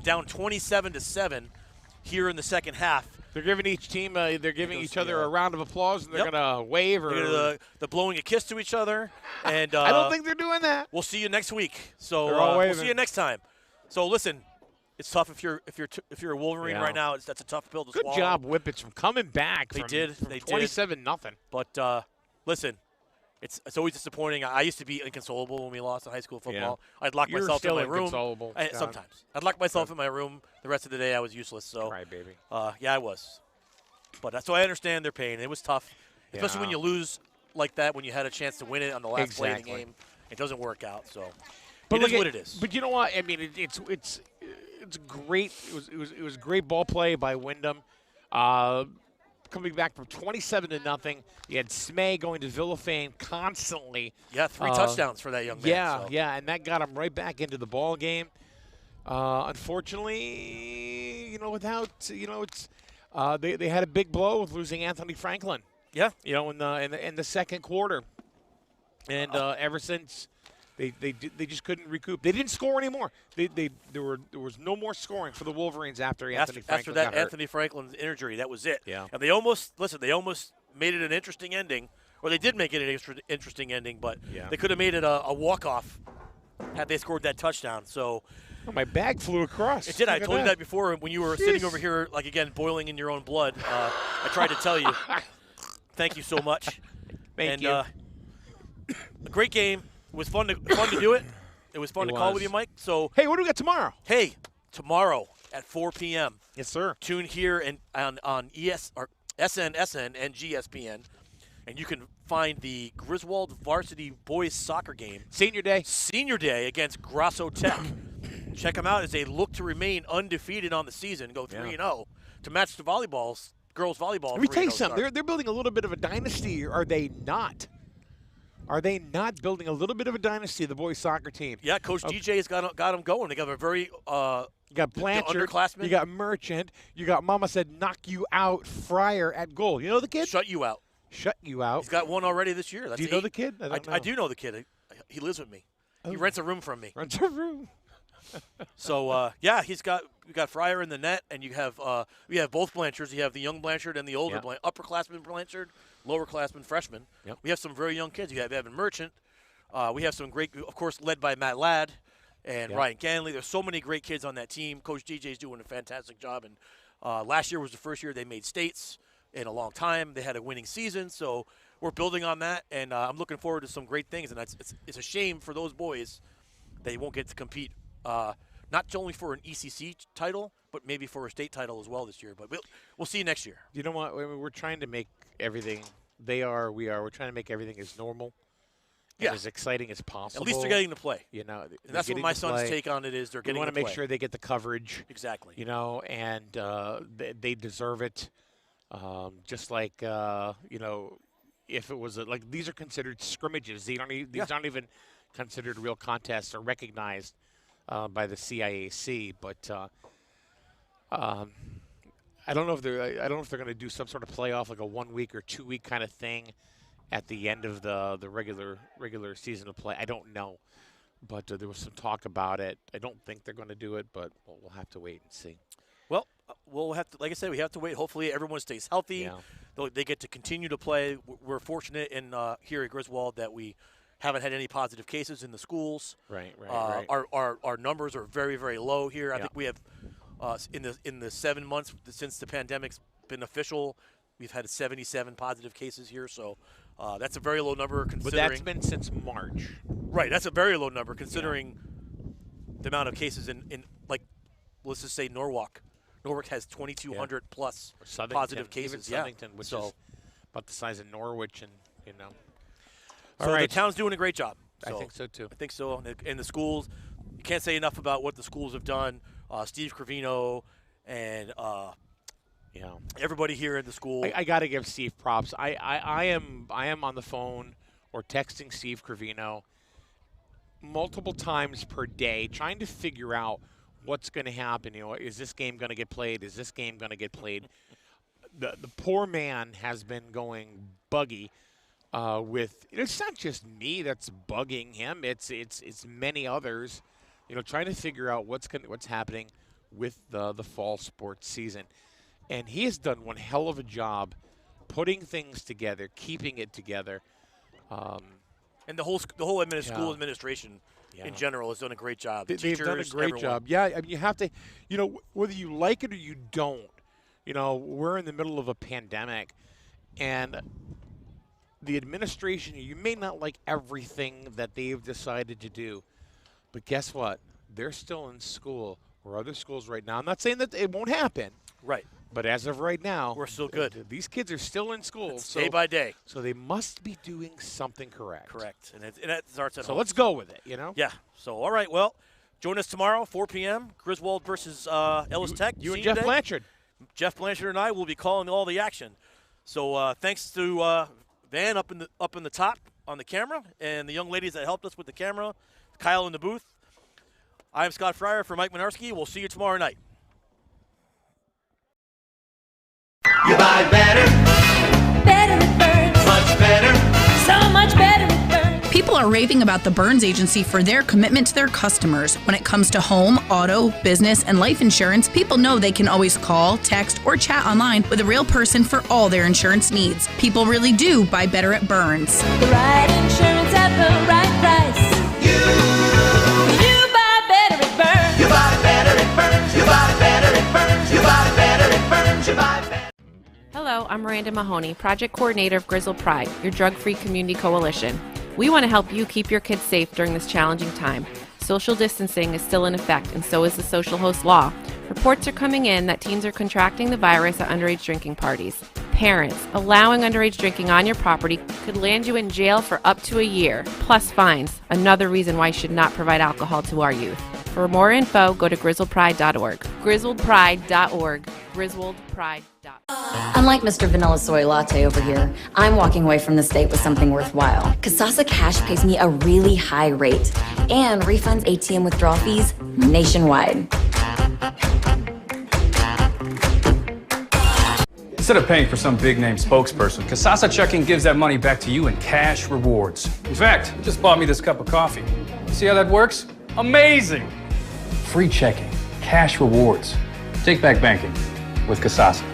Speaker 1: down 27-7 here in the second half.
Speaker 6: They're giving each team, they're giving each other a round of applause, and they're going to wave or
Speaker 1: they're blowing a kiss to each other. And
Speaker 6: I don't think they're doing that.
Speaker 1: We'll see you next week. So
Speaker 6: we'll
Speaker 1: see you next time. So listen, it's tough if you're a Wolverine right now. That's a tough pill to swallow.
Speaker 6: Good job, Whippets, from coming back.
Speaker 1: They
Speaker 6: from,
Speaker 1: did.
Speaker 6: From
Speaker 1: they
Speaker 6: 27-0.
Speaker 1: But listen. It's always disappointing. I used to be inconsolable when we lost in high school football. I'd lock myself in my room. Sometimes. I'd lock myself in my room. The rest of the day I was useless. So,
Speaker 6: right, baby.
Speaker 1: Yeah, I was. But so I understand their pain. It was tough, especially when you lose like that, when you had a chance to win it on the last play of the game. It doesn't work out. So it is what it is.
Speaker 6: But you know what? I mean, it's great. It was great ball play by Windham. Coming back from 27-0. You had Smay going to Villafane constantly.
Speaker 1: Yeah, 3 touchdowns for that young man.
Speaker 6: Yeah, and that got him right back into the ball game. Unfortunately, it's they had a big blow with losing Anthony Franklin.
Speaker 1: Yeah,
Speaker 6: in the second quarter, and ever since. They just couldn't recoup. They didn't score anymore. There was no more scoring for the Wolverines after Anthony Franklin got hurt.
Speaker 1: Anthony Franklin's injury, that was it.
Speaker 6: Yeah.
Speaker 1: And they almost made it an interesting ending, or they did make it an interesting ending, but they could have made it a walk-off had they scored that touchdown. So
Speaker 6: my bag flew across.
Speaker 1: It did. I told you that before when you were sitting over here, like again, boiling in your own blood. I tried to tell you. Thank you so much.
Speaker 6: Thank you.
Speaker 1: A great game. It was fun to do it. It was fun to call with you, Mike. So
Speaker 6: hey, what do we got tomorrow?
Speaker 1: Hey, tomorrow at 4 p.m.
Speaker 6: Yes, sir.
Speaker 1: Tune here and on SN, and GSPN, and you can find the Griswold varsity boys soccer game.
Speaker 6: Senior day
Speaker 1: against Grasso Tech. Check them out as they look to remain undefeated on the season, go 3-0 to match the girls volleyball.
Speaker 6: Let me tell you something. They're building a little bit of a dynasty. Are they not? Are they not building a little bit of a dynasty, the boys soccer team?
Speaker 1: Yeah, Coach DJ has got them going. They got a very
Speaker 6: you got Blanchard,
Speaker 1: underclassmen.
Speaker 6: You got Merchant. You got Mama said knock you out Fryer at goal. You know the kid?
Speaker 1: Shut you out. He's got one already this year. That's
Speaker 6: do you know the kid?
Speaker 1: I do know the kid. He lives with me. He rents a room from me.
Speaker 6: Rents a room.
Speaker 1: So we got Fryer in the net, and you have both Blanchards. You have the young Blanchard and the older upperclassman Blanchard, lowerclassman freshman.
Speaker 6: Yep.
Speaker 1: We have some very young kids. You have Evan Merchant. We have some great, of course, led by Matt Ladd and Ryan Ganley. There's so many great kids on that team. Coach DJ's doing a fantastic job. And last year was the first year they made states in a long time. They had a winning season, so we're building on that, and I'm looking forward to some great things. And it's a shame for those boys they won't get to compete. Not only for an ECC title, but maybe for a state title as well this year. But we'll see you next year.
Speaker 6: You know what? We're trying to make everything. We're trying to make everything as normal and as exciting as possible.
Speaker 1: At least they're getting to play.
Speaker 6: And
Speaker 1: that's what my son's take on it is. They're getting to play.
Speaker 6: We want to make sure they get the coverage.
Speaker 1: Exactly.
Speaker 6: And they deserve it. Just like, if it was like these are considered scrimmages. These aren't even considered real contests or recognized by the CIAC. But I don't know if they're going to do some sort of playoff, like a 1 week or 2 week kind of thing at the end of the regular season of play. I don't know, but there was some talk about it. I don't think they're going to do it, but we'll have to wait and see.
Speaker 1: Well, we'll have to, like I said, we have to wait. Hopefully, everyone stays healthy. Yeah. They get to continue to play. We're fortunate here at Griswold that we haven't had any positive cases in the schools.
Speaker 6: Right.
Speaker 1: Our numbers are very, very low here. I think we have in the 7 months since the pandemic's been official, we've had 77 positive cases here. So that's a very low number considering.
Speaker 6: But that's been since March.
Speaker 1: Right. That's a very low number considering the amount of cases in like, let's just say Norwalk. Norwalk has 2,200 plus positive cases.
Speaker 6: Even Southington, which is about the size of Norwich, and
Speaker 1: So the town's doing a great job.
Speaker 6: I think so too.
Speaker 1: I think so. And the schools, you can't say enough about what the schools have done. Steve Cravino and everybody here at the school.
Speaker 6: I got to give Steve props. I am on the phone or texting Steve Cravino multiple times per day, trying to figure out what's going to happen. Is this game going to get played? Is this game going to get played? The poor man has been going buggy with. It's not just me that's bugging him. It's many others. Trying to figure out what's happening with the fall sports season, and he has done one hell of a job putting things together, keeping it together.
Speaker 1: And the whole school administration in general has done a great job.
Speaker 6: They've done a great job. Yeah, I mean, you have to, whether you like it or you don't, we're in the middle of a pandemic, and the administration, you may not like everything that they've decided to do, but guess what? They're still in school or other schools right now. I'm not saying that it won't happen.
Speaker 1: Right.
Speaker 6: But as of right now,
Speaker 1: we're still good.
Speaker 6: These kids are still in school.
Speaker 1: Day by day.
Speaker 6: So they must be doing something correct.
Speaker 1: Correct. And it starts at home.
Speaker 6: So let's go with it,
Speaker 1: Yeah. So, all right. Well, join us tomorrow, 4 p.m., Griswold versus Ellis Tech.
Speaker 6: You and Jeff Blanchard.
Speaker 1: Jeff Blanchard and I will be calling all the action. So thanks to Van up in the top on the camera and the young ladies that helped us with the camera, Kyle in the booth. I'm Scott Fryer for Mike Minarski. We'll see you tomorrow night.
Speaker 2: You buy better.
Speaker 3: Better it burns.
Speaker 2: Much better.
Speaker 3: So much better it burns.
Speaker 4: People are raving about the Burns Agency for their commitment to their customers. When it comes to home, auto, business, and life insurance, people know they can always call, text, or chat online with a real person for all their insurance needs. People really do buy better at Burns.
Speaker 3: The right insurance at the right price. You buy better at Burns.
Speaker 2: You buy better at Burns. You buy better at Burns. You buy better at Burns. You buy better.
Speaker 8: Hello, I'm Miranda Mahoney, Project Coordinator of Griswold Pride, your drug-free community coalition. We want to help you keep your kids safe during this challenging time. Social distancing is still in effect, and so is the social host law. Reports are coming in that teens are contracting the virus at underage drinking parties. Parents, allowing underage drinking on your property could land you in jail for up to a year, plus fines. Another reason why you should not provide alcohol to our youth. For more info, go to griswoldpride.org. griswoldpride.org. griswoldpride.org.
Speaker 9: Unlike Mr. Vanilla Soy Latte over here, I'm walking away from the state with something worthwhile. Kasasa Cash pays me a really high rate and refunds ATM withdrawal fees nationwide.
Speaker 10: Instead of paying for some big-name spokesperson, Kasasa Checking gives that money back to you in cash rewards. In fact, it just bought me this cup of coffee. See how that works? Amazing! Free checking, cash rewards. Take back banking with Kasasa.